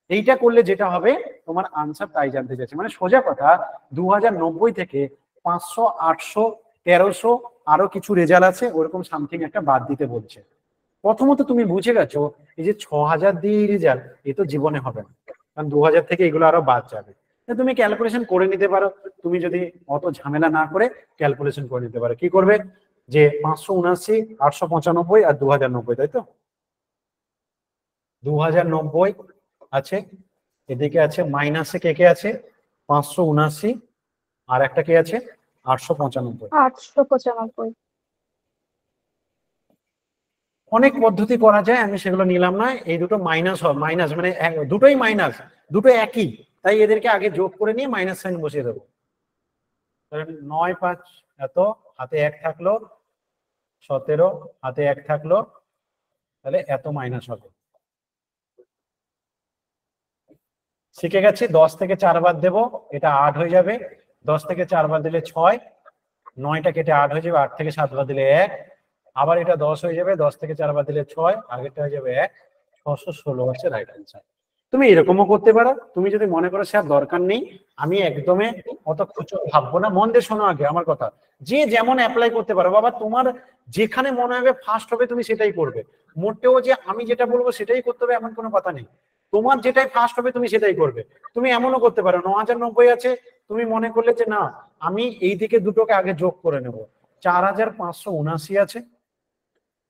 এইটা করলে যেটা হবে তোমার আনসার তাই জানতে চাইছে। মানে সোজা কথা 2090 থেকে 500 800 1300 আরো কিছু রেজাল্ট আছে, ওরকম সামথিং একটা বাদ দিতে বলছে। প্রথমত তুমি বুঝে গেছো এই যে 6000 দিয়ে রেজাল্ট, এ তো জীবনে হবে না, কারণ 2000 থেকে এগুলো আরো বাদ যাবে। তুমি ক্যালকুলেশন করে নিতে পারো। তুমি যদি অত ঝামেলা না করে ক্যালকুলেশন করে নিতে পারো, কি করবে যে 579 895 আর 2090, তাই তো? 2090 আছে, এদিকে আছে মাইনাসে কে কে আছে? 579, আর একটা কে আছে? 895। 895। অনেক পদ্ধতি করা যায়, আমি সেগুলো নিলাম না। এই দুটো মাইনাস হয়, মাইনাস মানে দুটোই মাইনাস, দুটো একই, তাই এদেরকে আগে যোগ করে নিয়ে মাইনাস সাইন বসিয়ে দেবো। 9 5 এত, হাতে 1 থাকলো 17, হাতে 1 থাকলো, তাহলে এত মাইনাস হবে। শিখে গেছি। 10 থেকে 4 বাদ দেবো, এটা 8 হয়ে যাবে। 10 থেকে 4 বাদ দিলে 6, 9টা কেটে 8 হয়ে যাবে। 8 থেকে 7 বাদ দিলে 1, আবার এটা 10 হয়ে যাবে। 10 থেকে 4 বাদ দিলে 6, আগেরটা হয়ে যাবে 1, 616 হচ্ছে রাইট অ্যান্সার। তুমি এরকমও করতে পারো। তুমি যদি মনে করো স্যার দরকার নেই, আমি একদমই অত খুচো ভাববো না, মন দিয়ে শোনো আগে আমার কথা। যে যেমন অ্যাপ্লাই করতে পারো বাবা, তোমার যেখানে মনে হবে ফার্স্ট হবে তুমি সেটাই করবে। মোটেও যে আমি যেটা বলবো সেটাই করতে হবে এমন কোনো কথা নেই। তোমার যেটাই ফার্স্ট হবে তুমি সেটাই করবে। তুমি এমনও করতে পারো 9090 আছে, তুমি মনে করলে যে না আমি এই দিকে দুটোকে আগে যোগ করে নেব। 4579 আছে,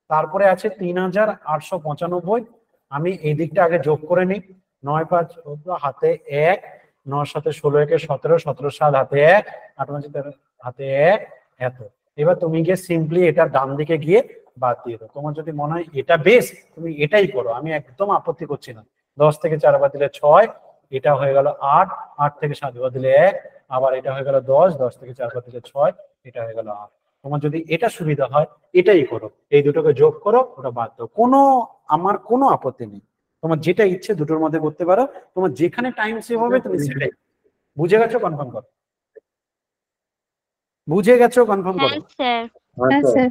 তারপরে আছে 3895, আমি এই দিকটা আগে যোগ করে নিই। 9 5 14, হাতে 1, 9 7 16 1 17, 17 7 হাতে 1, 8 5 13 হাতে 1, এত। এবার তুমি গিয়ে সিম্পলি এটা ডান দিকে গিয়ে বাদ দিয়ে দাও। তোমার যদি মনে হয় এটা বেশ, তুমি এটাই করো, আমি একদম আপত্তি করছি না। 10 থেকে 4 বাদ দিলে 6, এটা হয়ে গেল 8, 8 থেকে 7 বাদ দিলে 1, আবার এটা হয়ে গেল 10, 10 থেকে 4 বাদ দিলে 6, এটা হয়ে গেল 8। তোমার যদি এটা সুবিধা হয় এটাই করো, এই দুটোকে যোগ করো, ওটা বাদ দাও, আমার কোনো আপত্তি নেই। তোমার যেটা ইচ্ছে দুটোর মধ্যে করতে পারো, তোমার যেখানে টাইম সেভ হবে তুমি সেটাই। বুঝে গেছো? কনফার্ম করো। বুঝে গেছো? কনফার্ম করো। স্যার। হ্যাঁ স্যার।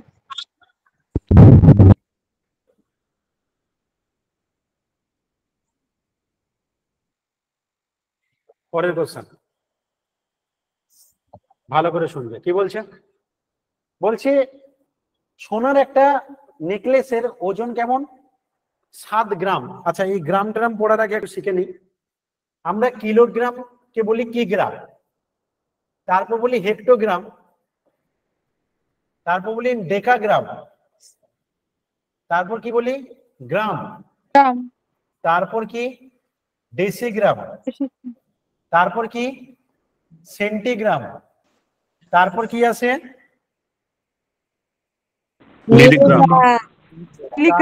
পরের কোশ্চেন ভালো করে শুনবে। কি বলছে? বলছে সোনার একটা নেকলেসের ওজন কেমন? 7 গ্রাম। আচ্ছা, এই গ্রাম ট্রাম পড়ার আগে একটু শিখে নিই। আমরা কিলোগ্রাম কে বলি কি গ্রাম, তারপর বলি হেক্টোগ্রাম, তারপর বলি ডেকাগ্রাম, তারপর কি বলি গ্রাম, তারপর কি ডেসিগ্রাম, তারপর কি সেন্টিগ্রাম, তারপর কি আছে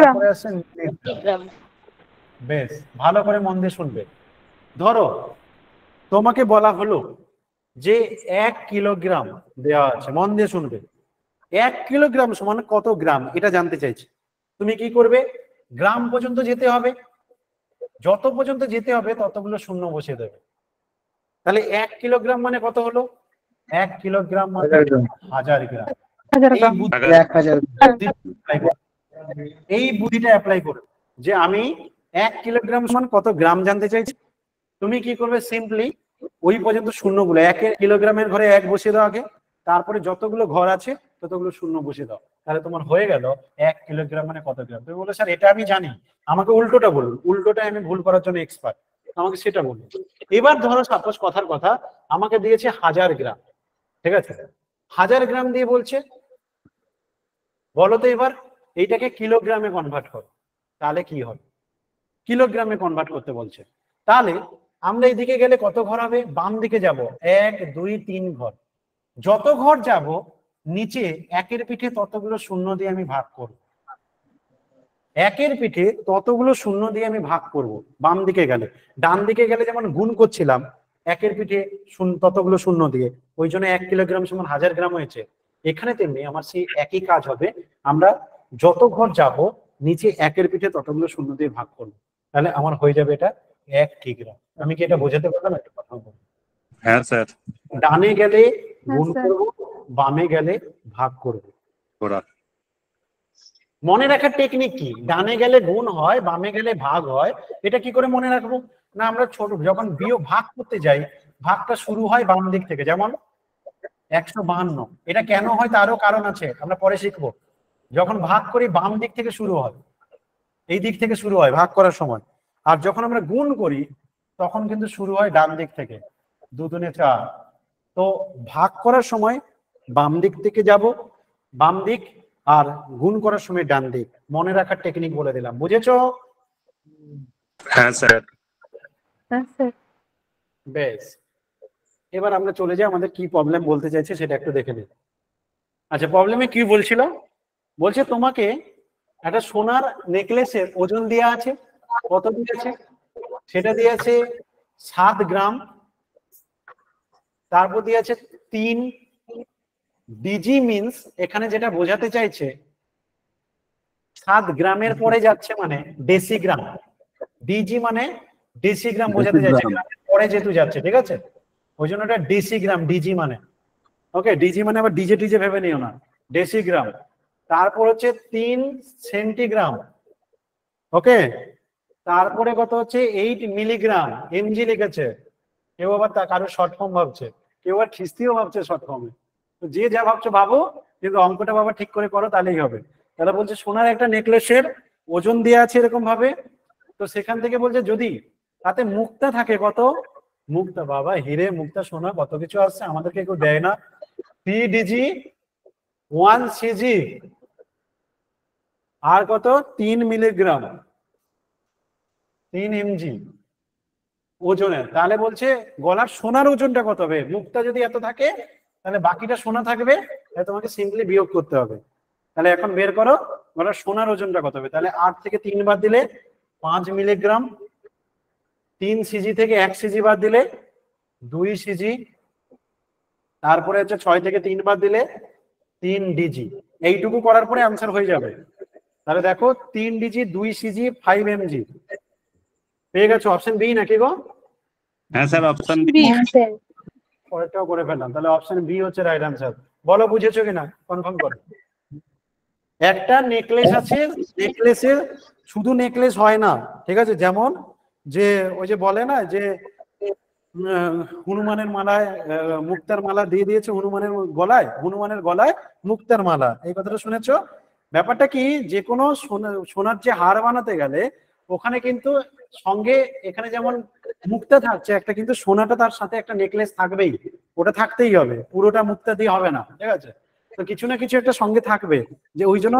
তারপরে আছে মিলিগ্রাম। বেশ ভালো করে মন দিয়ে শুনবে। ধরো তোমাকে বলা হলো যে 1 কিলোগ্রাম দেওয়া আছে, মন দিয়ে শুনবে। 1 কিলোগ্রাম সমান কত গ্রাম এটা জানতে চাইছি। তুমি কি করবে? গ্রাম পর্যন্ত যেতে হবে, যত পর্যন্ত যেতে হবে ততগুলো শূন্য বসিয়ে দেবে। তাহলে 1 কিলোগ্রাম মানে কত হলো? 1 কিলোগ্রাম মানে 1000 গ্রাম। এই বুদ্ধিটা অ্যাপ্লাই করো যে আমি 1 কিলোগ্রাম সমান কত গ্রাম জানতে চাইছি। তুমি কি করবে? সিম্পলি ওই পর্যন্ত শূন্যগুলো 1 কিলোগ্রামের ঘরে 1 বসিয়ে দাও আগে, তারপরে যতগুলো ঘর আছে ততগুলো শূন্য বসিয়ে দাও। তাহলে তোমার হয়ে গেল 1 কিলোগ্রাম মানে কত গ্রাম। তুমি বলো স্যার এটা আমি জানি, আমাকে উল্টোটা বলুন। উল্টোটা আমি ভুল করার জন্য এক্সপার্ট, আমাকে সেটা বলুন। এবার ধরো সাপোজ কথার কথা আমাকে দিয়েছে 1000 গ্রাম, ঠিক আছে? 1000 গ্রাম দিয়ে বলছে বলো তো এবার এইটাকে কিলোগ্রামে কনভার্ট করো, তাহলে কি হবে? কিলোগ্রামে কনভার্ট করতে বলছে। তাহলে আমরা এদিকে গেলে কত ঘর হবে? বাম দিকে যাব 1 2 3 ঘর। যত ঘর যাব নিচে 1-এর পিঠে ততগুলো শূন্য দিয়ে আমি ভাগ করব। 1-এর পিঠে ততগুলো শূন্য দিয়ে আমি ভাগ করব বাম দিকে গেলে। ডান দিকে গেলে যেমন গুণ করছিলাম 1-এর পিঠে ততগুলো শূন্য দিয়ে, ওই জন্য 1 কিলোগ্রাম সমান 1000 গ্রাম হয়েছে। এখানে তেমনি আমার সেই একই কাজ হবে, আমরা যত ঘর যাব নিচে 1-এর পিঠে ততগুলো শূন্য দিয়ে ভাগ করব, তাহলে আমার হয়ে যাবে এটা 1 কিগ্রা। আমি কি এটা বোঝাতে পারলাম? একটা কথা বলবো। হ্যাঁ স্যার। ডানে গেলে গুণ করব, বামে গেলে ভাগ করব। মনে রাখার টেকনিক কি? ডানে গেলে গুণ হয়, বামে গেলে ভাগ হয়। এটা কি করে মনে রাখবো? না আমরা ছোট যখন বিয়োগ ভাগ করতে যাই, ভাগটা শুরু হয় বাম দিক থেকে, যেমন 152। এটা কেন হয় তারও কারণ আছে, আমরা পরে শিখবো। যখন ভাগ করি বাম দিক থেকে শুরু হয়, এই দিক থেকে শুরু হয় ভাগ করার সময়। আর যখন আমরা গুণ করি তখন কিন্তু শুরু হয় ডান দিক থেকে, 2 দুনে 4। তো ভাগ করার সময় বাম দিক থেকে যাব, বাম দিক, আর গুণ করার সময় ডান দিক। মনে রাখার টেকনিক বলে দিলাম, বুঝেছো? হ্যাঁ স্যার। হ্যাঁ স্যার। বেশ, এবার আমরা চলে যাই আমাদের কি প্রবলেম বলতে চাইছে সেটা একটু দেখে নিই। আচ্ছা, প্রবলেমে কি বলছিল? বলছে তোমাকে একটা সোনার নেকলেসের ওজন দেওয়া আছে। কত দিয়েছে? সেটা দিয়েছে 7 গ্রাম। তারপর দিয়েছে 3 ডিজি। মিন্স এখানে যেটা বোঝাতে চাইছে 7 গ্রামের পরে যাচ্ছে মানে ডেসিগ্রাম। ডিজি মানে ডেসিগ্রাম বোঝাতে চাইছে, গ্রামের পরে যেহেতু যাচ্ছে, ঠিক আছে? ওই জন্য এটা ডেসিগ্রাম, ডিজি মানে। ওকে, ডিজি মানে আবার ডিজে টিজে ভেবে নিও না, ডেসিগ্রাম। তারপর হচ্ছে 3 সেন্টিগ্রাম। ওকে, তারপরে কত হচ্ছে 8 মিলিগ্রাম। এমজি লিখেছে, কেউ আবার কারো শর্ট ফর্ম ভাবছে, কেউ আবার খিস্তিও ভাবছে শর্ট ফর্মে। তো যে যা ভাবছো ভাবো, কিন্তু অঙ্কটা বাবা ঠিক করে করো, তাহলেই হবে। তাহলে বলছে সোনার একটা নেকলেসের ওজন দেওয়া আছে এরকম ভাবে। তো সেখান থেকে বলছে যদি তাতে মুক্তা থাকে, কত মুক্তা? বাবা হিরে মুক্তা সোনা কত কিছু আসছে, আমাদেরকে কেউ দেয় না। 3 ডিজি 1 সিজি আর কত 3 মিলিগ্রাম 3 এমজি ওজনের। তাহলে বলছে গলার সোনার ওজনটা কত হবে? মুক্তা যদি এত থাকে তাহলে বাকিটা সোনা থাকবে, তাহলে তোমাকে সিম্পলি বিয়োগ করতে হবে। তাহলে এখন বের করো গলার সোনার ওজনটা কত হবে। তাহলে 8 থেকে 3 বাদ দিলে 5 মিলিগ্রাম। 3 সিজি থেকে 1 সিজি বাদ দিলে 2 সিজি। তারপরে হচ্ছে 6 থেকে 3 বাদ দিলে 3 ডিজি। এইটুকু করার পরে আনসার হয়ে যাবে। তাহলে দেখো 3 ডিজি 2 সিজি 5 এমজি পেয়ে গেছো। অপশন বি নাকি গো? হ্যাঁ স্যার, অপশন বি। পরেরটাও করে ফেললাম, তাহলে অপশন বি হচ্ছে রাইট আনসার। বলো বুঝেছো কিনা, কনফার্ম করো। একটা নেকলেস আছে, নেকলেসের শুধু নেকলেস হয় না, ঠিক আছে? যেমন যে ওই যে বলে না যে হনুমানের মালায় মুক্তার মালা দিয়ে দিয়েছে হনুমানের গলায়, হনুমানের গলায় মুক্তার মালা, এই কথাটা শুনেছো? ব্যাপারটা কি, যে কোনো সোনার যে হার বানাতে গেলে ওখানে কিন্তু সঙ্গে এখানে যেমন মুক্তা থাকছে একটা, কিন্তু সোনাটা তার সাথে একটা নেকলেস থাকবেই, ওটা থাকতেই হবে, পুরোটা মুক্তা দিয়ে হবে না, ঠিক আছে? তো কিছু না কিছু একটা সঙ্গে থাকবে, যে ওই জন্য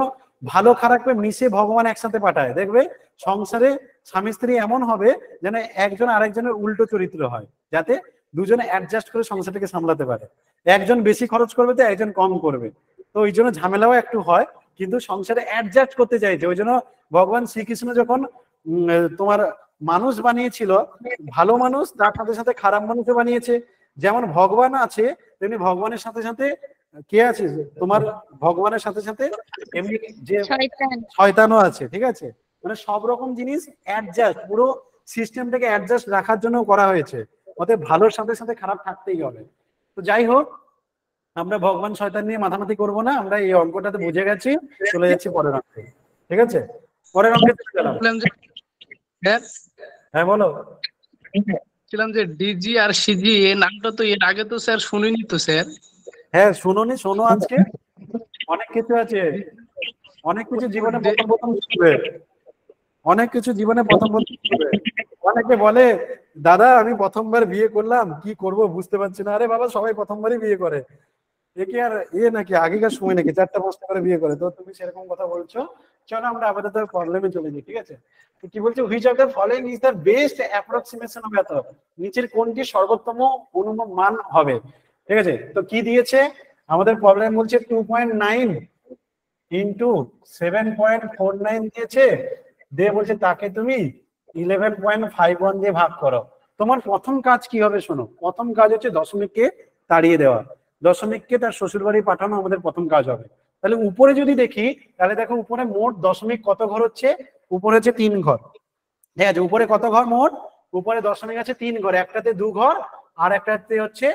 ভালো খারাপকে মিশে ভগবান একসাথে পাঠায়। দেখবে সংসারে স্বামী স্ত্রী এমন হবে যেন একজন আরেকজনের উল্টো চরিত্র হয়, যাতে দুজনে অ্যাডজাস্ট করে সংসারটাকে সামলাতে পারে। একজন বেশি খরচ করবে তো একজন কম করবে, তো ওই জন্য ঝামেলাও একটু হয়, কিন্তু সংসারে অ্যাডজাস্ট করতে চাইছে। ওই জন্য ভগবান শ্রীকৃষ্ণ যখন তোমার মানুষ বানিয়েছিল, ভালো মানুষ তার সাথে সাথে খারাপ মানুষও বানিয়েছে। যেমন ভগবান আছে তেমনি ভগবানের সাথে সাথে কে আছে? তোমার ভগবানের সাথে সাথে এমনি যে শয়তানও আছে, ঠিক আছে? মানে সব রকম জিনিস অ্যাডজাস্ট, পুরো সিস্টেমটাকে অ্যাডজাস্ট রাখার জন্য করা হয়েছে, অতএব ভালোর সাথে সাথে খারাপ থাকতেই হবে। তো যাই হোক, আমরা ভগবান শয়তান নিয়ে মাথামাতি করবো না, আমরা এই অঙ্কটাতে বুঝে গেছি, চলে যাচ্ছি পরের অঙ্কে। ঠিক আছে, পরের অঙ্কে চলে গেলাম। হ্যাঁ বলো। বলছিলাম যে ডিজি আর সিজি এই নামটা তো এর আগে তো স্যার শুনিনি তো স্যার। হ্যাঁ শুনোনি, শোনো, আজকে অনেক কিছু আছে, অনেক কিছু জীবনে প্রথম প্রথম শিখবে, অনেক কিছু জীবনে প্রথম প্রথম শিখবে। অনেকে বলে দাদা আমি প্রথমবার বিয়ে করলাম, কি করব বুঝতে পারছি না। আরে বাবা, সবাই প্রথমবারই বিয়ে করে, এ কি আর নাকি আগেকার সময় নাকি 4টা-5টা করে বিয়ে করে? তো তুমি সেরকম কথা বলছো। চলো আমরা আপাতত প্রবলেমে চলে যাই। ঠিক আছে, তো কি বলছো, which of the following is the best approximation of এত, নিচের কোনটি সর্বোত্তম অনুমান হবে? ঠিক আছে, তো কি দিয়েছে আমাদের প্রবলেম? বলছে 2.9 ইন্টু 7.49 দিয়েছে, দিয়ে বলছে তাকে তুমি 11.51 দিয়ে ভাগ করো। তোমার প্রথম কাজ কি হবে শোনো, প্রথম কাজ হচ্ছে দশমিককে তাড়িয়ে দেওয়া, দশমিককে তার শ্বশুর বাড়ি পাঠানো আমাদের প্রথম কাজ হবে। তাহলে উপরে যদি দেখি, তাহলে দেখো উপরে মোট দশমিক কত ঘর হচ্ছে? উপরে হচ্ছে 3 ঘর। ঠিক আছে, উপরে কত ঘর মোট? উপরে দশমিক আছে 3 ঘর, একটাতে 2 ঘর আর একটাতে হচ্ছে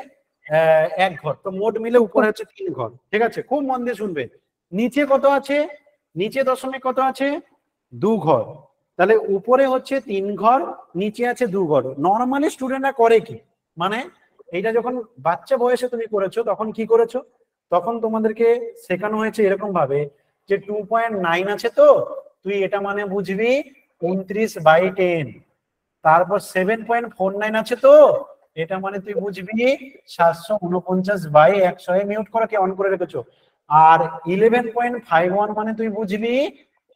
1 ঘর, তো মোট মিলে উপরে হচ্ছে 3 ঘর। ঠিক আছে, খুব মন দিয়ে শুনবে। নিচে কত আছে? নিচে দশমিক কত আছে? 2 ঘর। তাহলে উপরে হচ্ছে 3 ঘর, নিচে আছে 2 ঘর। নর্মালি স্টুডেন্টরা করে কি, মানে এইটা যখন বাচ্চা বয়সে তুমি করেছো তখন কি করেছো, তখন তোমাদেরকে শেখানো হয়েছে এরকম ভাবে যে 2.9 আছে, তো তুই এটা মানে বুঝবি 29/10। তারপর 7.49 আছে, তো এটা মানে তুই বুঝবি 749/100। মিউট করে কে অন করে রেখেছো? আর 11.51 মানে তুই বুঝবি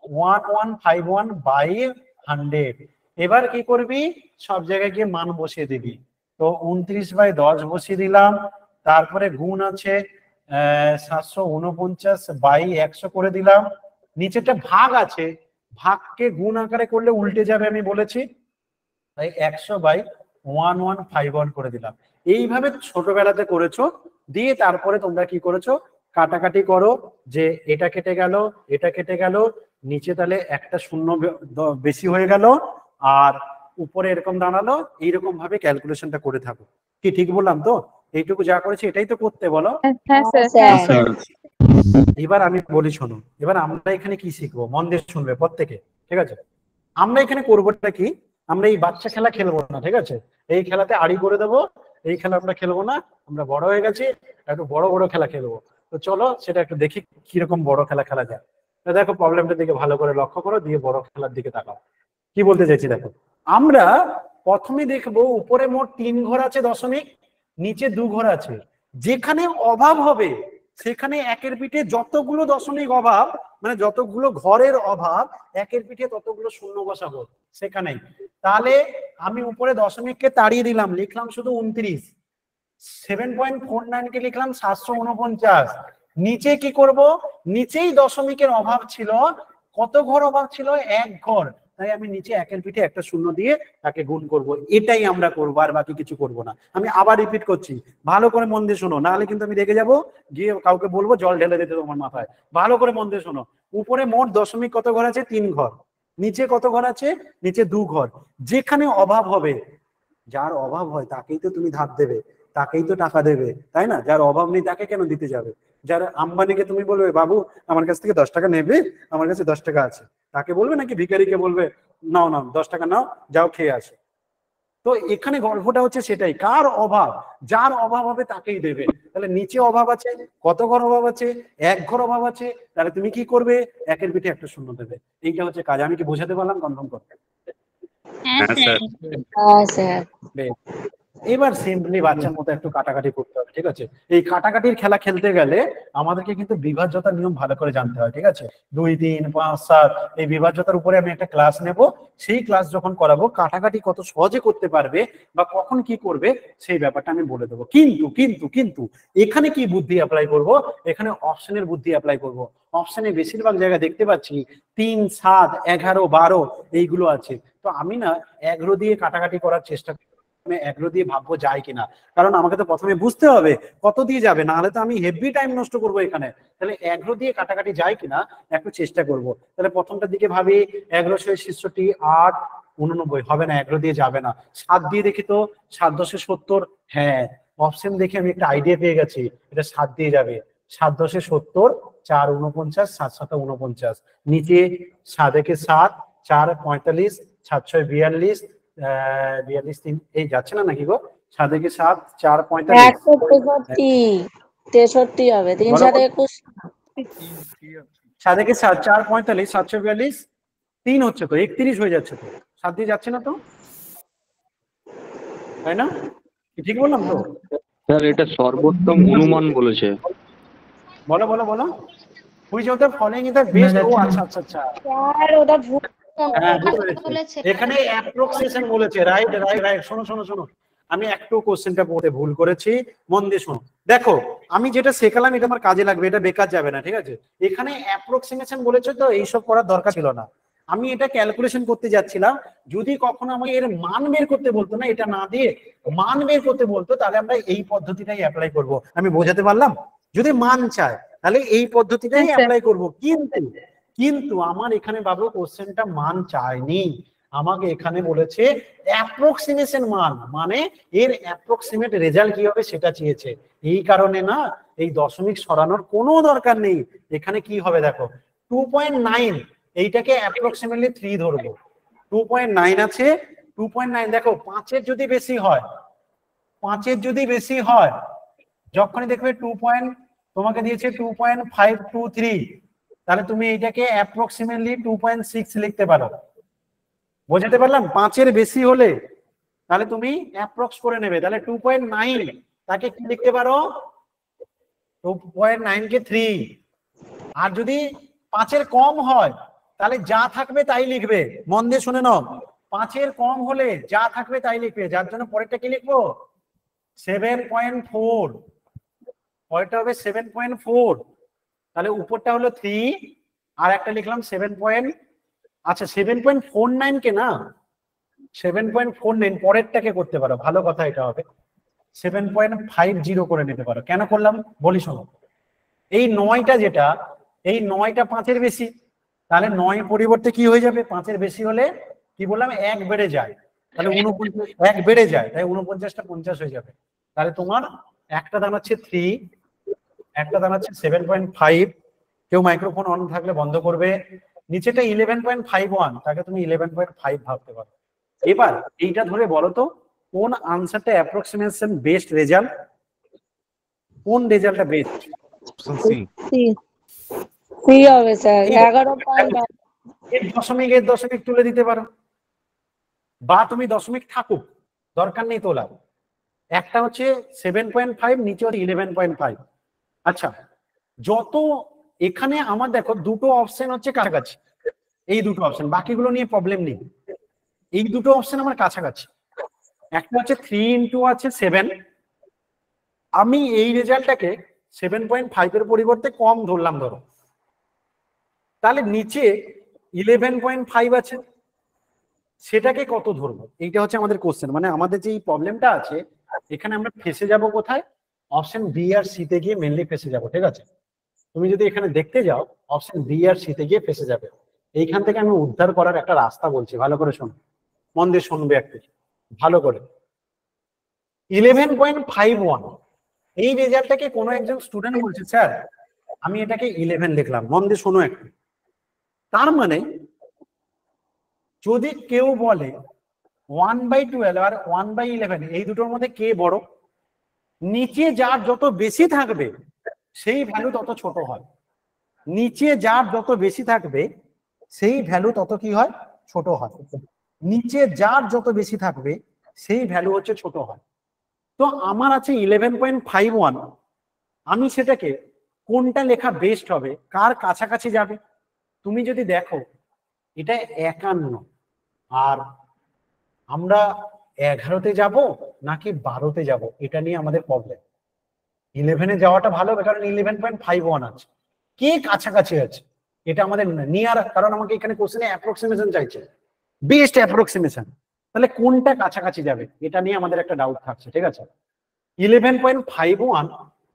1151/100। এবার কি করবি, সব জায়গায় গিয়ে মান বসিয়ে দিবি। তো 29/10 বসিয়ে দিলাম, তারপরে গুণ আছে 749/100 করে দিলাম। নিচেটা ভাগ আছে, ভাগকে গুণ আকারে করলে উল্টে যাবে আমি বলেছি, তাই 100/1151 করে দিলাম। এইভাবে ছোটবেলাতে করেছো, দিয়ে তারপরে তোমরা কি করেছো, কাটাকাটি করো, যে এটা কেটে গেল, এটা কেটে গেল, নিচে তাহলে একটা শূন্য বেশি হয়ে গেল, আর উপরে এরকম দাঁড়ালো। এইরকম ভাবে ক্যালকুলেশনটা করে থাকো। কি ঠিক বললাম তো? এইটুকু যা করেছি এটাই তো করতে বলো। এবার আমি বলি শোনো, এবার আমরা এখানে কি শিখবো, মন দিয়ে শুনবে প্রত্যেকে। ঠিক আছে, আমরা এখানে করবোটা কি, আমরা এই বাচ্চা খেলা খেলবো না। ঠিক আছে, এই খেলাতে আড়ি করে দেবো, এই খেলা আমরা খেলবো না। আমরা বড় হয়ে গেছি, একটু বড় বড় খেলা খেলবো। তো চলো সেটা একটু দেখি কিরকম বড় খেলা খেলা যায়। দেখো প্রবলেমটার দিকে ভালো করে লক্ষ্য করো, দিয়ে বড় খেলার দিকে তাকাও। কি বলতে চাইছি দেখো, আমরা প্রথমে দেখবো উপরে মোট 3 ঘর আছে দশমিক, নিচে 2 ঘর আছে। যেখানে অভাব হবে সেখানে একের পিঠে যতগুলো দশমিক অভাব, মানে যতগুলো ঘরের অভাব, একের পিঠে ততগুলো শূন্য বসাবো সেখানেই। তাহলে আমি উপরে দশমিককে তাড়িয়ে দিলাম, লিখলাম শুধু 29। 7.49 কে লিখলাম 749। নিচে কি করব, নিচেই দশমিকের অভাব ছিল, কত ঘর অভাব ছিল? 1 ঘর, তাই আমি নিচে একের পিঠে একটা শূন্য দিয়ে তাকে গুণ করব। এটাই আমরা করবো, আর বাকি কিছু করব না। আমি আবার রিপিট করছি, ভালো করে মন দিয়ে শোনো, নাহলে কিন্তু আমি রেগে যাবো, গিয়ে কাউকে বলবো জল ঢেলে দিতে তোমার মাথায়। ভালো করে মন দিয়ে শোনো, উপরে মোট দশমিক কত ঘর আছে? 3 ঘর। নিচে কত ঘর আছে? নিচে 2 ঘর। যেখানে অভাব হবে, যার অভাব হয় তাকেই তো তুমি ধার দেবে, তাকেই তো টাকা দেবে, তাই না? যার অভাব নেই তাকে কেন দিতে যাবে? যার আম্বানিকে তুমি বলবে বাবু আমার কাছ থেকে 10 টাকা নেবে, আমার কাছে 10 টাকা আছে, তাকে বলবে নাকি ভিখারিকে বলবে নাও নাও 10 টাকা নাও, যাও খেয়ে আসো? তো এখানে গল্পটা হচ্ছে সেটাই, কার অভাব, যার অভাব হবে তাকেই দেবে। তাহলে নিচে অভাব আছে, কত ঘর অভাব আছে? 1 ঘর অভাব আছে। তাহলে তুমি কি করবে, একের পিঠে একটা শূন্য দেবে। এইটা হচ্ছে কাজ। আমি কি বোঝাতে পারলাম? কনফার্ম করতে। এবার সিম্পলি বাচ্চার মতো একটু কাটাকাটি করতে হবে। ঠিক আছে, এই কাটাকাটির খেলা খেলতে গেলে আমাদেরকে কিন্তু বিভাজ্যতার নিয়ম ভালো করে জানতে হয়। ঠিক আছে, 2, 3, 5, 7 এই বিভাজ্যতার উপরে আমি একটা ক্লাস নেব। সেই ক্লাস যখন করাবো, কাটাকাটি কত সহজে করতে পারবে বা কখন কি করবে সেই ব্যাপারটা আমি বলে দেবো। কিন্তু কিন্তু কিন্তু এখানে কি বুদ্ধি অ্যাপ্লাই করব, এখানে অপশনের বুদ্ধি অ্যাপ্লাই করব। অপশনে বেশিরভাগ জায়গায় দেখতে পাচ্ছি 3, 7, 11, 12 এইগুলো আছে। তো আমি না 11 দিয়ে কাটাকাটি করার চেষ্টা প্রথমে 11 দিয়ে ভাববো যায় কিনা, কারণ আমাকে তো প্রথমে বুঝতে হবে কত দিয়ে যাবে, না হলে তো আমি হেভি টাইম নষ্ট করবো এখানে। তাহলে 11 দিয়ে কাটাকাটি যায় কিনা একটু চেষ্টা করব। তাহলে প্রথমটার দিকে ভাবি 11 6 66 8 89, হবে না, 11 দিয়ে যাবে না। 7 দিয়ে দেখি তো, 7 10 70, হ্যাঁ অপশন দেখে আমি একটা আইডিয়া পেয়ে গেছি, এটা 7 দিয়ে যাবে। 7 10 70, 4 49, 7 7 49, নিচে 7 1 7, 4 45, 7 6 42, 42 3, এই যাচ্ছে না নাকি গো? 7 1 7, 4 45, 63 হবে, 3 7 21, 7 1 7, 4 45, 742, 3 হচ্ছে তো 31 হয়ে যাচ্ছে তো, 7 দিয়ে যাচ্ছে না তো, তাই না? ঠিক বললাম তো? স্যার এটা সর্বোত্তম অনুমান বলেছে। বলো বলো বলো, which of the following is the best? ও আচ্ছা আচ্ছা আচ্ছা, স্যার ওটা ভুল বলেছে এখানে অ্যাপ্রক্সিমেশন বলেছে, রাইট রাইট রাইট। শোনো শোনো শোনো, আমি একটু কোশ্চেনটা পড়তে ভুল করেছি, মন দিয়ে শোনো। দেখো আমি যেটা শেখালাম এটা আমার কাজে লাগবে, এটা বেকার যাবে না, ঠিক আছে? এখানে অ্যাপ্রক্সিমেশন বলেছে তো এইসব করার দরকার ছিল না। আমি এটা ক্যালকুলেশন করতে যাচ্ছিলাম, যদি কখনো আমাকে এর মান বের করতে বলতো না, এটা না দিয়ে মান বের করতে বলতো, তাহলে আমরা এই পদ্ধতিটাই অ্যাপ্লাই করব। আমি বোঝাতে পারলাম? যদি মান চায় তাহলে এই পদ্ধতিটাই অ্যাপ্লাই করব, কিন্তু কিন্তু আমার এখানে বাবু কোশ্চেনটা মান চায়নি, আমাকে এখানে বলেছে অ্যাপ্রক্সিমেশন মান, মানে এর অ্যাপ্রক্সিমেট রেজাল্ট কি হবে সেটা চেয়েছে। এই কারণে না এই দশমিক সরানোর কোনো দরকার নেই। এখানে কি হবে দেখো, 2.9, এইটাকে অ্যাপ্রক্সিমেটলি 3 ধরবো। 2.9 আছে, 2.9 দেখো 5-এর যদি বেশি হয়, 5-এর যদি বেশি হয়, যখনই দেখবে 2. তোমাকে দিয়েছে 2.523, তাহলে তুমি এইটাকে অ্যাপ্রক্সিমেটলি 2.6 লিখতে পারো। বোঝাতে পারলাম? 5-এর বেশি হলে তাহলে তুমি অ্যাপ্রক্স করে নেবে, তাহলে 2.9 তাকে কি লিখতে পারো, 2.9 কে 3। আর যদি 5-এর কম হয় তাহলে যা থাকবে তাই লিখবে, মন দিয়ে শুনে নাও। 5-এর কম হলে যা থাকবে তাই লিখবে, যার জন্য পরেরটা কি লিখবো, 7.4, পরেরটা হবে 7.4, তাহলে উপরটা হলো 3 আর একটা লিখলাম 7. আচ্ছা 7.49 কে না, 7.49 পরেরটাকে করতে পারো, ভালো কথা এটা হবে 7.50 করে নিতে পারো। কেন করলাম বলি শোনো, এই 9টা যেটা, এই 9টা 5-এর বেশি, তাহলে 9 পরিবর্তে কি হয়ে যাবে, 5-এর বেশি হলে কি বললাম 1 বেড়ে যায়, তাহলে 49, 1 বেড়ে যায়, তাই 49টা 50 হয়ে যাবে। তাহলে তোমার একটা দাঁড়াচ্ছে 3, একটা দাঁড়াচ্ছে 7.5, কেউ মাইক্রোফোন অন থাকলে বন্ধ করবে। নিচেটা 11.51, তাকে তুমি 11.5 ভাবতে পারো। এবার এইটা ধরে বলো তো কোন আনসারটা অ্যাপ্রক্সিমেশন বেস্ট রেজাল্ট, কোন রেজাল্টটা বেস্ট? সি হবে স্যার, 11.8। এর দশমিক তুলে দিতে পারো, বা তুমি দশমিক থাকুক, দরকার নেই তোলা। একটা হচ্ছে 7.5, নিচে হচ্ছে 11.5। আচ্ছা যত এখানে আমার দেখো দুটো অপশন হচ্ছে কাছাকাছি, এই দুটো অপশন, বাকিগুলো নিয়ে প্রবলেম নেই, এই দুটো অপশন আমার কাছাকাছি। একটা হচ্ছে 3 ইন্টু আছে 7, আমি এই রেজাল্টটাকে 7.5 এর পরিবর্তে কম ধরলাম ধরো, তাহলে নিচে 11.5 আছে, সেটাকে কত ধরবো, এইটা হচ্ছে আমাদের কোশ্চেন। মানে আমাদের যে এই প্রবলেমটা আছে এখানে আমরা ফেসে যাব কোথায়, অপশন বি আর সি তে গিয়ে মেনলি ফেসে যাব, ঠিক আছে? তুমি যদি এখানে দেখতে যাও অপশন বি আর সি তে গিয়ে ফেসে যাবে। এইখান থেকে আমি উদ্ধার করার একটা রাস্তা বলছি, ভালো করে শোনো, মন দিয়ে শুনবে একটু ভালো করে। 11.51 এই রেজাল্টটাকে কোনো একজন স্টুডেন্ট বলছে স্যার আমি এটাকে 11 লিখলাম, মন দিয়ে শোনো একটু। তার মানে যদি কেউ বলে 1/12 আর 1/11 এই দুটোর মধ্যে কে বড়, নিচে যার যত বেশি থাকবে সেই ভ্যালু তত ছোট হয়, নিচে যার যত বেশি থাকবে সেই ভ্যালু তত কি হয়, ছোট হয়। নিচে যার যত বেশি থাকবে সেই ভ্যালু হচ্ছে ছোট হয়। তো আমার আছে 11.51, আমি সেটাকে কোনটা লেখা বেস্ট হবে, কার কাছাকাছি যাবে? তুমি যদি দেখো এটা 51, আর আমরা 11তে যাব নাকি 12তে যাব, এটা নিয়ে আমাদের প্রবলেম। 11-এ যাওয়াটা ভালো হবে কারণ 11.51 আছে, কে কাছাকাছি আছে এটা আমাদের নিয়ার, কারণ আমাকে এখানে কোশ্চেনে অ্যাপ্রক্সিমেশন চাইছে, বেস্ট অ্যাপ্রক্সিমেশন। তাহলে কোনটা কাছাকাছি যাবে এটা নিয়ে আমাদের একটা ডাউট থাকছে, ঠিক আছে। 11.51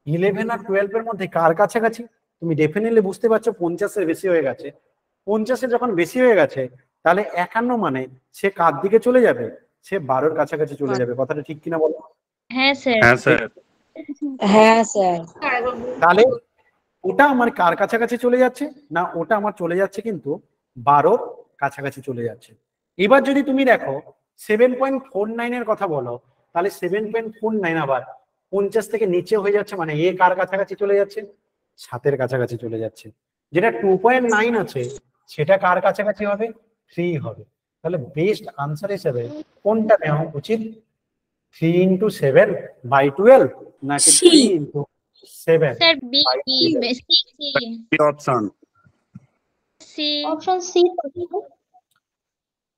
11 আর 12 এর মধ্যে কার কাছাকাছি? তুমি ডেফিনেটলি বুঝতে পারছো 50-এর বেশি হয়ে গেছে। 50-এর যখন বেশি হয়ে গেছে তাহলে 51 মানে সে কার দিকে চলে যাবে? সে 12-এর কাছাকাছি চলে যাবে। কথাটা ঠিক কিনা বলো? হ্যাঁ স্যার। হ্যাঁ স্যার। হ্যাঁ স্যার। তাহলে ওটা আমার কার কাছাকাছি চলে যাচ্ছে? না, ওটা আমার চলে যাচ্ছে কিন্তু 12-র কাছাকাছি চলে যাচ্ছে। এবার যদি তুমি দেখো 7.49 এর কথা বলো, তাহলে 7.49 আবার 50 থেকে নিচে হয়ে যাচ্ছে, মানে এ কার কাছাকাছি চলে যাচ্ছে? 7-এর কাছাকাছি চলে যাচ্ছে। যেটা 2.9 আছে সেটা কার কাছাকাছি হবে? 3 হবে। তাহলে বেস্ট আনসার হিসেবে কোনটা নেওয়া উচিত? 3 into 7/12 নাকি 3 into 7? Sir B C option C option C.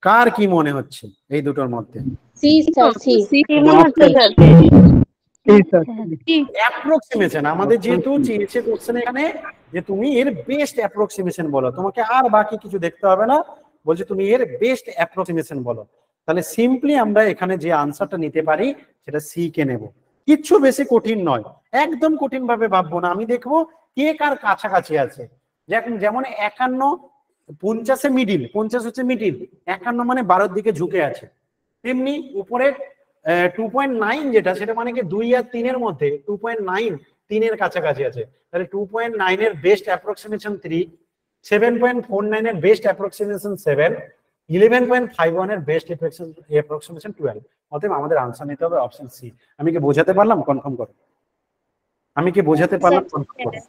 কার কি মনে হচ্ছে এই দুটোর মধ্যে? C sir, C. অ্যাপ্রক্সিমেশন আমাদের যেহেতু চেয়েছে কোশ্চেন এখানে যে তুমি এর বেস্ট অ্যাপ্রক্সিমেশন বলো, তোমাকে আর বাকি কিছু দেখতে হবে না, বলছে তুমি এর বেস্ট অ্যাপ্রক্সিমেশন বলো। তাহলে সিম্পলি আমরা এখানে যে আনসারটা নিতে পারি সেটা সি কে নেব। কিচ্ছু বেশি কঠিন নয়, একদম কঠিন ভাবে ভাববো না। আমি দেখবো কে কার কাছাকাছি আছে। যেমন 51 50-এ মিডিল, 50 হচ্ছে মিডিল, 51 মানে 12-এর দিকে ঝুঁকে আছে। তেমনি উপরে 2.9 যেটা, সেটা মানে কি 2 আর 3 এর মধ্যে 2.9 3-এর কাছাকাছি আছে। তাহলে 2.9 এর বেস্ট অ্যাপ্রক্সিমেশন 3, 7.49 এর বেস্ট অ্যাপ্রক্সিমেশন 7, 11.51 এর বেস্ট অ্যাপ্রক্সিমেশন 12। অতএব আমাদের আনসার নিতে হবে অপশন সি। আমি কি বোঝাতে পারলাম? কনফার্ম করো। আমি কি বোঝাতে পারলাম? কনফার্ম করো।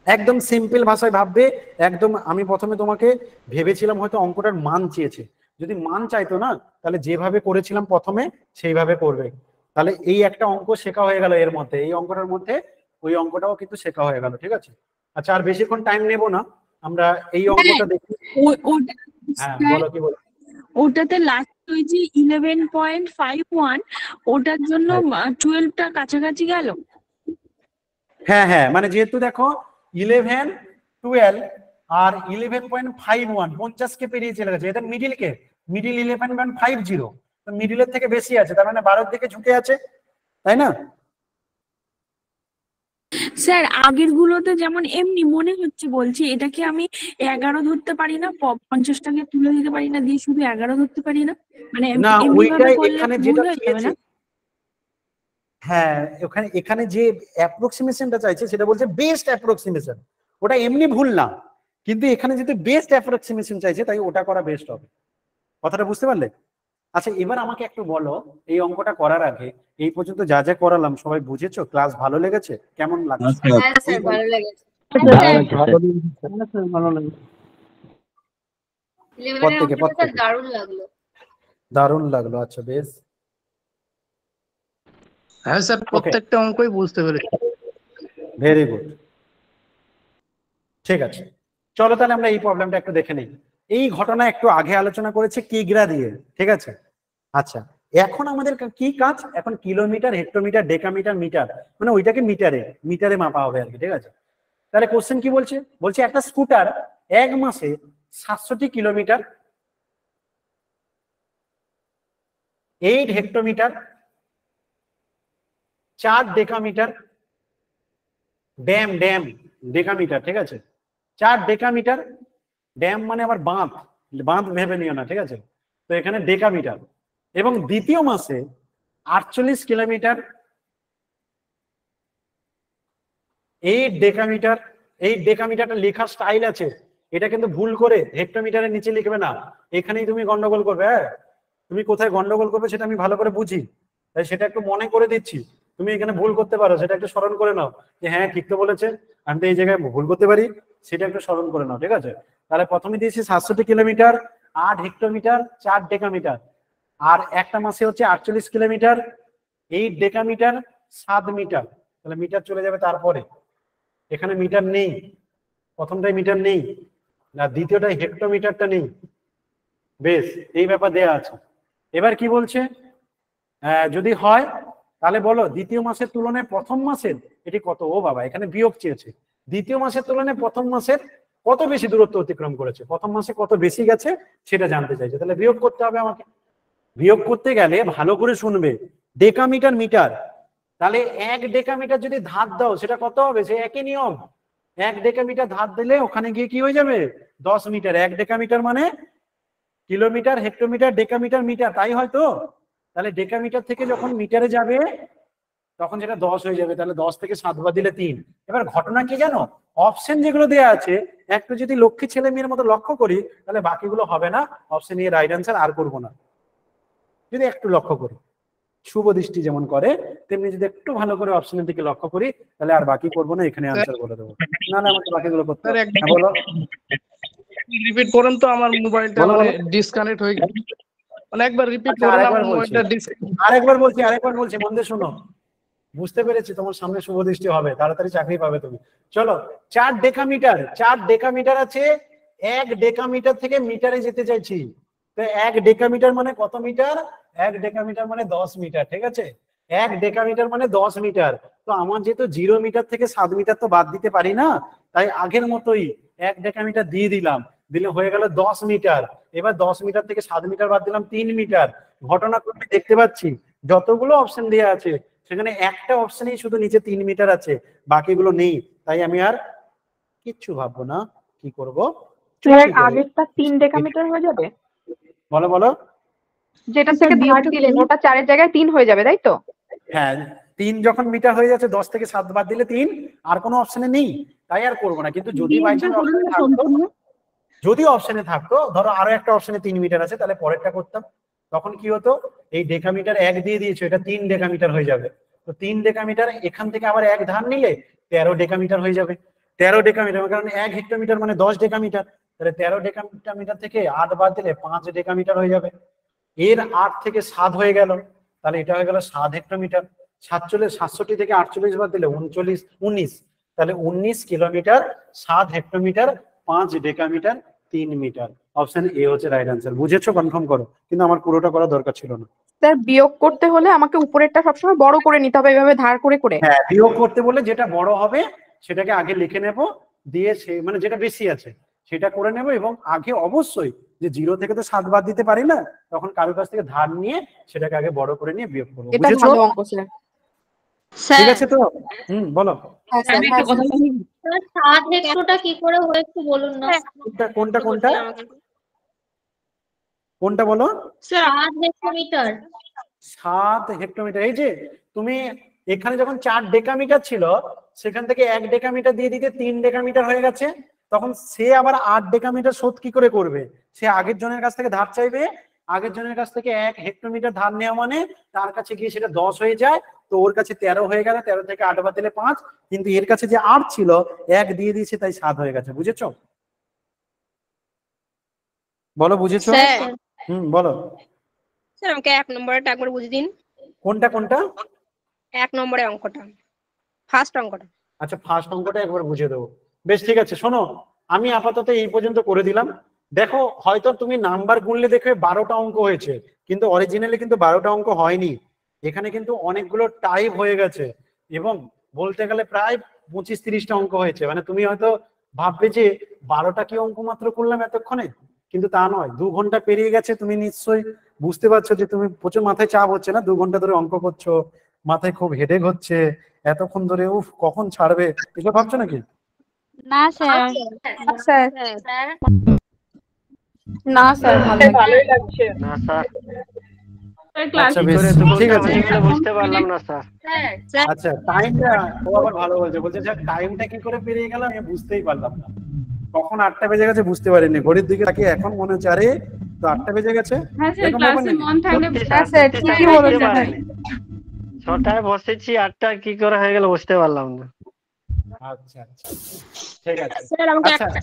একদম সিম্পল ভাষায় ভাববে। একদম আমি প্রথমে তোমাকে ভেবেছিলাম হয়তো অঙ্কটার মান চেয়েছে, যদি মান চাইতো না তাহলে যেভাবে করেছিলাম প্রথমে সেইভাবে করবে। তাহলে এই একটা অঙ্ক শেখা হয়ে গেল, এর মধ্যে এই অঙ্কটার মধ্যে ওই অঙ্কটাও কিন্তু শেখা হয়ে গেল, ঠিক আছে। আচ্ছা, আর বেশিক্ষণ টাইম নেব না, আমরা এই অঙ্কটা দেখি। হ্যাঁ বলো, কি বলো? ওটাতে লাস্ট ওই যে 11.51 ওটার জন্য 12টা কাছাকাছি গেল। হ্যাঁ হ্যাঁ, মানে যেহেতু দেখো 11 12 আর 11.51 50-কে পেরিয়ে চলে গেছে, এটা মিডিল 11.50, তো মিডিলের থেকে বেশি আছে, তার মানে 12-এর দিকে ঝুঁকে আছে, তাই না? স্যার আগের গুলোতে যেমন এমনি মনে হচ্ছে, বলছি এটাকে আমি 11 ধরতে পারি না, 50টাকে তুলে দিতে পারি না, দিয়ে শুধু 11 ধরতে পারি না? মানে না, এমনি ভাবে ওইটাই করলে এখানে ভুল যেটা হয়ে যাবে চেয়েছে। না? হ্যাঁ, এখানে যে অ্যাপ্রক্সিমেশনটা চাইছে সেটা বলছে বেস্ট অ্যাপ্রক্সিমেশন। ওটা এমনি ভুল না, কিন্তু এখানে যেহেতু বেস্ট অ্যাপ্রক্সিমেশন চাইছে তাই ওটা করা বেস্ট হবে। কথাটা বুঝতে পারলে? আচ্ছা, এবার আমাকে একটু বলো, এই অঙ্কটা করার আগে এই পর্যন্ত যা যা করালাম সবাই বুঝেছো? ক্লাস ভালো লেগেছে? কেমন লাগছে? হ্যাঁ স্যার ভালো লেগেছে। পর থেকে দারুণ লাগলো। দারুণ লাগলো। আচ্ছা বেশ। হ্যাঁ স্যার, প্রত্যেকটা অঙ্কই বুঝতে পেরেছি। ভেরি গুড, ঠিক আছে। চলো তাহলে আমরা এই প্রবলেমটা একটু দেখে নিই। এই ঘটনা একটু আগে আলোচনা করেছে কিগ্রা দিয়ে, ঠিক আছে। আচ্ছা, এখন আমাদের কি কাজ? এখন কিলোমিটার, হেক্টোমিটার, ডেকামিটার, মিটার, মানে ওইটাকে মিটারে মাপা হবে আর কি, ঠিক আছে। তাহলে কোশ্চেন কি বলছে? বলছে একটা স্কুটার 1 মাসে 700টি kilometre, 8 hectometre, 4 decametre, dam decametre, ঠিক আছে। 4 ডেকামিটার, ড্যাম মানে আবার বাঁধ ভেবে নিও না, ঠিক আছে। তো এখানে ডেকামিটার, এবং দ্বিতীয় মাসে 48 কিলোমিটার, 8 ডেকামিটার। এই ডেকামিটারটা লেখার স্টাইল আছে, এটা কিন্তু ভুল করে হেক্টোমিটারের নিচে লিখবে না, এখানেই তুমি গন্ডগোল করবে। হ্যাঁ, তুমি কোথায় গন্ডগোল করবে সেটা আমি ভালো করে বুঝি, তাই সেটা একটু মনে করে দিচ্ছি। তুমি এখানে ভুল করতে পারো, সেটা একটু স্মরণ করে নাও যে হ্যাঁ ঠিক তো বলেছে, আমি তো এই জায়গায় ভুল করতে পারি, সেটা একটু স্মরণ করে নাও, ঠিক আছে। তাহলে প্রথমে দিয়েছি 700 কিলোমিটার, 8 হেক্টোমিটার, 4 ডেকামিটার, আর একটা মাসে হচ্ছে 48 কিলোমিটার, 8 ডেকামিটার, 7 মিটার। তাহলে মিটার চলে যাবে তারপরে, এখানে মিটার নেই, প্রথমটাই মিটার নেই, না দ্বিতীয়টাই হেক্টোমিটারটা নেই। বেশ, এই ব্যাপার দেয়া আছে। এবার কি বলছে? যদি হয় তাহলে বলো দ্বিতীয় মাসের তুলনায় প্রথম মাসের এটি কত? ও বাবা, এখানে বিয়োগ চেয়েছে। দ্বিতীয় মাসের তুলনায় প্রথম মাসের কত বেশি দূরত্ব অতিক্রম করেছে, প্রথম মাসে কত বেশি গেছে সেটা জানতে চাইছে, তাহলে বিয়োগ করতে হবে আমাকে। বিয়োগ করতে গেলে ভালো করে শুনবে, ডেকামিটার মিটার, তাহলে 1 ডেকামিটার যদি ধার দাও সেটা কত হবে? সে একই নিয়ম, 1 ডেকামিটার ধার দিলে ওখানে গিয়ে কি হয়ে যাবে? 10 মিটার। 1 ডেকামিটার মানে কিলোমিটার, হেক্টোমিটার, ডেকামিটার, মিটার, তাই হয়তো। তাহলে ডেকামিটার থেকে যখন মিটারে যাবে তখন সেটা 10 হয়ে যাবে। তাহলে 10 থেকে 7 বাদ দিলে 3। এবার ঘটনা কি জানো, অপশন যেগুলো দেওয়া আছে একটু যদি লক্ষ্মী ছেলে মেয়ের মতো লক্ষ্য করি তাহলে বাকিগুলো হবে না, অপশন নিয়ে রাইট অ্যান্সার আর করবো না। যদি একটু লক্ষ্য করি, শুভ দৃষ্টি যেমন করে তেমনি যদি একটু ভালো করে অপশনের দিকে লক্ষ্য করি তাহলে আর বাকি করবো না, এখানে আনসার বলে দেবো। না না আমাকে বাকিগুলো করতে হবে। হ্যাঁ, বলো। রিপিট করেন তো, আমার মোবাইলটা মানে ডিসকানেক্ট হয়ে গেল। মানে একবার রিপিট আচ্ছা, করেন, আরেকবার আমার বলছি, মোবাইলটা আরেকবার বলছি মন দিয়ে শোনো। বুঝতে পেরেছি তোমার সামনে শুভ দৃষ্টি হবে, তাড়াতাড়ি চাকরি পাবে তুমি। চলো, 4 ডেকামিটার আছে, 1 ডেকামিটার থেকে মিটারে যেতে চাইছি। তো 1 ডেকামিটার মানে কত মিটার? 1 ডেকামিটার মানে 10 মিটার, ঠিক আছে? 1 ডেকামিটার মানে 10 মিটার। তো আমার যেহেতু 0 মিটার থেকে 7 মিটার তো বাদ দিতে পারি না, তাই আগের মতোই 1 ডেকামিটার দিয়ে দিলাম, দিলে হয়ে গেল 10 মিটার। এবার 10 মিটার থেকে 7 মিটার বাদ দিলাম 3 মিটার। ঘটনা করতে দেখতে পাচ্ছি যতগুলো অপশন দেওয়া আছে সেখানে একটা অপশনেই শুধু নিচে 3 মিটার আছে, বাকিগুলো নেই। তাই আমি আর কিচ্ছু ভাববো না, কি করব? আগেরটা 3 ডেকামিটার হয়ে যাবে? বলো বলো। যেটা থেকে ধার দিলেন ওটা 4 এর জায়গায় 3 হয়ে যাবে, তাই তো? হ্যাঁ, 3 যখন মিটার হয়ে যাচ্ছে 10 থেকে 7 বাদ দিলে 3, আর কোনো অপশনে নেই, তাই আর করবো না। কিন্তু যদি বাই চান্স যদি অপশনে থাকতো, ধরো আরো একটা অপশনে 3 মিটার আছে, তাহলে পরেরটা করতাম। তখন কি হতো, এই ডেকামিটার 1 দিয়ে দিয়েছো, এটা 3 ডেকামিটার হয়ে যাবে। তো 3 ডেকামিটার এখান থেকে আবার 1 ধার নিলে 13 ডেকামিটার হয়ে যাবে। 13 ডেকামিটার কারণ 1 হেক্টোমিটার মানে 10 ডেকামিটার, তাহলে 13 ডেকামিটার থেকে 8 বাদ দিলে 5 ডেকামিটার হয়ে যাবে। এর 8 থেকে 7 হয়ে গেল, তাহলে এটা হয়ে গেল 7 হেক্টোমিটার। 67 থেকে 48 বাদ দিলে 19, তাহলে 19 kilometre, 7 hectometre, 5 decametre, 3 metre. Option A হচ্ছে রাইট অ্যান্সার। বুঝেছো? কনফার্ম করো, কিন্তু আমার পুরোটা করা দরকার ছিল না। স্যার বিয়োগ করতে হলে আমাকে উপরেরটা সবসময় বড় করে নিতে হবে, এভাবে ধার করে করে? হ্যাঁ, বিয়োগ করতে বলে যেটা বড় হবে সেটাকে আগে লিখে নেব, দিয়ে সে মানে যেটা বেশি আছে সেটা করে নেব, এবং আগে অবশ্যই যে 0 থেকে তো 7 বাদ দিতে পারি না, তখন কারোর কাছ থেকে ধার নিয়ে সেটাকে আগে বড় করে নিয়ে বিয়োগ করবো। এটা বুঝেছো? ভালো অঙ্ক স্যার। ঠিক আছে তো? বলো। হ্যাঁ স্যার। আমি একটা কথা বলি। স্যার 7 হেক্টোটা কি করে হয় একটু বলুন না। কোনটা বলো? Sir 8 hectometre. 7 হেক্টোমিটার। এই যে তুমি এখানে যখন 4 ডেকামিটার ছিল সেখান থেকে 1 ডেকামিটার দিয়ে দিতে 3 ডেকামিটার হয়ে গেছে, তখন সে আবার 8 ডেকামিটার শোধ কি করে করবে? সে আগের জনের কাছ থেকে ধার চাইবে, আগের জনের কাছ থেকে 1 হেক্টোমিটার ধার নেওয়া মানে তার কাছে গিয়ে সেটা 10 হয়ে যায়, তো ওর কাছে 13 হয়ে গেল, 13 থেকে 8 বাদ দিলে 5, কিন্তু এর কাছে যে 8 ছিল 1 দিয়ে দিয়েছে, তাই 7 হয়ে গেছে। বুঝেছো? বলো, বুঝেছো? বলো। স্যার আমাকে 1 নম্বরটা একবার বুঝিয়ে দিন। কোনটা? 1 নম্বরের অঙ্কটা, ফার্স্ট অঙ্কটা। আচ্ছা, ফার্স্ট অঙ্কটা একবার বুঝিয়ে দেবো। বেশ, ঠিক আছে। শোনো, আমি আপাতত এই পর্যন্ত করে দিলাম। দেখো, হয়তো তুমি নাম্বার গুনলে দেখবে 12টা অঙ্ক হয়েছে, কিন্তু অরিজিনালি কিন্তু 12টা অঙ্ক হয়নি। এখানে কিন্তু অনেকগুলো টাইপ হয়ে গেছে, এবং বলতে গেলে প্রায় 25-30টা অঙ্ক হয়েছে। মানে তুমি হয়তো ভাববে যে 12টা কি অঙ্ক মাত্র করলাম এতক্ষণে, কিন্তু তা নয়। 2 ঘন্টা পেরিয়ে গেছে, তুমি নিশ্চয়ই বুঝতে পারছো যে তুমি প্রচুর মাথায় চাপ হচ্ছে না? 2 ঘন্টা ধরে অঙ্ক করছো, মাথায় খুব হেডেক হচ্ছে, এতক্ষণ ধরে উফ কখন ছাড়বে, এসব ভাবছো নাকি? না স্যার। স্যার না স্যার, ভালোই লাগছে না স্যার, আচ্ছা বেশ, ঠিক আছে। বুঝতে পারলাম না স্যার। আচ্ছা, টাইমটা ও আবার ভালো বলছে স্যার টাইমটা কি করে পেরিয়ে গেল আমি বুঝতেই পারলাম না। কখন 8টা বেজে গেছে বুঝতে পারিনি, ঘড়ির দিকে তাকিয়ে এখন মনে হচ্ছে আরে তো 8টা বেজে গেছে। হ্যাঁ স্যার, ক্লাসে মন থাকলে স্যার ঠিকই বলেছেন। 6টায় বসেছি, 8টা কি করে হয়ে গেল বুঝতে পারলাম না। আচ্ছা, ঠিক আছে। স্যার আমাকে আচ্ছা,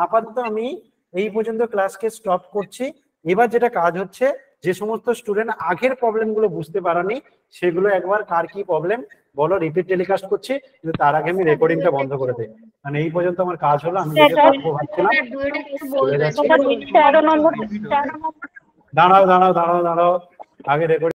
আপাতত আমি এই পর্যন্ত ক্লাসকে স্টপ করছি। এবার যেটা কাজ হচ্ছে, যে সমস্ত স্টুডেন্ট আগের প্রবলেম গুলো বুঝতে পারেনি সেগুলো একবার কার কি প্রবলেম বলো, রিপিট টেলিকাস্ট করছি, কিন্তু তার আগে আমি রেকর্ডিংটা বন্ধ করে দেই। মানে এই পর্যন্ত আমার কাজ হলো। আমি ভাবছিলাম দাঁড়াও আগে রেকর্ডিং